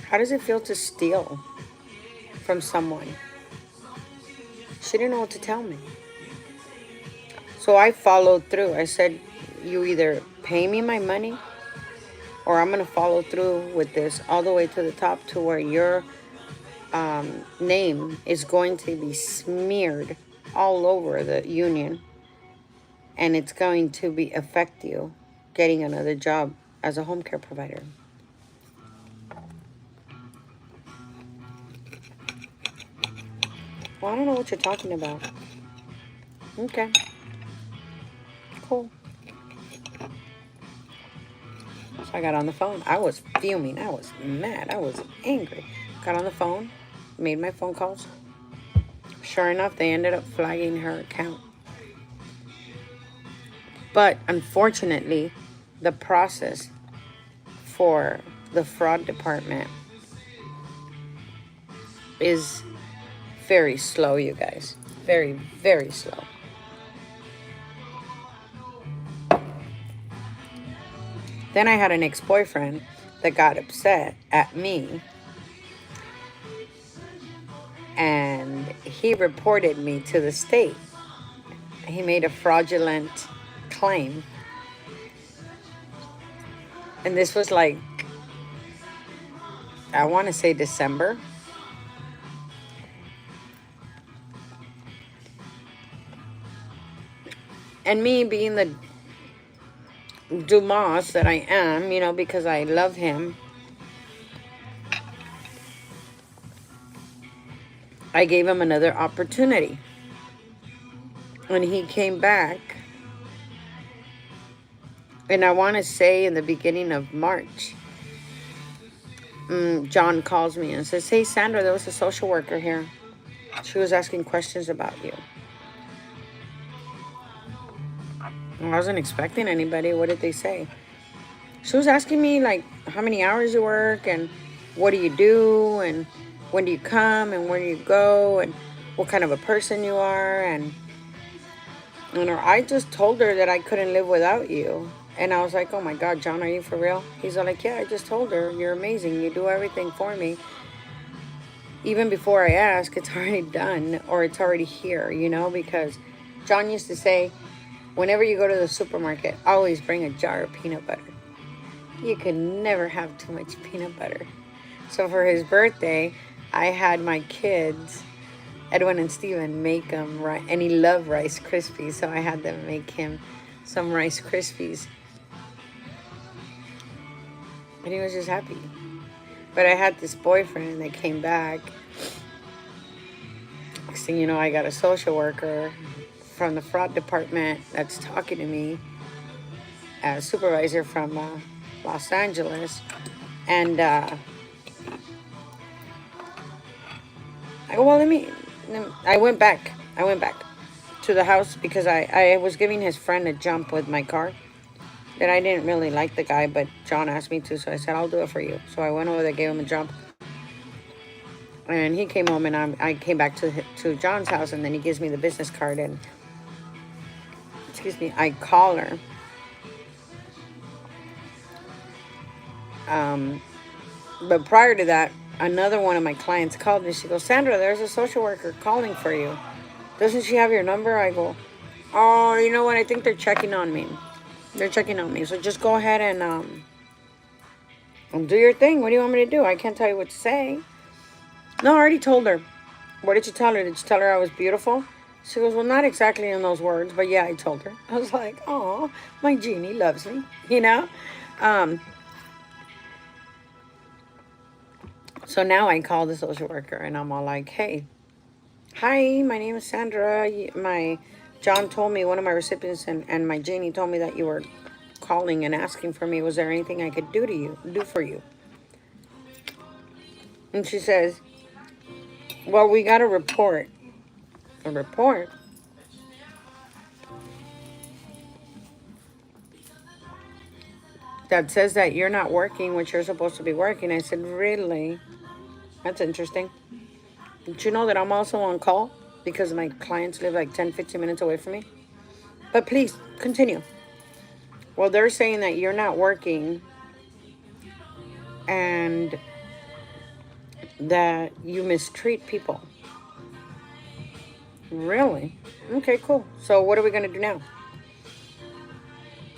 How does it feel to steal from someone? She didn't know what to tell me. So I followed through. I said, you either pay me my money, or I'm going to follow through with this all the way to the top, to where your name is going to be smeared all over the union, and it's going to affect you getting another job as a home care provider. Well, I don't know what you're talking about. Okay. Cool. So I got on the phone. I was fuming. I was mad. I was angry. Got on the phone, made my phone calls. Sure enough, they ended up flagging her account. But unfortunately, the process for the fraud department is very slow, you guys. Very, very slow. Then I had an ex-boyfriend that got upset at me, and he reported me to the state. He made a fraudulent claim. And this was like, I want to say December. And me being the Dumas that I am, you know, because I love him, I gave him another opportunity. When he came back, and I want to say in the beginning of March, John calls me and says, hey, Sandra, there was a social worker here. She was asking questions about you. I wasn't expecting anybody. What did they say? She was asking me, like, how many hours you work, and what do you do, and when do you come, and where do you go, and what kind of a person you are. And I just told her that I couldn't live without you. And I was like, oh my God, John, are you for real? He's all like, yeah, I just told her, you're amazing. You do everything for me. Even before I ask, it's already done or it's already here, you know, because John used to say, whenever you go to the supermarket, always bring a jar of peanut butter. You can never have too much peanut butter. So for his birthday, I had my kids, Edwin and Steven, make him, and he loved Rice Krispies, so I had them make him some Rice Krispies. And he was just happy. But I had this boyfriend that came back. Next thing you know, I got a social worker from the fraud department that's talking to me, a supervisor from Los Angeles. And I went back to the house because I was giving his friend a jump with my car. That I didn't really like the guy, but John asked me to, so I said, I'll do it for you. So I went over there, gave him a jump. And he came home, and I came back to John's house, and then he gives me the business card, and, I call her. But prior to that, another one of my clients called me. She goes, Sandra, there's a social worker calling for you. Doesn't she have your number? I go, oh, you know what? I think they're checking on me. They're checking on me. So just go ahead and do your thing. What do you want me to do? I can't tell you what to say. No, I already told her. What did you tell her? Did you tell her I was beautiful? She goes, well, not exactly in those words, but yeah, I told her. I was like, oh, my genie loves me, you know? So now I call the social worker, and I'm all like, hey, hi, my name is Sandra. John told me, one of my recipients and my genie told me that you were calling and asking for me. Was there anything I could do for you? And she says, well, we got a report. A report? That says that you're not working what you're supposed to be working. I said, really? That's interesting. Did you know that I'm also on call? Because my clients live like 10, 15 minutes away from me. But please, continue. Well, they're saying that you're not working and that you mistreat people. Really? Okay, cool. So what are we going to do now?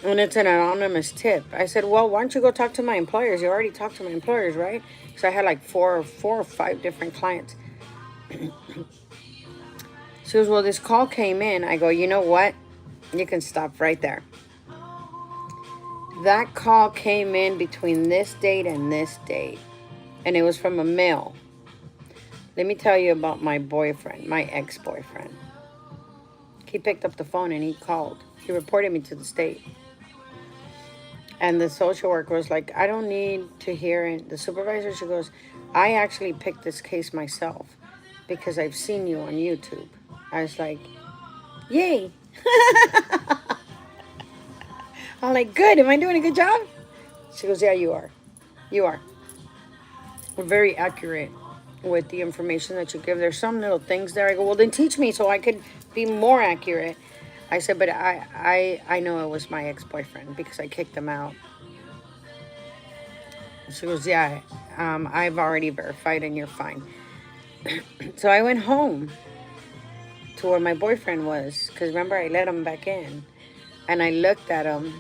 And it's an anonymous tip. I said, well, why don't you go talk to my employers? You already talked to my employers, right? Because I had like four or five different clients. She goes, well, this call came in. I go, you know what? You can stop right there. That call came in between this date and this date. And it was from a male. Let me tell you about my boyfriend, my ex-boyfriend. He picked up the phone and he called. He reported me to the state. And the social worker was like, I don't need to hear it. The supervisor, she goes, I actually picked this case myself because I've seen you on YouTube. I was like, yay. I'm like, good. Am I doing a good job? She goes, yeah, you are. You are. We're very accurate with the information that you give. There's some little things there. I go, well, then teach me so I could be more accurate. I said, but I know it was my ex-boyfriend because I kicked him out. She goes, yeah, I've already verified and you're fine. So I went home to where my boyfriend was because remember I let him back in. And I looked at him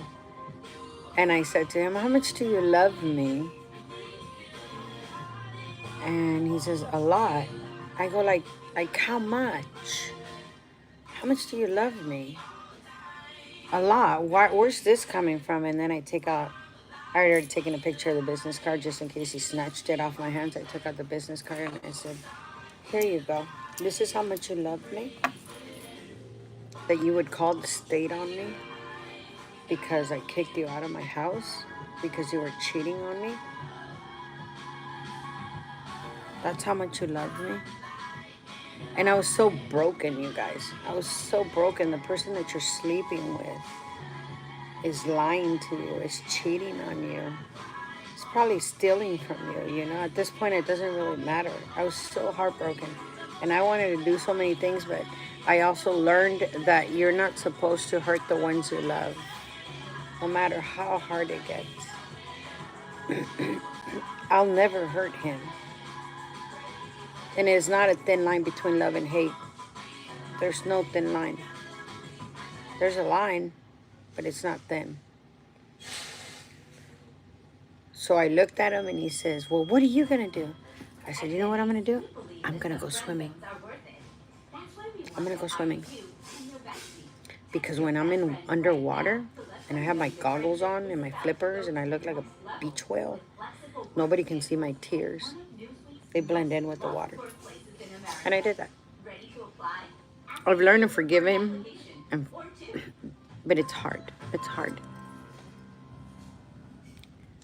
and I said to him, how much do you love me? And he says, a lot. I go, like how much? How much do you love me? A lot. Where's this coming from? And then I already already taken a picture of the business card just in case he snatched it off my hands. I took out the business card and I said, here you go. This is how much you love me. That you would call the state on me because I kicked you out of my house because you were cheating on me. That's how much you love me. And I was so broken, you guys. I was so broken. The person that you're sleeping with is lying to you, is cheating on you. It's probably stealing from you, you know. At this point, it doesn't really matter. I was so heartbroken. And I wanted to do so many things, but I also learned that you're not supposed to hurt the ones you love. no matter how hard it gets. I'll never hurt him. And it's not a thin line between love and hate. There's no thin line. There's a line, but it's not thin. So I looked at him and he says, well, what are you going to do? I said, you know what I'm going to do? I'm going to go swimming. I'm going to go swimming. Because when I'm in underwater and I have my goggles on and my flippers and I look like a beach whale, nobody can see my tears. They blend in with the water. And I did that. I've learned to forgive him, but it's hard. It's hard.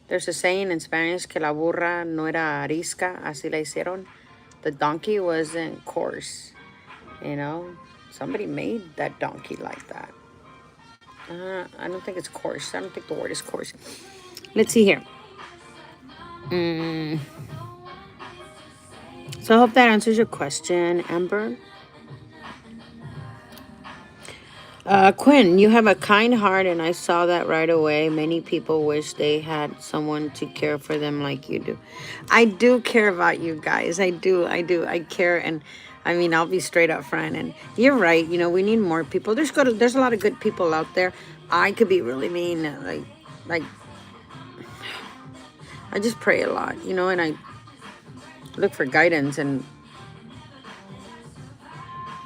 There's a saying in Spanish que la burra no era arisca, así la hicieron. The donkey wasn't coarse, you know. Somebody made that donkey like that. I don't think it's coarse. I don't think the word is coarse. Let's see here. So I hope that answers your question, Amber. Quinn, you have a kind heart, and I saw that right away. Many people wish they had someone to care for them like you do. I do care about you guys. I do. I care, and I mean, I'll be straight up front. And you're right. You know, we need more people. There's a lot of good people out there. I could be really mean, like. I just pray a lot, you know, and I look for guidance, and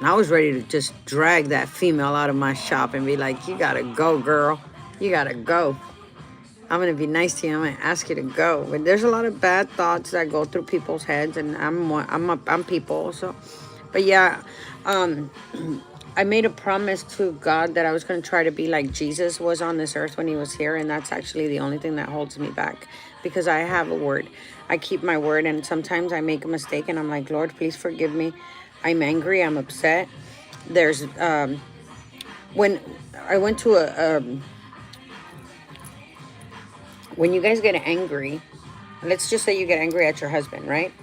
I was ready to just drag that female out of my shop and be like, you gotta go, girl. You gotta go. I'm gonna be nice to you. I'm gonna ask you to go. But there's a lot of bad thoughts that go through people's heads, and I'm people. So, but yeah, I made a promise to God that I was gonna try to be like Jesus was on this earth when he was here, and that's actually the only thing that holds me back, because I have a word. I keep my word, and sometimes I make a mistake, and I'm like, Lord, please forgive me. I'm angry. I'm upset. There's when I went to when you guys get angry, let's just say you get angry at your husband, right?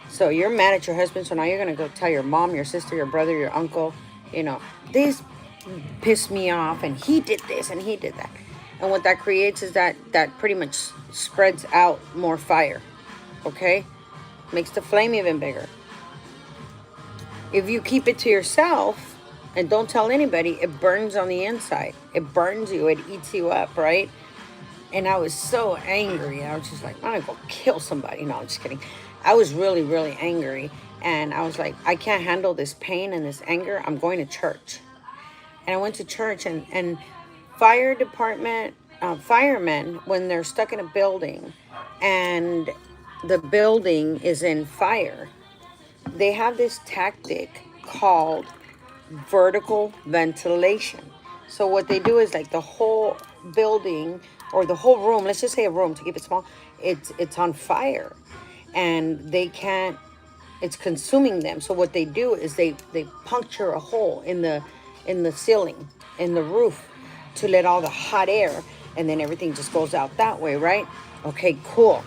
So you're mad at your husband, so now you're going to go tell your mom, your sister, your brother, your uncle, you know, this pissed me off, and he did this and he did that. And what that creates is that pretty much spreads out more fire, okay? Makes the flame even bigger. If you keep it to yourself and don't tell anybody, it burns on the inside. It burns you. It eats you up, right? And I was so angry. I was just like, I'm going to go kill somebody. No, I'm just kidding. I was really, really angry. And I was like, I can't handle this pain and this anger. I'm going to church. And I went to church, and fire department, firemen, when they're stuck in a building and the building is in fire, they have this tactic called vertical ventilation. So what they do is, like, the whole building or the whole room, let's just say a room to keep it small, it's on fire, and they can't, it's consuming them. So what they do is they puncture a hole in the ceiling, in the roof, to let all the hot air, and then everything just goes out that way, right? Okay, cool.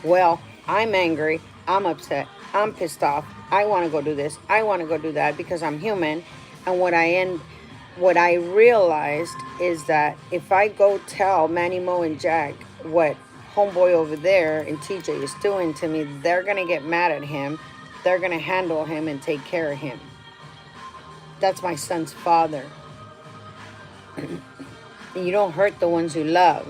Well, I'm angry, I'm upset, I'm pissed off, I want to go do this, I want to go do that, because I'm human. And what I realized is that if I go tell Manny, Mo, and Jack what homeboy over there and TJ is doing to me, they're going to get mad at him. They're going to handle him and take care of him. That's my son's father. You don't hurt the ones you love.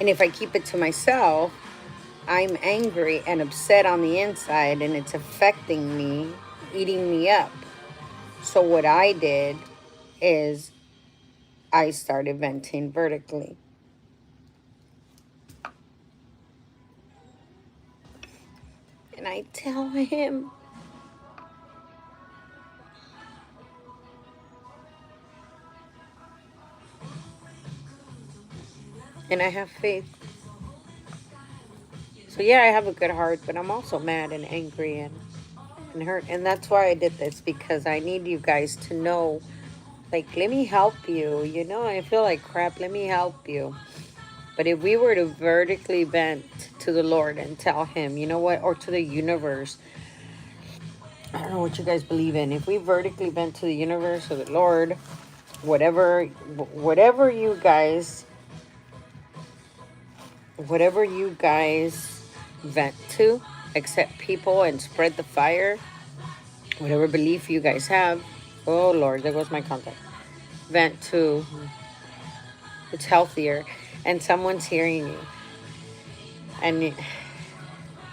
And if I keep it to myself, I'm angry and upset on the inside, and it's affecting me, eating me up. So what I did is I started venting vertically. And I tell him, and I have faith. So yeah, I have a good heart, but I'm also mad and angry and hurt. And that's why I did this, because I need you guys to know, like, let me help you. You know, I feel like crap. Let me help you. But if we were to vertically vent to the Lord and tell him, you know what, or to the universe, I don't know what you guys believe in. If we vertically vent to the universe or the Lord whatever you guys vent to, accept people and spread the fire, whatever belief you guys have. Oh Lord, there goes my contact. Vent to, it's healthier, and someone's hearing you, and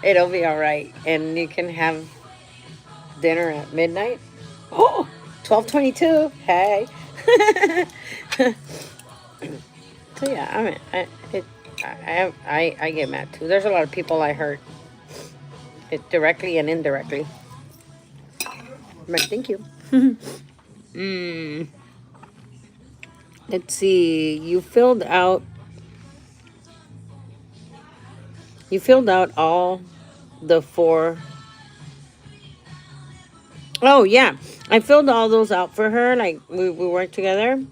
it'll be all right, and you can have dinner at midnight. Oh, 12:22. Hey. So yeah, I mean, I get mad too. There's a lot of people I hurt, it directly and indirectly. But thank you. Let's see. You filled out all the four. Oh yeah, I filled all those out for her. Like we worked together.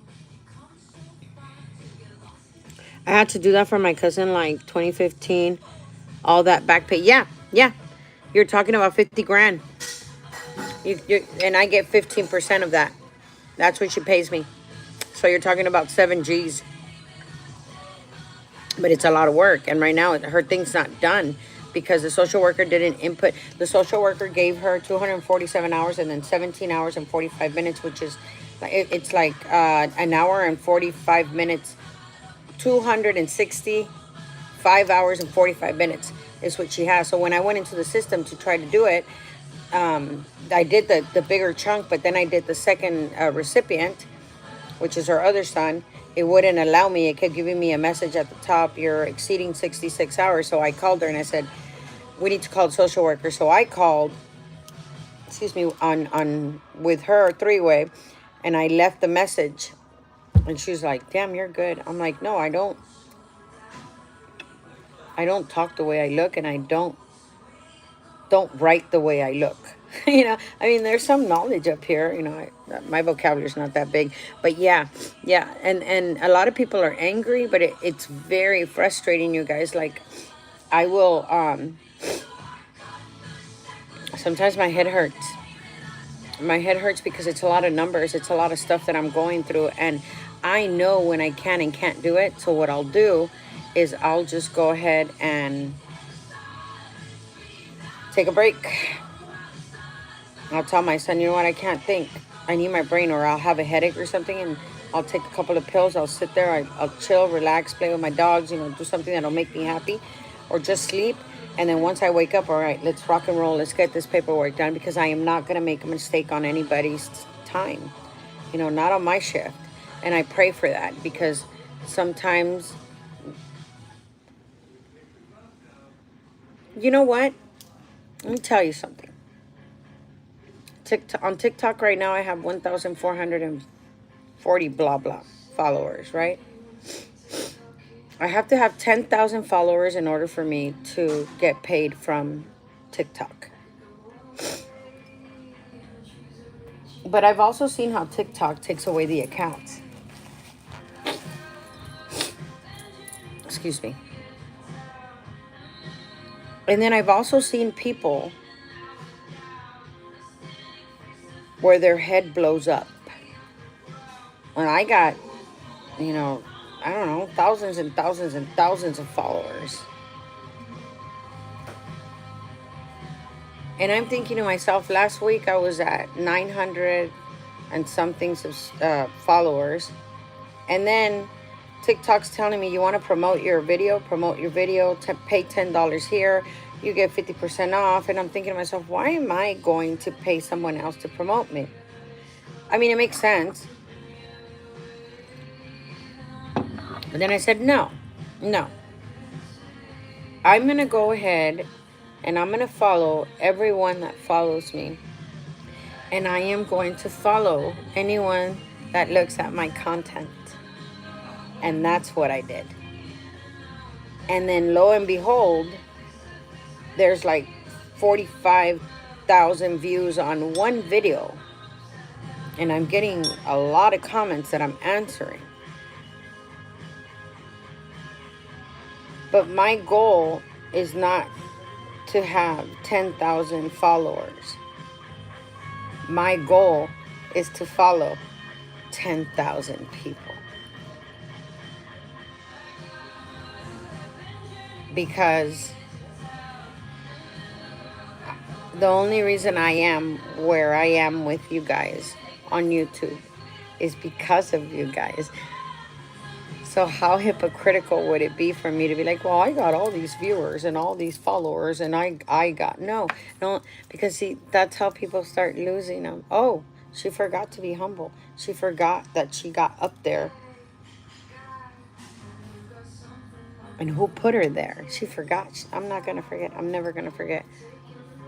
I had to do that for my cousin, like 2015. All that back pay. Yeah, yeah. You're talking about 50 grand. And I get 15% of that. That's what she pays me. So you're talking about 7 G's. But it's a lot of work. And right now, her thing's not done because the social worker didn't input. The social worker gave her 247 hours and then 17 hours and 45 minutes, which is, it's like an hour and 45 minutes, 265 hours and 45 minutes is what she has. So when I went into the system to try to do it, I did the bigger chunk, but then I did the second recipient, which is her other son. It wouldn't allow me. It kept giving me a message at the top, you're exceeding 66 hours. So I called her and I said, we need to call the social worker. So I called, on with her three-way, and I left the message. And she was like, damn, you're good. I'm like, no, I don't talk the way I look, and I don't write the way I look. I mean, there's some knowledge up here. My vocabulary is not that big, but yeah, and a lot of people are angry, but it's very frustrating, you guys. Like, I will. Sometimes my head hurts. My head hurts because it's a lot of numbers. It's a lot of stuff that I'm going through, and I know when I can and can't do it. So what I'll do is I'll just go ahead and take a break. I'll tell my son, you know what, I can't think. I need my brain, or I'll have a headache or something, and I'll take a couple of pills. I'll sit there, I'll chill, relax, play with my dogs, do something that'll make me happy, or just sleep. And then once I wake up, all right, let's rock and roll. Let's get this paperwork done, because I am not going to make a mistake on anybody's time, not on my shift. And I pray for that, because sometimes, you know what? Let me tell you something. On TikTok right now, I have 1,440 blah blah followers, right? I have to have 10,000 followers in order for me to get paid from TikTok. But I've also seen how TikTok takes away the accounts. Excuse me. And then I've also seen people where their head blows up. When I got, I don't know, thousands and thousands and thousands of followers. And I'm thinking to myself, last week I was at 900 and something followers. And then TikTok's telling me, you want to promote your video, pay $10 here, you get 50% off. And I'm thinking to myself, why am I going to pay someone else to promote me? I mean, it makes sense. But then I said, no. I'm going to go ahead and I'm going to follow everyone that follows me. And I am going to follow anyone that looks at my content. And that's what I did. And then lo and behold, there's like 45,000 views on one video. And I'm getting a lot of comments that I'm answering. But my goal is not to have 10,000 followers. My goal is to follow 10,000 people. Because the only reason I am where I am with you guys on YouTube is because of you guys. So how hypocritical would it be for me to be like, well, I got all these viewers and all these followers and I got no, because see, that's how people start losing them. Oh, she forgot to be humble. She forgot that she got up there. And who put her there? She forgot. I'm not going to forget. I'm never going to forget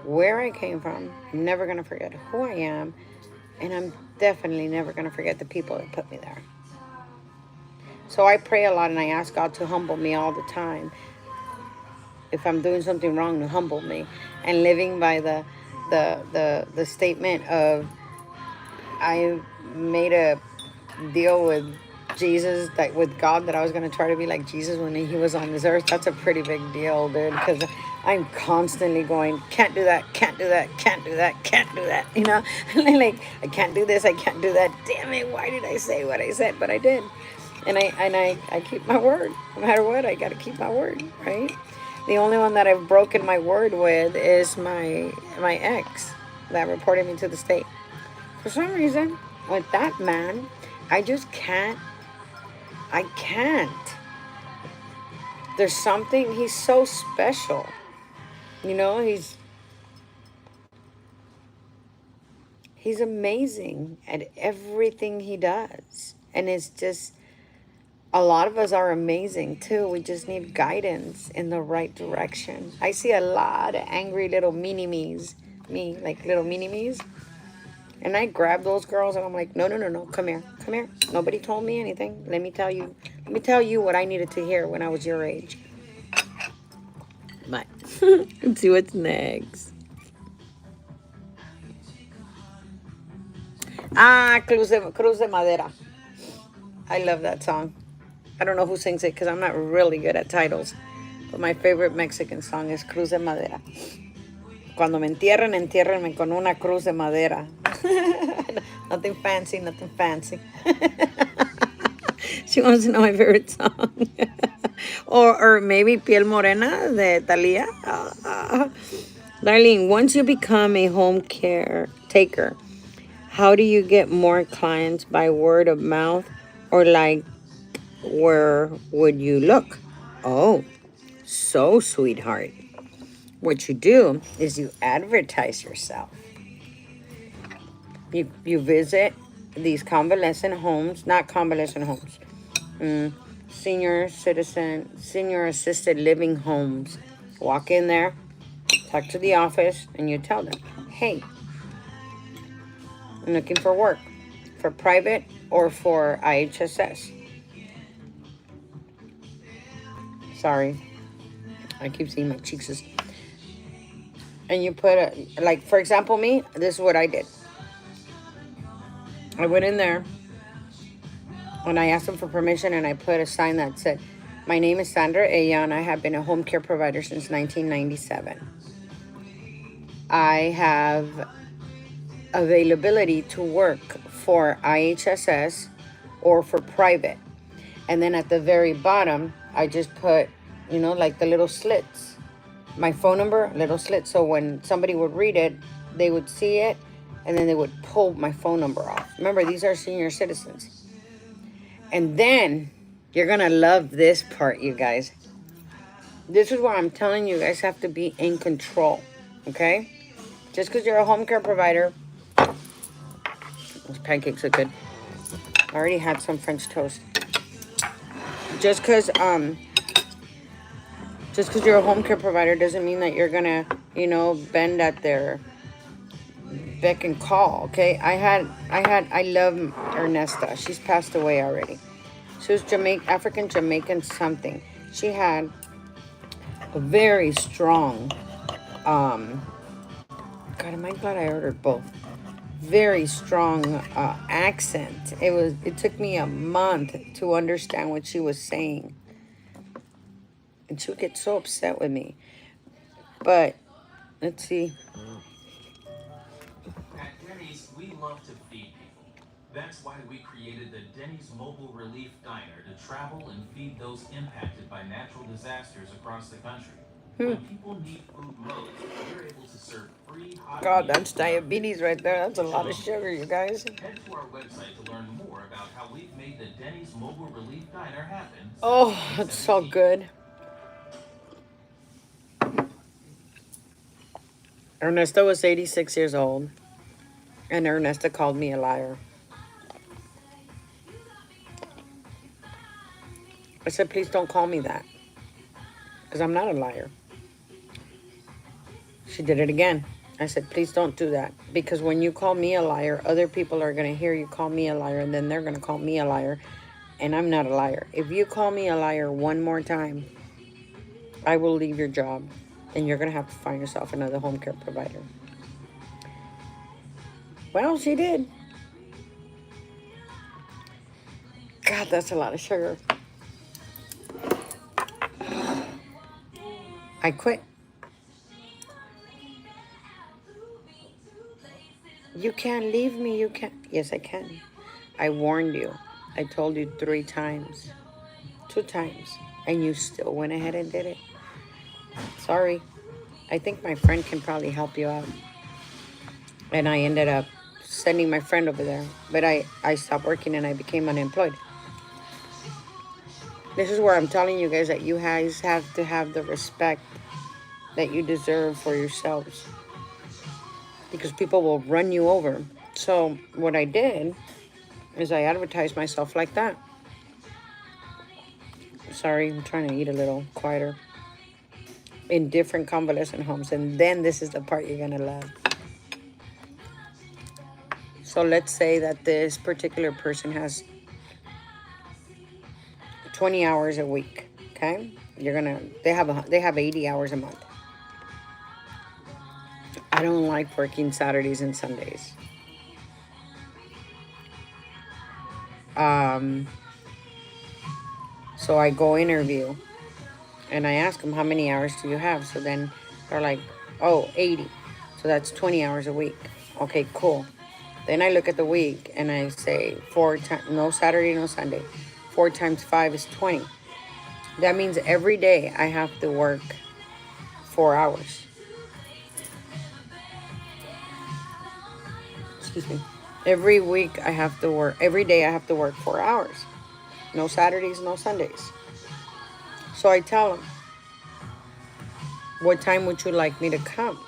where I came from. I'm never going to forget who I am. And I'm definitely never going to forget the people that put me there. So I pray a lot and I ask God to humble me all the time. If I'm doing something wrong, to humble me. And living by the statement of, I made a deal with Jesus, that with God, that I was going to try to be like Jesus when he was on this earth. That's a pretty big deal, dude, because I'm constantly going, can't do that, can't do that, can't do that, can't do that, you know. Like, I can't do this, I can't do that. Damn it, why did I say what I said? But I did. And I keep my word. No matter what, I got to keep my word, right? The only one that I've broken my word with is my ex that reported me to the state. For some reason, with that man, I just can't. I can't. There's something, he's so special. You know, he's amazing at everything he does. And it's just, a lot of us are amazing too. We just need guidance in the right direction. I see a lot of angry little mini-me's. Me, like little mini-me's. And I grab those girls and I'm like, no, come here, come here. Nobody told me anything. Let me tell you what I needed to hear when I was your age. But let's see what's next. Cruz de Madera. I love that song. I don't know who sings it because I'm not really good at titles. But my favorite Mexican song is Cruz de Madera. Cuando me entierren, entiérrenme con una cruz de madera. Nothing fancy, nothing fancy. She wants to know my favorite song. or maybe Piel Morena de Thalia. Darlene, once you become a home care taker, how do you get more clients, by word of mouth or like, where would you look? Oh, so sweetheart. What you do is you advertise yourself. You visit these convalescent homes, not convalescent homes, senior assisted living homes. Walk in there, talk to the office, and you tell them, hey, I'm looking for work, for private or for IHSS. Sorry, I keep seeing my cheeks. And you put like, for example, me, this is what I did. I went in there and I asked them for permission and I put a sign that said, my name is Sandra Aya and I have been a home care provider since 1997. I have availability to work for IHSS or for private. And then at the very bottom, I just put, like the little slits. My phone number, little slit. So when somebody would read it, they would see it and then they would pull my phone number off. Remember, these are senior citizens. And then you're going to love this part, you guys. This is where I'm telling you guys have to be in control. Okay? Just because you're a home care provider. Those pancakes are good. I already had some French toast. Just because you're a home care provider doesn't mean that you're gonna, bend at their beck and call. Okay, I love Ernesta. She's passed away already. She was African Jamaican something. She had a very strong, God, am I glad I ordered both? Very strong accent. It took me a month to understand what she was saying. And she would get so upset with me. But, let's see. At Denny's, we love to feed people. That's why we created the Denny's Mobile Relief Diner to travel and feed those impacted by natural disasters across the country. Hmm. When people need food most, we're able to serve free hot God, meals that's without diabetes visiting right there. the That's a kitchen lot of often. sugar, you guys. Head to our website to learn more about how we've made the Denny's Mobile Relief Diner happen since Oh, it's so 2017. good. Ernesto was 86 years old, and Ernesto called me a liar. I said, please don't call me that, because I'm not a liar. She did it again. I said, please don't do that, because when you call me a liar, other people are going to hear you call me a liar, and then they're going to call me a liar, and I'm not a liar. If you call me a liar one more time, I will leave your job, and you're going to have to find yourself another home care provider. Well, she did. God, that's a lot of sugar. I quit. You can't leave me. You can't. Yes, I can. I warned you. I told you 3 times. 2 times. And you still went ahead and did it. Sorry. I think my friend can probably help you out. And I ended up sending my friend over there. But I stopped working and I became unemployed. This is where I'm telling you guys that you guys have to have the respect that you deserve for yourselves. Because people will run you over. So what I did is I advertised myself like that. Sorry, I'm trying to eat a little quieter. In different convalescent homes. And then this is the part you're going to love. So let's say that this particular person has 20 hours a week. Okay? They have 80 hours a month. I don't like working Saturdays and Sundays. Um, so I go interview and I ask them, how many hours do you have? So then they're like, oh, 80. So that's 20 hours a week. Okay, cool. Then I look at the week and I say 4 times, no Saturday, no Sunday. 4 times 5 is 20. That means every day I have to work 4 hours. Excuse me. Every week I have to work, every day I have to work 4 hours. No Saturdays, no Sundays. So I tell them, what time would you like me to come?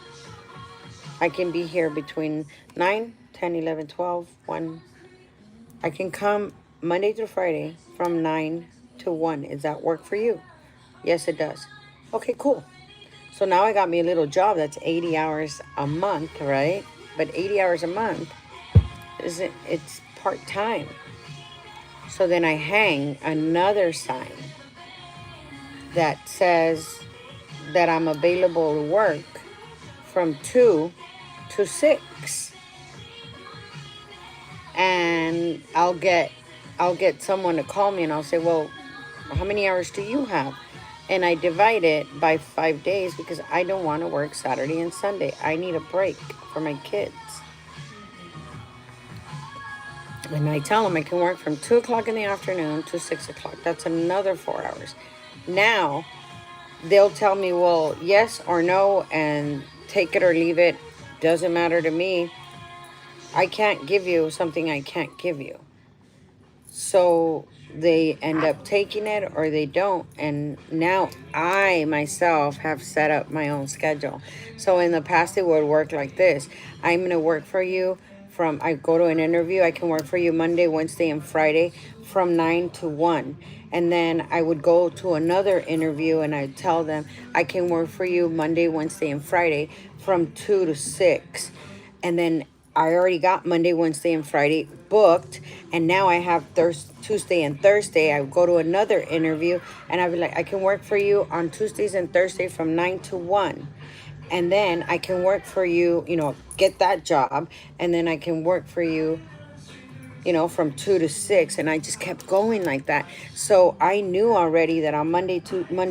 I can be here between 9, 10, 11, 12, 1. I can come Monday through Friday from 9 to 1. Does that work for you? Yes, it does. Okay, cool. So now I got me a little job that's 80 hours a month, right? But 80 hours a month it's part-time. So then I hang another sign that says that I'm available to work from 2 to 6. And I'll get someone to call me and I'll say, well, how many hours do you have? And I divide it by 5 days because I don't want to work Saturday and Sunday. I need a break for my kids. And I tell them I can work from 2 o'clock in the afternoon to 6 o'clock. That's another 4 hours. Now, they'll tell me, well, yes or no, and take it or leave it. Doesn't matter to me. I can't give you something I can't give you. So they end up taking it or they don't. And now I myself have set up my own schedule. So in the past, it would work like this. I'm going to work for you I go to an interview. I can work for you Monday, Wednesday, and Friday from 9 to 1. And then I would go to another interview and I'd tell them I can work for you Monday, Wednesday, and Friday from 2 to 6. And then I already got Monday, Wednesday, and Friday booked, and now I have Tuesday and Thursday. I go to another interview, and I'll be like, I can work for you on Tuesdays and Thursday from 9 to 1. And then I can work for you, get that job, and then I can work for you, from 2 to 6. And I just kept going like that. So I knew already that on Monday,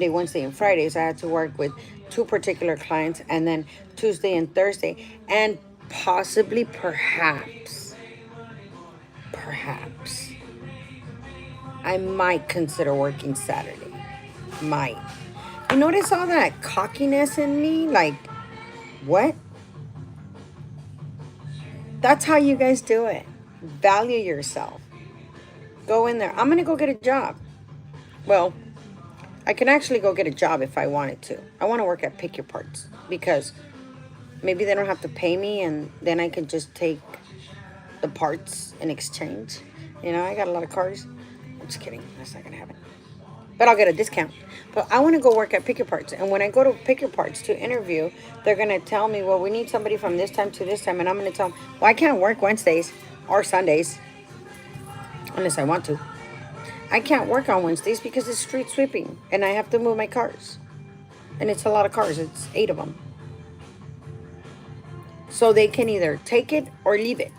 Wednesday, and Fridays, I had to work with 2 particular clients, and then Tuesday and Thursday, and possibly, perhaps, perhaps I might consider working Saturday. Might. You notice all that cockiness in me? Like, what? That's how you guys do it. Value yourself. Go in there. I'm going to go get a job. Well, I can actually go get a job if I wanted to. I want to work at Pick Your Parts because maybe they don't have to pay me and then I can just take the parts in exchange. You know, I got a lot of cars. I'm just kidding. That's not going to happen. But I'll get a discount. But I want to go work at Pick Your Parts. And when I go to Pick Your Parts to interview, they're going to tell me, well, we need somebody from this time to this time. And I'm going to tell them, well, I can't work Wednesdays or Sundays unless I want to. I can't work on Wednesdays because it's street sweeping. And I have to move my cars. And it's a lot of cars. It's 8 of them. So they can either take it or leave it.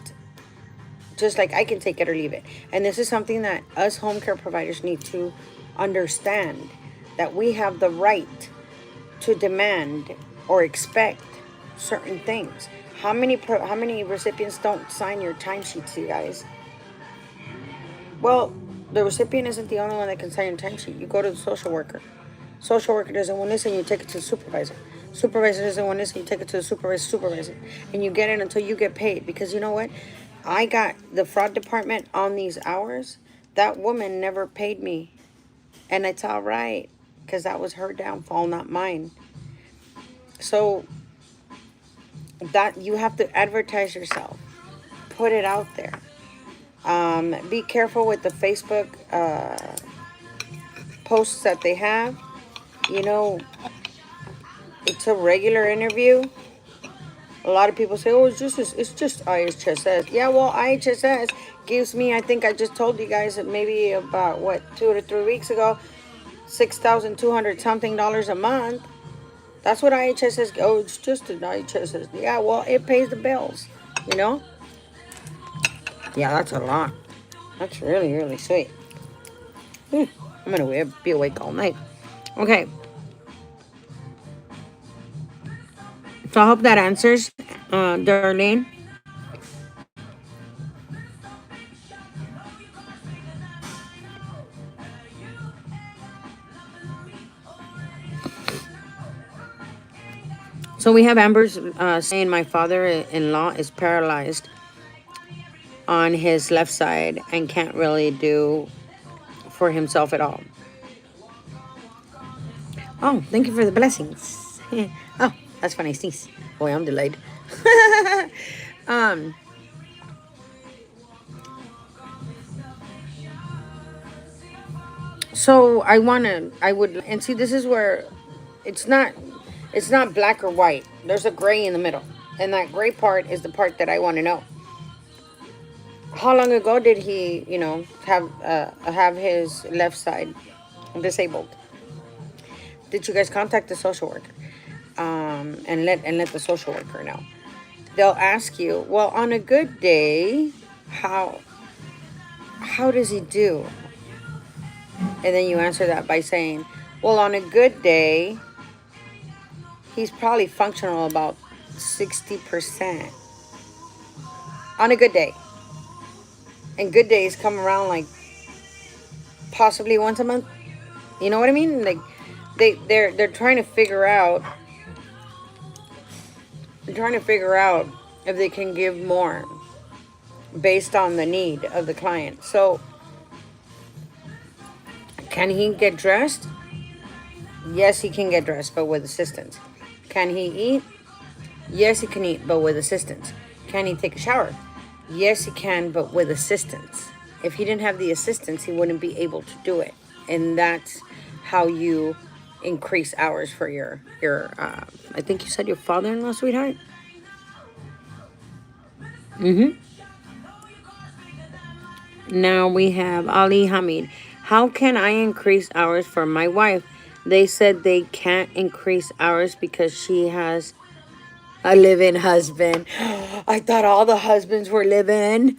Just like I can take it or leave it. And this is something that us home care providers need to understand, that we have the right to demand or expect certain things. How many recipients don't sign your timesheets, you guys? Well, the recipient isn't the only one that can sign your timesheet. You go to the social worker. Social worker doesn't want this, and you take it to the supervisor. Supervisor doesn't want this, and you take it to the supervisor. And you get it until you get paid. Because you know what? I got the fraud department on these hours. That woman never paid me. And it's all right. Because that was her downfall, not mine. So, that you have to advertise yourself. Put it out there. Be careful with the Facebook posts that they have. You know, it's a regular interview. A lot of people say, oh, it's just IHSS. Yeah, well, IHSS gives me, I think I just told you guys that maybe about, 2 to 3 weeks ago, $6,200 something a month. That's what IHSS, oh, it's just an IHSS. Yeah, well, it pays the bills, you know? Yeah, that's a lot. That's really, really sweet. I'm going to be awake all night. Okay. So I hope that answers, Darlene. So we have Amber's saying my father-in-law is paralyzed on his left side and can't really do for himself at all. Oh, thank you for the blessings. Oh, that's funny. Sneeze. Boy, I'm delayed. So I would, and see, this is where it's not black or white. There's a gray in the middle. And that gray part is the part that I want to know. How long ago did he, have his left side disabled? Did you guys contact the social worker? And let the social worker know. They'll ask you, well, on a good day, how does he do? And then you answer that by saying, well, on a good day, he's probably functional about 60%. On a good day. And good days come around like possibly once a month. You know what I mean? Like they're trying to figure out. They're trying to figure out if they can give more based on the need of the client. So, can he get dressed? Yes, he can get dressed, but with assistance. Can he eat? Yes, he can eat, but with assistance. Can he take a shower? Yes, he can, but with assistance. If he didn't have the assistance, he wouldn't be able to do it. And that's how you increase hours for your I think you said your father-in-law, sweetheart? Now we have Ali Hamid. How can I increase hours for my wife? They said they can't increase hours because she has a live-in husband. I thought all the husbands were live-in.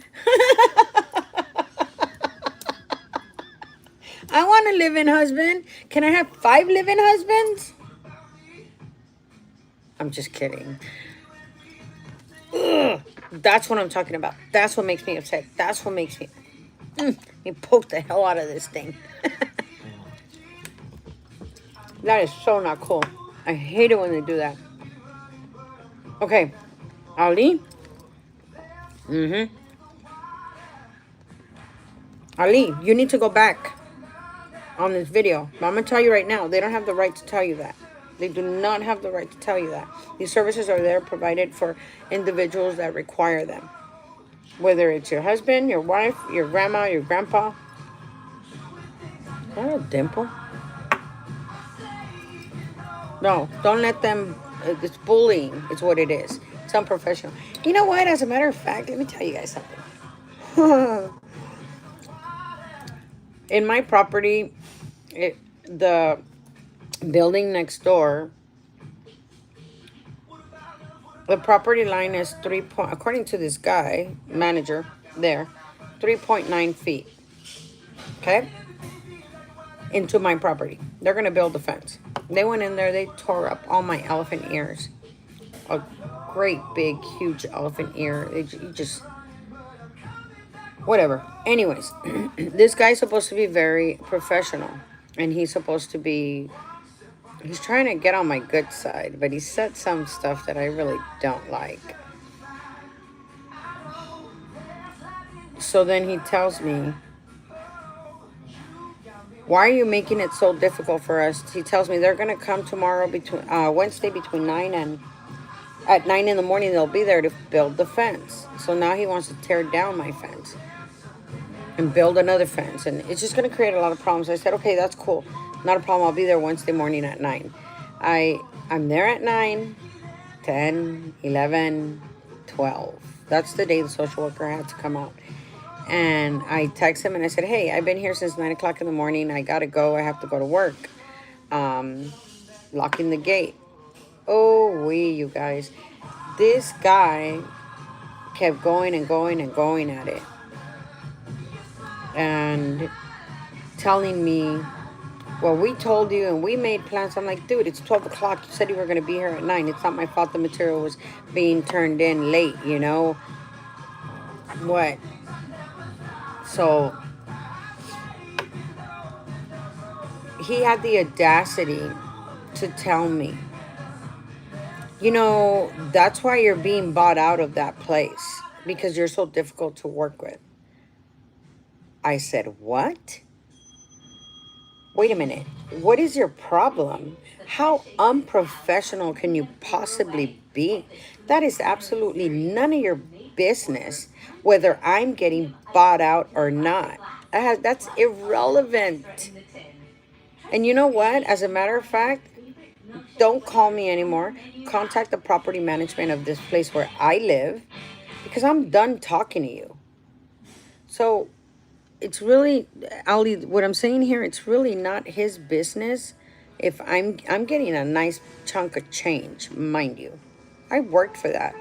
I want a live-in husband. Can I have 5 live-in husbands? I'm just kidding. Ugh. That's what I'm talking about. That's what makes me upset. That's what makes me poke the hell out of this thing. That is so not cool. I hate it when they do that. Okay, Ali. Ali, you need to go back on this video. But I'm gonna tell you right now, they don't have the right to tell you that. They do not have the right to tell you that. These services are there provided for individuals that require them. Whether it's your husband, your wife, your grandma, your grandpa. Is that a dimple? No, don't let them. It's bullying. It's what it is. It's unprofessional. You know what? As a matter of fact, let me tell you guys something. In my property, the building next door, the property line is according to this guy, manager there, 3.9 feet. Okay? Into my property. They're going to build the fence. They went in there, they tore up all my elephant ears. A great, big, huge elephant ear. You just... Whatever. Anyways, this guy's supposed to be very professional. And he's supposed to be... He's trying to get on my good side. But he said some stuff that I really don't like. So then he tells me... Why are you making it so difficult for us? He tells me they're going to come tomorrow, Wednesday between 9 and... At 9 in the morning, they'll be there to build the fence. So now he wants to tear down my fence. And build another fence. And it's just going to create a lot of problems. I said, okay, that's cool. Not a problem. I'll be there Wednesday morning at 9. I'm there at 9, 10, 11, 12. That's the day the social worker had to come out. And I text him and I said, hey, I've been here since 9 o'clock in the morning. I got to go. I have to go to work. Locking the gate. Oh, you guys. This guy kept going and going and going at it. And telling me, well, we told you and we made plans. I'm like, dude, it's 12 o'clock. You said you were going to be here at 9. It's not my fault the material was being turned in late, you know? What? So he had the audacity to tell me, you know, that's why you're being bought out of that place, because you're so difficult to work with. I said, what? Wait a minute. What is your problem? How unprofessional can you possibly be? That is absolutely none of your business whether I'm getting bought out or not. That's irrelevant. And you know what? As a matter of fact, don't call me anymore. Contact the property management of this place where I live, because I'm done talking to you. So it's really, Ali, what I'm saying here, it's really not his business if I'm getting a nice chunk of change, mind you. I worked for that.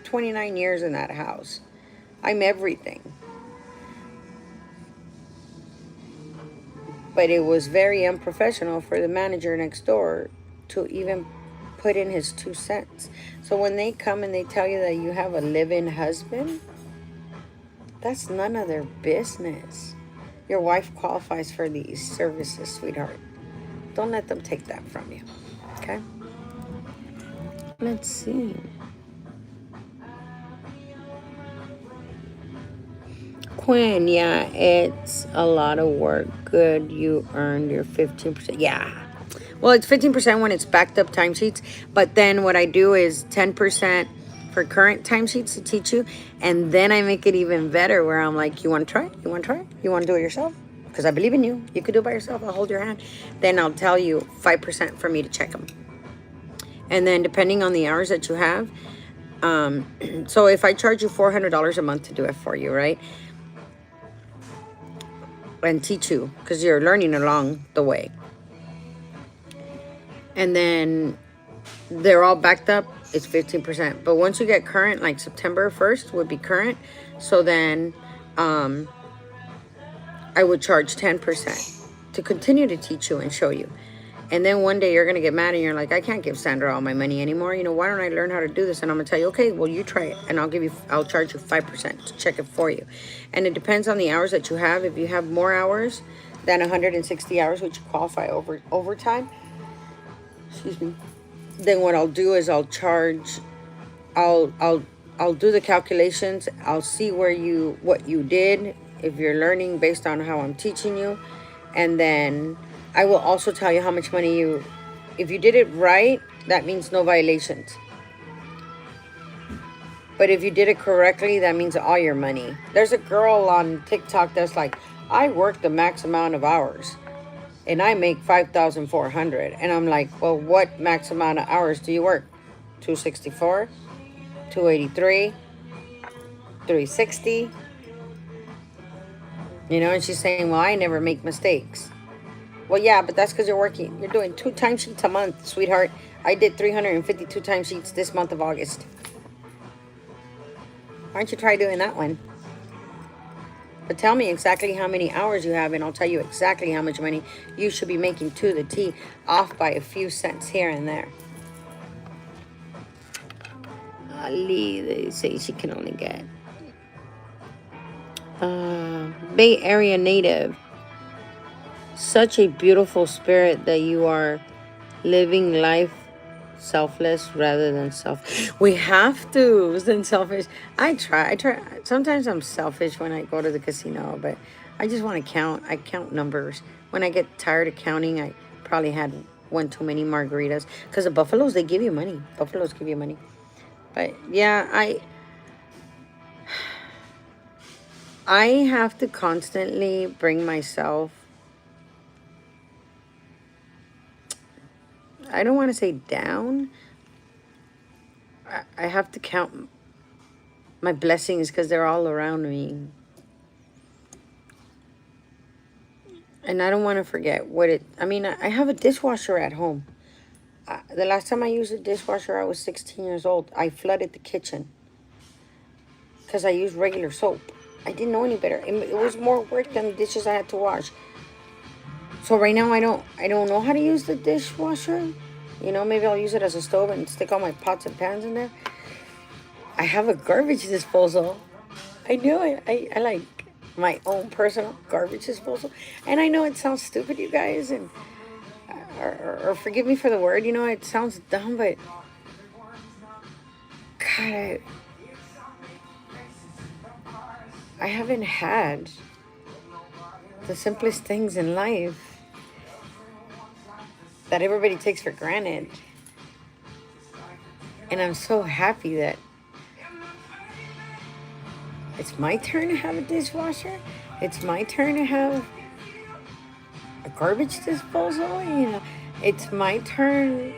29 years in that house. I'm everything. But it was very unprofessional for the manager next door to even put in his 2 cents. So when they come and they tell you that you have a live-in husband, that's none of their business. Your wife qualifies for these services, sweetheart. Don't let them take that from you, okay? Let's see. Quinn, yeah, it's a lot of work. Good, you earned your 15%. Yeah. Well, it's 15% when it's backed up timesheets. But then what I do is 10% for current timesheets to teach you. And then I make it even better where I'm like, you want to try it? You want to try it? You want to do it yourself? Because I believe in you. You could do it by yourself. I'll hold your hand. Then I'll tell you 5% for me to check them. And then depending on the hours that you have. So if I charge you $400 a month to do it for you, right? And teach you, because you're learning along the way. And then they're all backed up, it's 15%. But once you get current, like September 1st would be current. So then I would charge 10% to continue to teach you and show you. And then one day you're going to get mad and you're like, I can't give Sandra all my money anymore. You know, why don't I learn how to do this? And I'm going to tell you, okay, well, you try it. And I'll charge you 5% to check it for you. And it depends on the hours that you have. If you have more hours than 160 hours, which you qualify overtime, excuse me, then what I'll do is I'll do the calculations. I'll see what you did, if you're learning based on how I'm teaching you. And then I will also tell you how much money if you did it right, that means no violations. But if you did it correctly, that means all your money. There's a girl on TikTok that's like, I work the max amount of hours and I make 5,400. And I'm like, well, what max amount of hours do you work? 264, 283, 360. You know, and she's saying, well, I never make mistakes. Well, yeah, but that's because you're doing 2 timesheets a month, sweetheart. I did 352 timesheets this month of August. Why don't you try doing that one? But tell me exactly how many hours you have, and I'll tell you exactly how much money you should be making to the T, off by a few cents here and there. Ali, they say she can only get. Bay Area native. Such a beautiful spirit that you are, living life selfless rather than we have to than selfish. I try sometimes I'm selfish when I go to the casino, but I just want to I count numbers. When I get tired of counting, I probably had one too many margaritas, because the buffaloes, they give you money. Buffaloes give you money. But yeah, I have to constantly bring myself, I don't want to say down. I have to count my blessings because they're all around me. And I don't want to forget I have a dishwasher at home. The last time I used a dishwasher, I was 16 years old. I flooded the kitchen because I used regular soap. I didn't know any better. It was more work than the dishes I had to wash. So right now I don't know how to use the dishwasher. You know, maybe I'll use it as a stove and stick all my pots and pans in there. I have a garbage disposal. I know I like my own personal garbage disposal. And I know it sounds stupid, you guys, and or forgive me for the word, you know, it sounds dumb, but God, I haven't had the simplest things in life that everybody takes for granted. And I'm so happy that it's my turn to have a dishwasher. It's my turn to have a garbage disposal. You know, it's my turn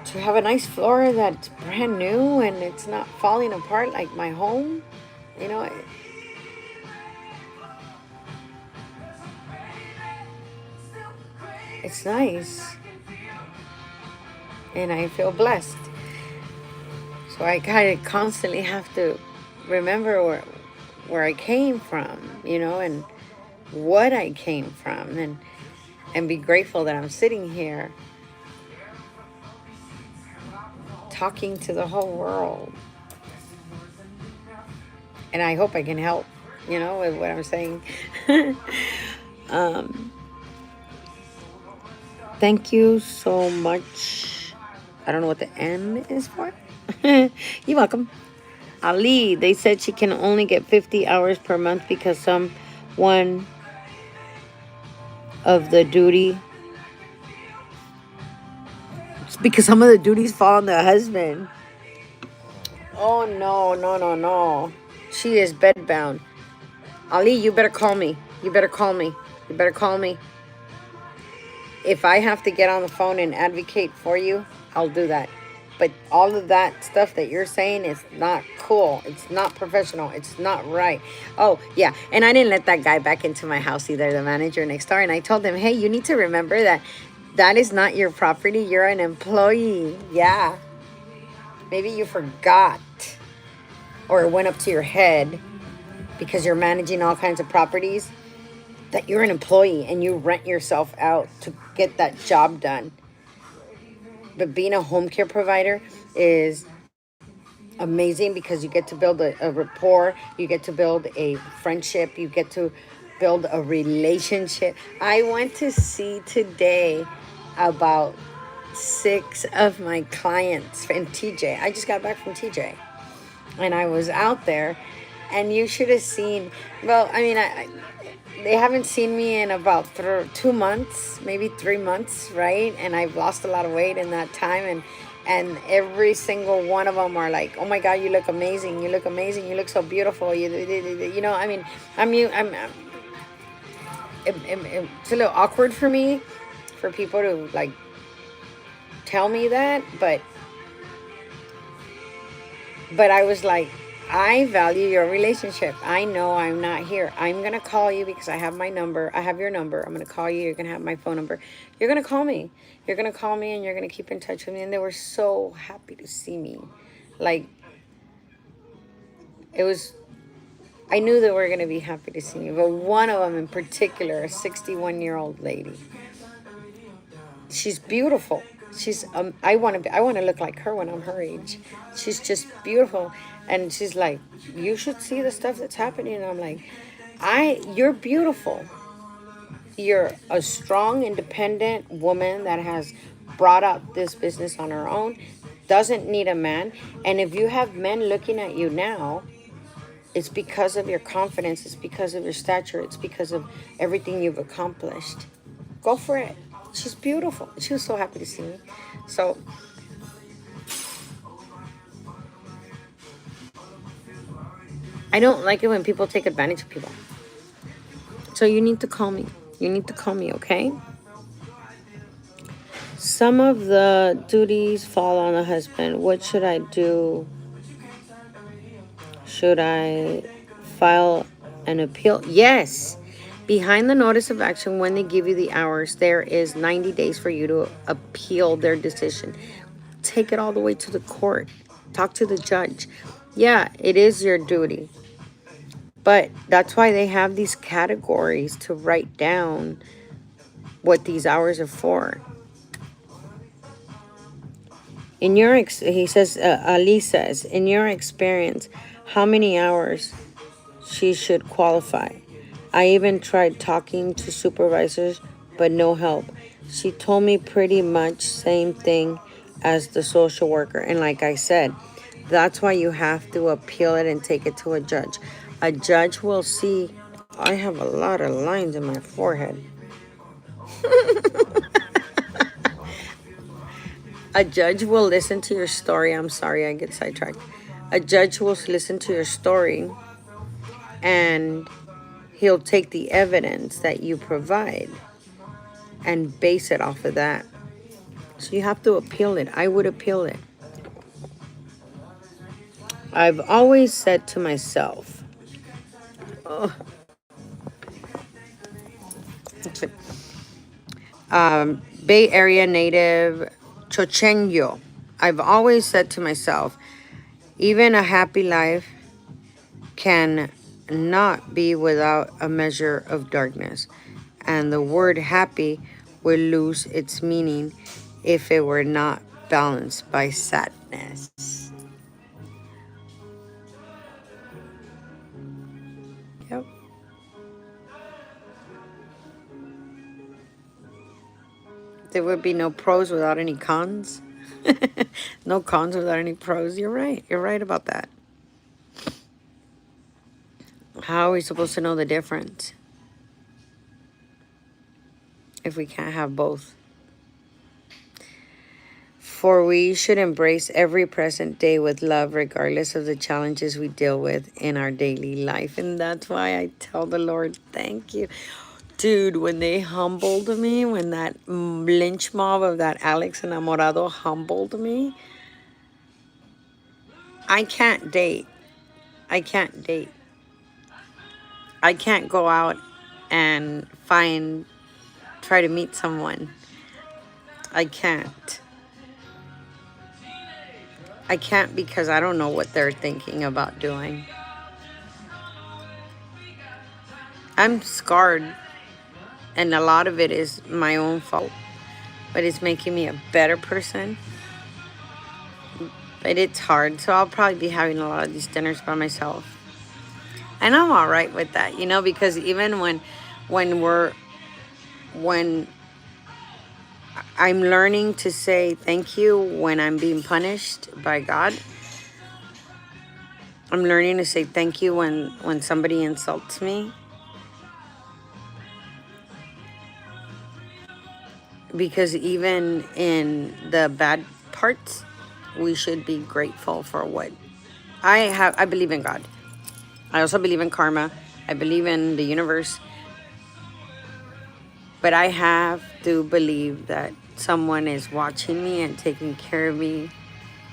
to have a nice floor that's brand new and it's not falling apart like my home. You know, it's nice. And I feel blessed. So I kind of constantly have to remember where I came from, you know, and what I came from, and be grateful that I'm sitting here talking to the whole world. And I hope I can help, you know, with what I'm saying. Thank you so much. I don't know what the M is for. You're welcome. Ali, they said she can only get 50 hours per month because someone of the duty. It's because some of the duties fall on the husband. Oh, no. She is bedbound. Ali, you better call me. You better call me. If I have to get on the phone and advocate for you, I'll do that. But all of that stuff that you're saying is not cool. It's not professional. It's not right. Oh, yeah. And I didn't let that guy back into my house either, the manager next door. And I told him, hey, you need to remember that is not your property. You're an employee. Yeah. Maybe you forgot. Or it went up to your head because you're managing all kinds of properties. that you're an employee and you rent yourself out to get that job done. But being a home care provider is amazing because you get to build a rapport, you get to build a friendship, you get to build a relationship. I went to see today about 6 of my clients in TJ. I just got back from TJ and I was out there, and you should have seen. Well, I mean, they haven't seen me in about 2 months, maybe 3 months, right? And I've lost a lot of weight in that time, and every single one of them are like, "Oh my God, you look amazing! You look amazing! You look so beautiful!" You know, I mean, it's a little awkward for me, for people to like tell me that, but I was like, I value your relationship. I know I'm not here. I'm going to call you because I have my number. I have your number. I'm going to call you. You're going to have my phone number. You're going to call me. You're going to call me and you're going to keep in touch with me. And they were so happy to see me. Like, it was, I knew they were going to be happy to see me. But one of them in particular, a 61-year-old lady, she's beautiful. She's I want to look like her when I'm her age. She's just beautiful, and she's like, you should see the stuff that's happening. And I'm like, you're beautiful. You're a strong, independent woman that has brought up this business on her own, doesn't need a man. And if you have men looking at you now, it's because of your confidence. It's because of your stature. It's because of everything you've accomplished. Go for it. She's beautiful. She was so happy to see me. So I don't like it when people take advantage of people. So you need to call me. You need to call me, okay? Some of the duties fall on the husband. What should I do? Should I file an appeal? Yes. Behind the notice of action, when they give you the hours, there is 90 days for you to appeal their decision. Take it all the way to the court. Talk to the judge. Yeah, it is your duty. But that's why they have these categories to write down what these hours are for. He says, Ali says, in your experience, how many hours she should qualify? I even tried talking to supervisors, but no help. She told me pretty much same thing as the social worker. And like I said, that's why you have to appeal it and take it to a judge. A judge will see. I have a lot of lines in my forehead. A judge will listen to your story. I'm sorry, I get sidetracked. A judge will listen to your story, and he'll take the evidence that you provide and base it off of that. So you have to appeal it. I would appeal it. I've always said to myself, Bay Area native Chochenyo. I've always said to myself, even a happy life can not be without a measure of darkness, and the word happy will lose its meaning if it were not balanced by sadness. Yep. There would be no pros without any cons. No cons without any pros. You're right. You're right about that. How are we supposed to know the difference if we can't have both? For we should embrace every present day with love, regardless of the challenges we deal with in our daily life. And that's why I tell the Lord, thank you. Dude, when they humbled me, when that lynch mob of that Alex Enamorado humbled me, I can't date. I can't date. I can't go out and try to meet someone. I can't. I can't because I don't know what they're thinking about doing. I'm scarred. and a lot of it is my own fault, but it's making me a better person. But it's hard, so I'll probably be having a lot of these dinners by myself. And I'm all right with that, because even when I'm learning to say thank you when I'm being punished by God. I'm learning to say thank you when somebody insults me. Because even in the bad parts, we should be grateful for what I believe in God. I also believe in karma. I believe in the universe. But I have to believe that someone is watching me and taking care of me,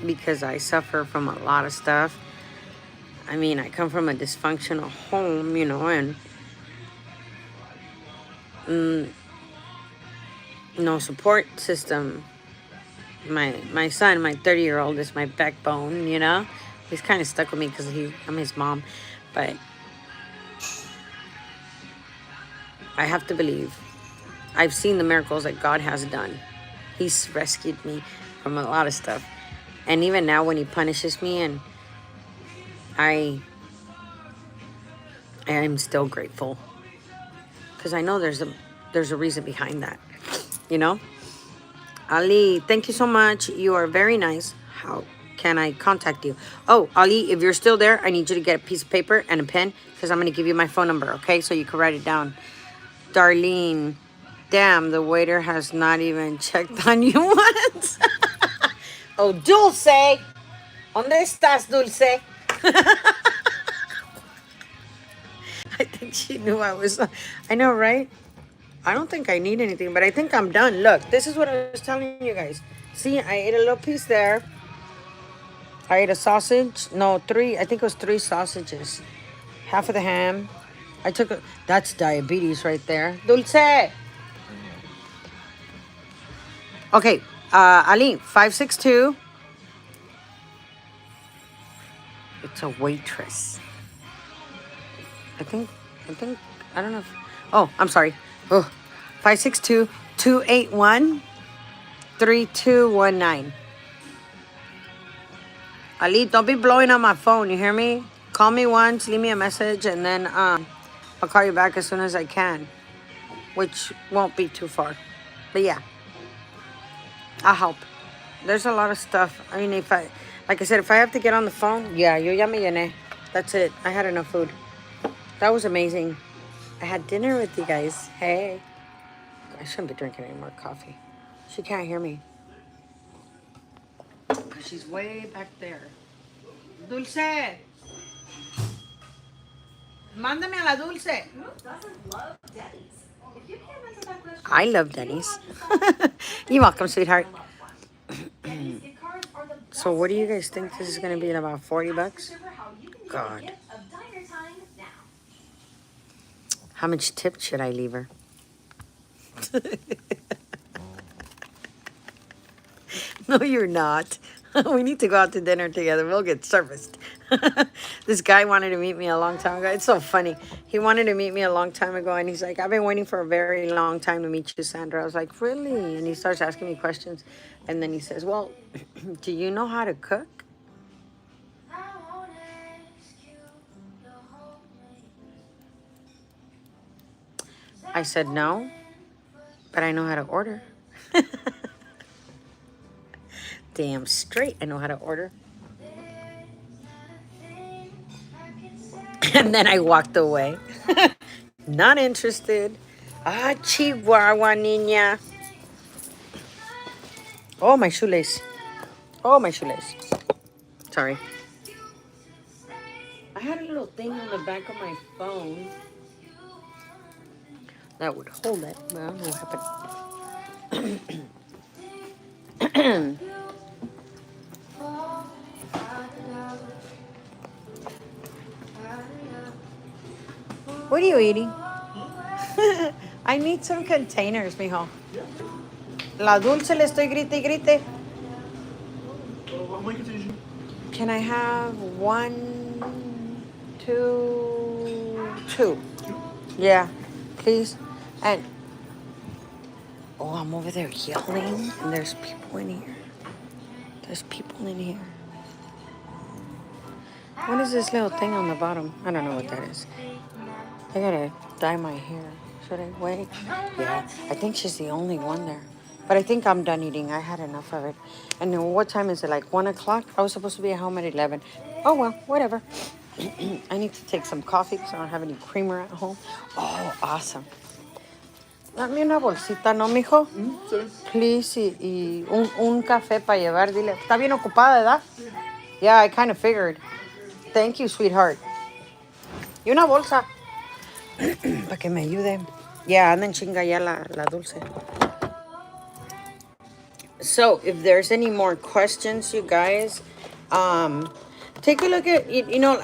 because I suffer from a lot of stuff. I mean, I come from a dysfunctional home, and no support system. My son, my 30-year-old, is my backbone. He's kind of stuck with me because I'm his mom, but I have to believe. I've seen the miracles that God has done. He's rescued me from a lot of stuff, and even now when he punishes me, and I am still grateful, because I know there's a reason behind that. Ali, thank you so much. You are very nice. How can I contact you? Oh, Ali, if you're still there, I need you to get a piece of paper and a pen, because I'm going to give you my phone number, okay? So you can write it down. Darlene, damn, the waiter has not even checked on you once. Oh, Dulce. ¿Dónde estás, Dulce? I think she knew I know, right? I don't think I need anything, but I think I'm done. Look, this is what I was telling you guys. See, I ate a little piece there. I ate a sausage. No, three. I think it was 3 sausages. Half of the ham. That's diabetes right there. Dulce. Okay, Ali, 562. It's a waitress. I think, I don't know if, oh, I'm sorry. Oh, 562-281-3219. Ali, don't be blowing on my phone, you hear me? Call me once, leave me a message, and then I'll call you back as soon as I can, which won't be too far. But yeah, I'll help. There's a lot of stuff. I mean, like I said, if I have to get on the phone, yeah, yo ya me llené. That's it. I had enough food. That was amazing. I had dinner with you guys. Hey. I shouldn't be drinking any more coffee. She can't hear me. Because she's way back there. Dulce. Mándame a la Dulce. Who doesn't love Denny's? If you can't answer that question, I love Denny's. You're welcome, sweetheart. So what do you guys think this is going to be in about 40 bucks? God. How much tip should I leave her? No, you're not. We need to go out to dinner together. We'll get serviced. This guy wanted to meet me a long time ago. It's so funny. He wanted to meet me a long time ago, and he's like, I've been waiting for a very long time to meet you, Sandra. I was like, really? And he starts asking me questions. And then he says, well, do you know how to cook? I said, no, but I know how to order. Damn straight, I know how to order. And then I walked away. Not interested. Ah, Chihuahua, niña. Oh, my shoelace. Oh, my shoelace. Sorry. I had a little thing on the back of my phone that would hold it. Well, what happened? What are you eating? I need some containers, mijo. La Dulce le estoy grite y grite. Can I have 1, 2, 2? Yeah, please. And I'm over there yelling, and there's people in here. There's people in here. What is this little thing on the bottom? I don't know what that is. I gotta dye my hair. Should I wait? Yeah, I think she's the only one there. But I think I'm done eating. I had enough of it. And then what time is it? Like 1 o'clock? I was supposed to be at home at 11. Oh, well, whatever. I need to take some coffee because I don't have any creamer at home. Oh, awesome. Dame una bolsita, ¿no, mijo? Please, y un café para llevar. Dile, está bien ocupada, ¿verdad? Yeah, I kind of figured. Thank you, sweetheart. Y una bolsa. Para que me ayude. Yeah, anda en chinga ya la dulce. So, if there's any more questions, you guys, take a look at, you know,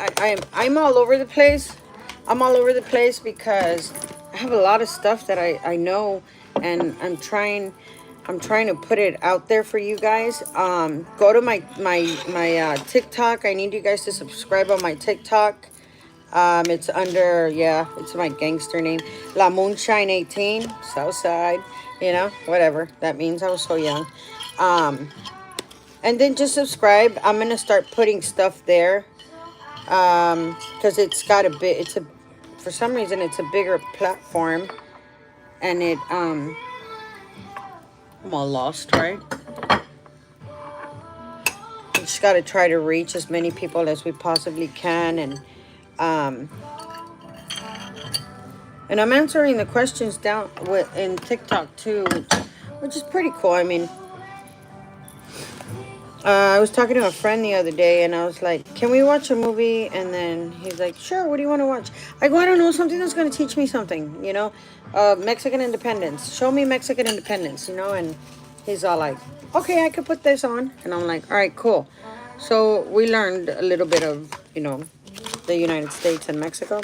I'm all over the place. I'm all over the place because I have a lot of stuff that I know, and I'm trying to put it out there for you guys. Go to my TikTok. I need you guys to subscribe on my TikTok. It's under, yeah, it's my gangster name, La Moonshine 18, Southside, you know, whatever that means. I was so young. And then just subscribe. I'm gonna start putting stuff there, because it's got a bit, for some reason it's a bigger platform, and I'm all lost, right? We just got to try to reach as many people as we possibly can, and I'm answering the questions down in TikTok too, which is pretty cool. I mean, I was talking to a friend the other day, and I was like, can we watch a movie? And then he's like, sure, what do you want to watch? I go, I don't know, something that's going to teach me something, you know, Mexican independence. Show me Mexican independence, you know, and he's all like, okay, I could put this on. And I'm like, all right, cool. So we learned a little bit of, you know, the United States and Mexico.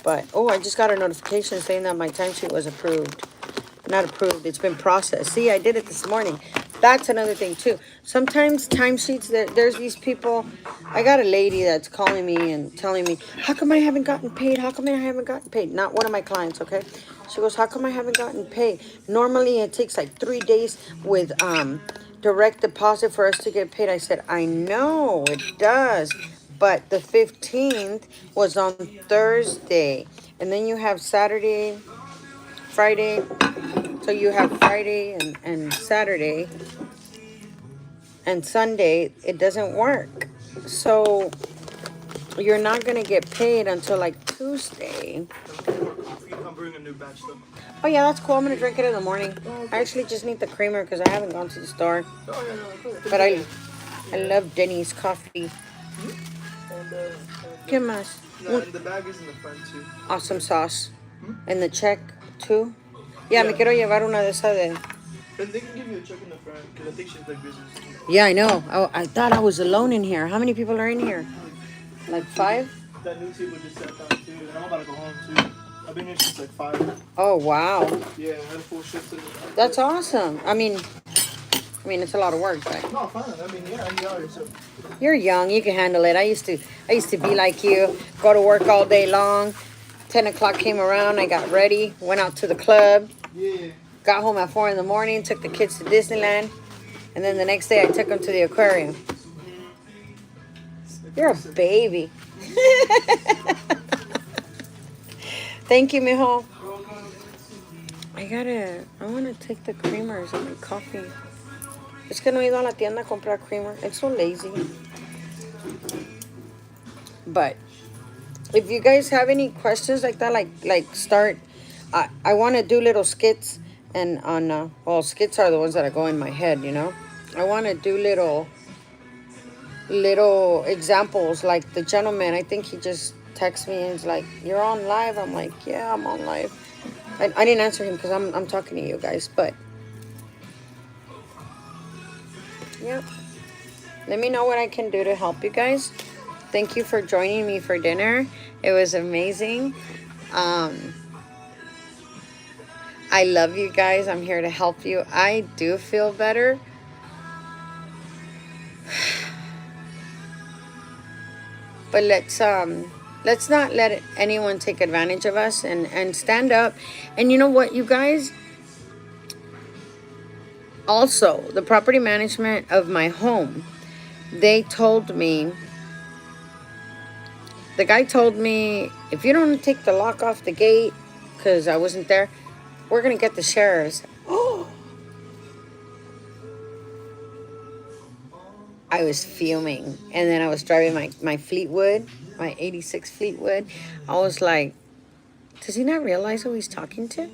But, oh, I just got a notification saying that my timesheet was approved. Not approved, it's been processed. See, I did it this morning. That's another thing too. Sometimes timesheets, there's these people. I got a lady that's calling me and telling me, how come I haven't gotten paid? How come I haven't gotten paid? Not one of my clients, okay? She goes, how come I haven't gotten paid? Normally it takes like 3 days with direct deposit for us to get paid. I said, I know it does. But the 15th was on Thursday. And then you have Saturday, Friday. So you have Friday and Saturday and Sunday. It doesn't work. So you're not going to get paid until like Tuesday. I'm bringing a new batch though. Oh yeah, that's cool. I'm going to drink it in the morning. I actually just need the creamer because I haven't gone to the store. Oh, yeah, no, But I love Denny's coffee. And, ¿Qué más? no, and the bag is in the front too. Awesome sauce. And the check too. Yeah, me quiero llevar una de esas de... And they can give you a check in the front because I think she's like busy. Yeah, I know. I thought I was alone in here. How many people are in here? Like 5? That new table just sat down too, and I'm about to go home too. I've been here since like 5. Oh, wow. Yeah, I had a full shift today. That's awesome. I mean, it's a lot of work, but No, fine. I mean, yeah, you are. So. you're young. You can handle it. I used to be like you. Go to work all day long. 10 o'clock came around. I got ready. Went out to the club. Yeah. Got home at 4 in the morning. Took the kids to Disneyland. And then the next day I took them to the aquarium. You're a baby. Thank you, mijo. I want to take the creamers in my coffee. Es que no he ido a la tienda a comprar creamer. I'm so lazy. But if you guys have any questions like that, like start, I want to do little skits, and on, well, skits are the ones that go in my head, you know. I want to do little examples, like the gentleman, I think he just texted me and he's like, you're on live? I'm like, yeah, I'm on live. I didn't answer him because I'm talking to you guys, but yeah, let me know what I can do to help you guys. Thank you for joining me for dinner. It was amazing. I love you guys. I'm here to help you. I do feel better. But let's not let anyone take advantage of us, and stand up. And you know what, you guys? Also, the property management of my home, they told me, the guy told me, if you don't take the lock off the gate, because I wasn't there, we're going to get the sheriffs. Oh, I was fuming. And then I was driving my Fleetwood, my 86 Fleetwood. I was like, does he not realize who he's talking to?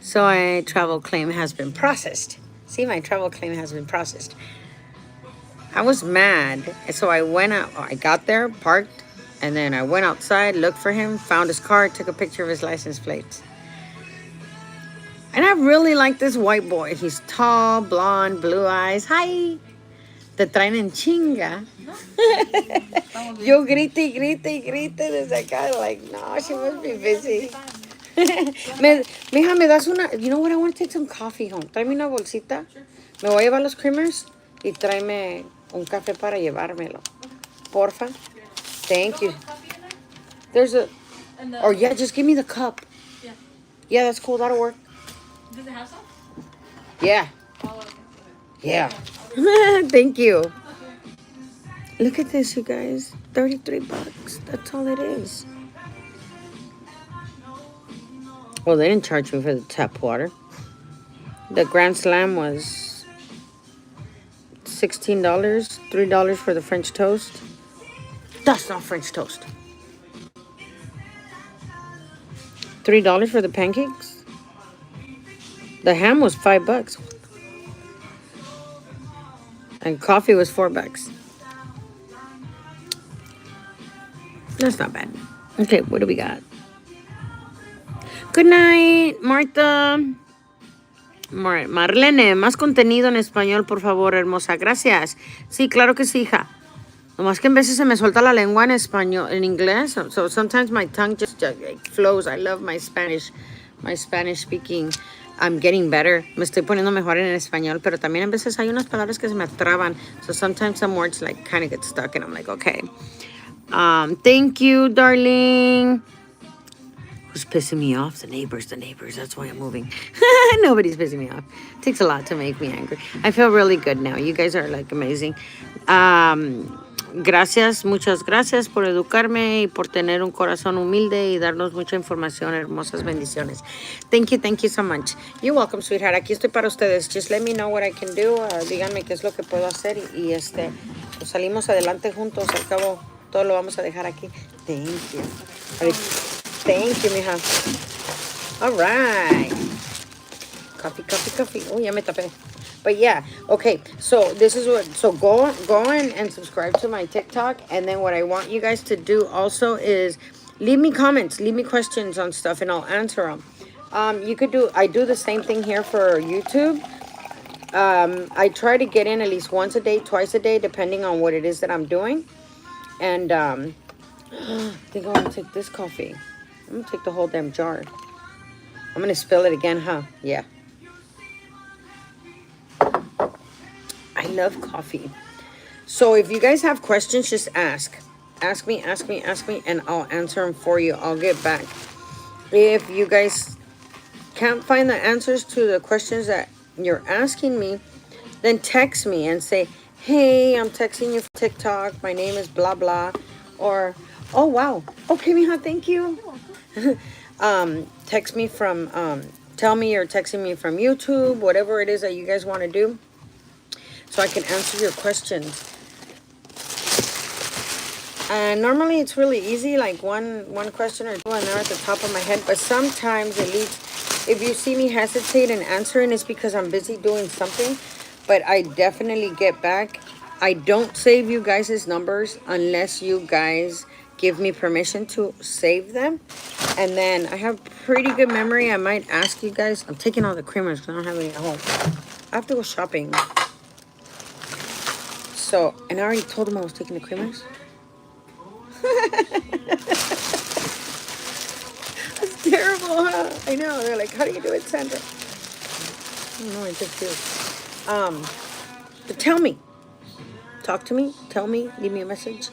So my travel claim has been processed. See, my travel claim has been processed. I was mad. So I went out, I got there, parked, and then I went outside, looked for him, found his car, took a picture of his license plates. And I really like this white boy. He's tall, blonde, blue eyes. Hi. Te traen en chinga. Yo grite y grite y grite desde acá. Like, no, she must be busy. Mija, me das una. You know what? I want to take some coffee home. Tráeme una bolsita. Me voy a llevar los creamers y tráeme un café para llevármelo. Porfa. Thank you. There's a. Or yeah, just give me the cup. Yeah. Yeah, that's cool. That'll work. Does it have some? Yeah. Oh, okay. Yeah. Thank you. Look at this, you guys. $33. That's all it is. Well, they didn't charge me for the tap water. The Grand Slam was $16, $3 for the French toast. That's not French toast. $3 for the pancakes. The ham was $5. And coffee was $4. That's not bad. Okay, what do we got? Good night, Martha. Marlene, más contenido en español, por favor, hermosa. Gracias. Sí, claro que sí, hija. Nomás que en veces se me suelta la lengua en español, en inglés. So sometimes my tongue just flows. I love my Spanish speaking. I'm getting better. Me estoy poniendo mejor en español, pero también en veces hay unas palabras que se me atraban. So sometimes some words like kind of get stuck and I'm like, okay. Thank you, darling. Who's pissing me off? The neighbors. That's why I'm moving. Nobody's pissing me off. It takes a lot to make me angry. I feel really good now. You guys are like amazing. Gracias, muchas gracias por educarme y por tener un corazón humilde y darnos mucha información. Hermosas bendiciones. Thank you so much. You're welcome, sweetheart. Aquí estoy para ustedes. Just let me know what I can do. Díganme qué es lo que puedo hacer y pues salimos adelante juntos. Al cabo, todo lo vamos a dejar aquí. Thank you. Thank you, mija. All right. Coffee. Oh, ya me tapé. But yeah, okay. So this is what. So go in and subscribe to my TikTok. And then what I want you guys to do also is leave me comments, leave me questions on stuff, and I'll answer them. You could do. I do the same thing here for YouTube. I try to get in at least once a day, twice a day, depending on what it is that I'm doing. And I think I want to take this coffee. I'm going to take the whole damn jar. I'm going to spill it again, huh? Yeah. I love coffee. So if you guys have questions, just ask. Ask me, and I'll answer them for you. I'll get back. If you guys can't find the answers to the questions that you're asking me, then text me and say, hey, I'm texting you from TikTok. My name is blah, blah. Or, oh, wow. Okay, mija, thank you. Text me from, tell me you're texting me from YouTube, whatever it is that you guys want to do, so I can answer your questions. And normally it's really easy, like one question or two, and they're at the top of my head. But sometimes it leads, if you see me hesitate in answering, it's because I'm busy doing something. But I definitely get back. I don't save you guys' numbers unless you guys give me permission to save them. And then I have pretty good memory. I might ask you guys. I'm taking all the creamers because I don't have any at home. I have to go shopping. So, and I already told them I was taking the creamers. That's terrible, huh? I know. They're like, how do you do it, Sandra? I don't know. I just do. But tell me. Talk to me. Tell me. Leave me a message.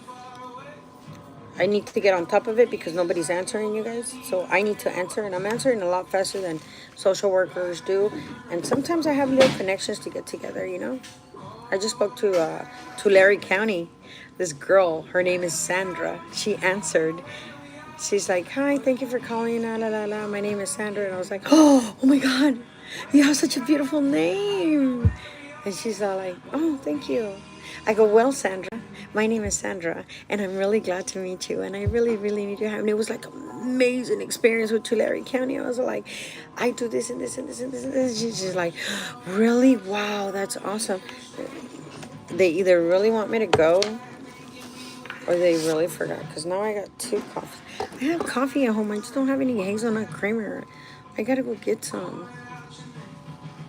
I need to get on top of it because nobody's answering, you guys. So I need to answer, and I'm answering a lot faster than social workers do. And sometimes I have little connections to get together, you know. I just spoke to Tulare County. This girl, her name is Sandra. She answered. She's like, "Hi, thank you for calling. La la la la. My name is Sandra." And I was like, oh my God, you have such a beautiful name." And she's all like, "Oh, thank you." I go, "Well, Sandra, my name is Sandra, and I'm really glad to meet you. And I really, really need your help." And it was like an amazing experience with Tulare County. I was like, "I do this and this and this and this and this." She's like, "Really? Wow, that's awesome." They either really want me to go or they really forgot, because now I got 2 coffees. I have coffee at home. I just don't have any hazelnut creamer. I gotta go get some.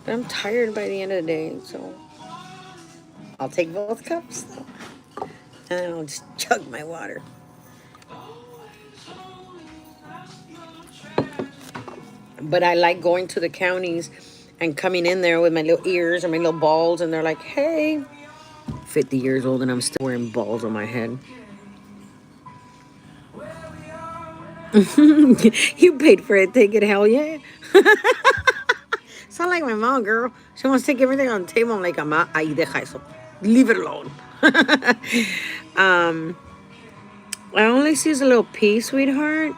But I'm tired by the end of the day, so I'll take both cups. And then I'll just chug my water. But I like going to the counties and coming in there with my little ears and my little balls, and they're like, "Hey." 50 years old and I'm still wearing balls on my head. You paid for it, take it, hell yeah. Sound like my mom, girl. She wants to take everything on the table. I'm like, "Ama, ahí deja eso. Leave it alone." I only see as a little P, sweetheart.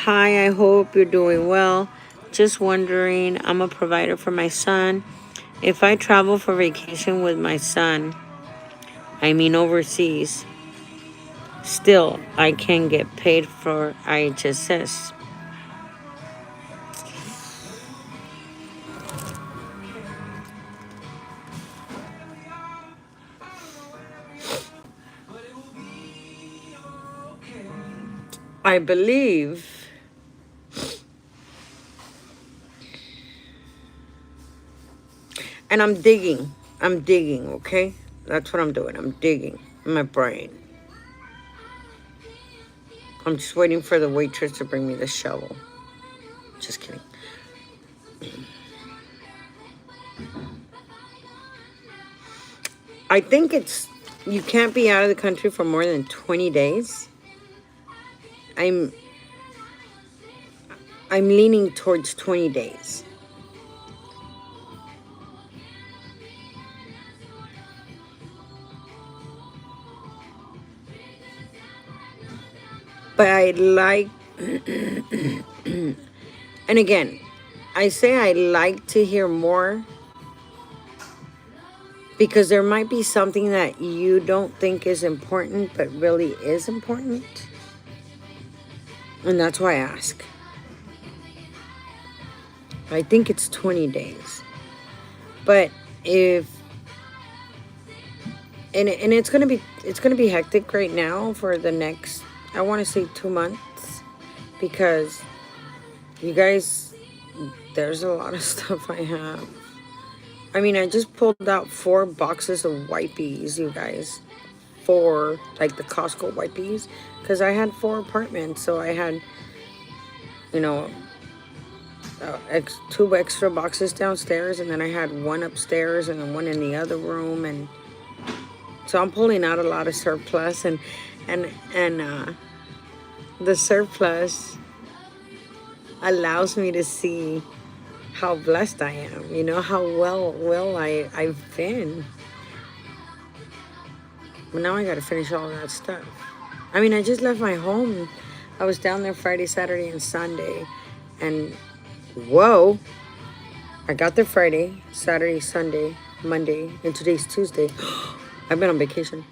"Hi, I hope you're doing well. Just wondering, I'm a provider for my son. If I travel for vacation with my son, I mean overseas, still I can get paid for IHSS." I believe, and I'm digging, okay? That's what I'm doing. I'm digging in my brain. I'm just waiting for the waitress to bring me the shovel. Just kidding. I think you can't be out of the country for more than 20 days. I'm leaning towards 20 days. But I like, and again, I say I like to hear more because there might be something that you don't think is important but really is important. And that's why I ask. I think it's 20 days. But if and it's gonna be hectic right now for the next, I want to say 2 months, because you guys, there's a lot of stuff I have. I mean, I just pulled out 4 boxes of wipes, you guys. 4, like the Costco wipes, because I had 4 apartments, so I had, you know, 2 extra boxes downstairs, and then I had 1 upstairs and then 1 in the other room, and so I'm pulling out a lot of surplus, and the surplus allows me to see how blessed I am, you know, how well I've been. But now I gotta finish all that stuff. I mean, I just left my home. I was down there Friday, Saturday, and Sunday, and whoa, I got there Friday, Saturday, Sunday, Monday, and today's Tuesday. I've been on vacation.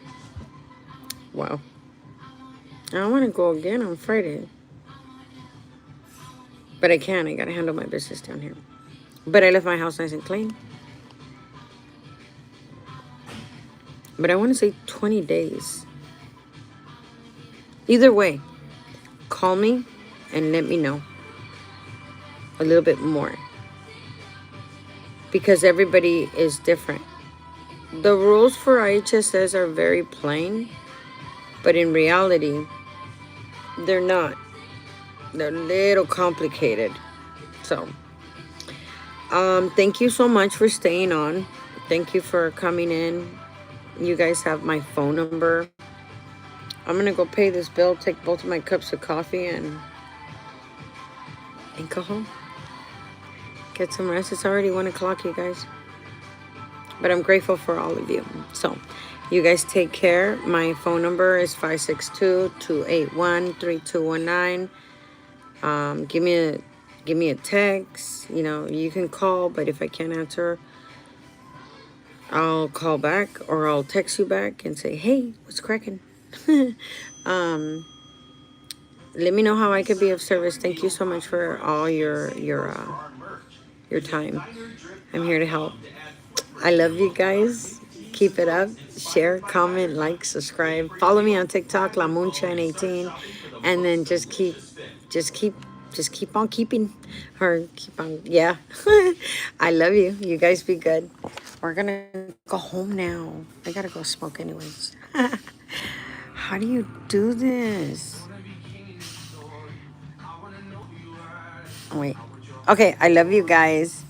Wow. I want to go again on Friday, but I can't. I gotta handle my business down here. But I left my house nice and clean. But I want to say 20 days. Either way, call me and let me know a little bit more, because everybody is different. The rules for IHSS are very plain, but in reality, they're not. They're a little complicated. So, thank you so much for staying on. Thank you for coming in. You guys have my phone number. I'm gonna go pay this bill, take both of my cups of coffee, and go home. Get some rest. It's already 1 o'clock, you guys. But I'm grateful for all of you. So, you guys take care. My phone number is 562-281-3219. Give me a text. You know, you can call, but if I can't answer, I'll call back or I'll text you back and say, hey, what's cracking? Let me know how I could be of service. Thank you so much for all your time. I'm here to help. I love you guys. Keep it up. Share, comment, like, subscribe. Follow me on TikTok, La Moonshine18, and then just keep on keeping, or keep on. Yeah. I love you. You guys be good. We're gonna go home now. I gotta go smoke anyways. How do you do this? Wait. Okay, I love you guys.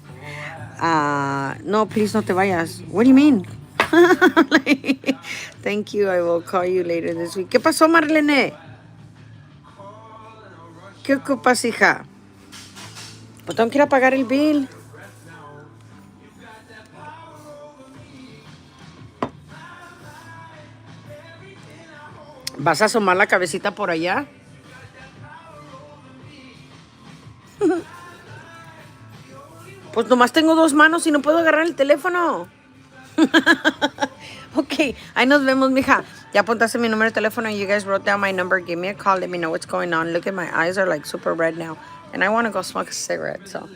No, please no te vayas. What do you mean? Thank you. I will call you later this week. ¿Qué pasó, Marlene? ¿Qué ocupas, hija? Pues tengo que ir a pagar el bill. ¿Vas a asomar la cabecita por allá? Pues nomás tengo 2 manos y no puedo agarrar el teléfono. Okay, ahí nos vemos, mija. Ya apuntaste mi número de teléfono. You guys wrote down my number. Give me a call. Let me know what's going on. Look at my eyes are like super red now. And I want to go smoke a cigarette. So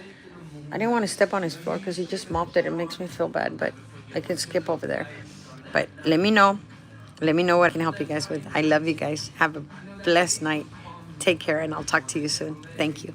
I didn't want to step on his floor because he just mopped it. It makes me feel bad. But I can skip over there. But let me know. Let me know what I can help you guys with. I love you guys. Have a blessed night. Take care. And I'll talk to you soon. Thank you.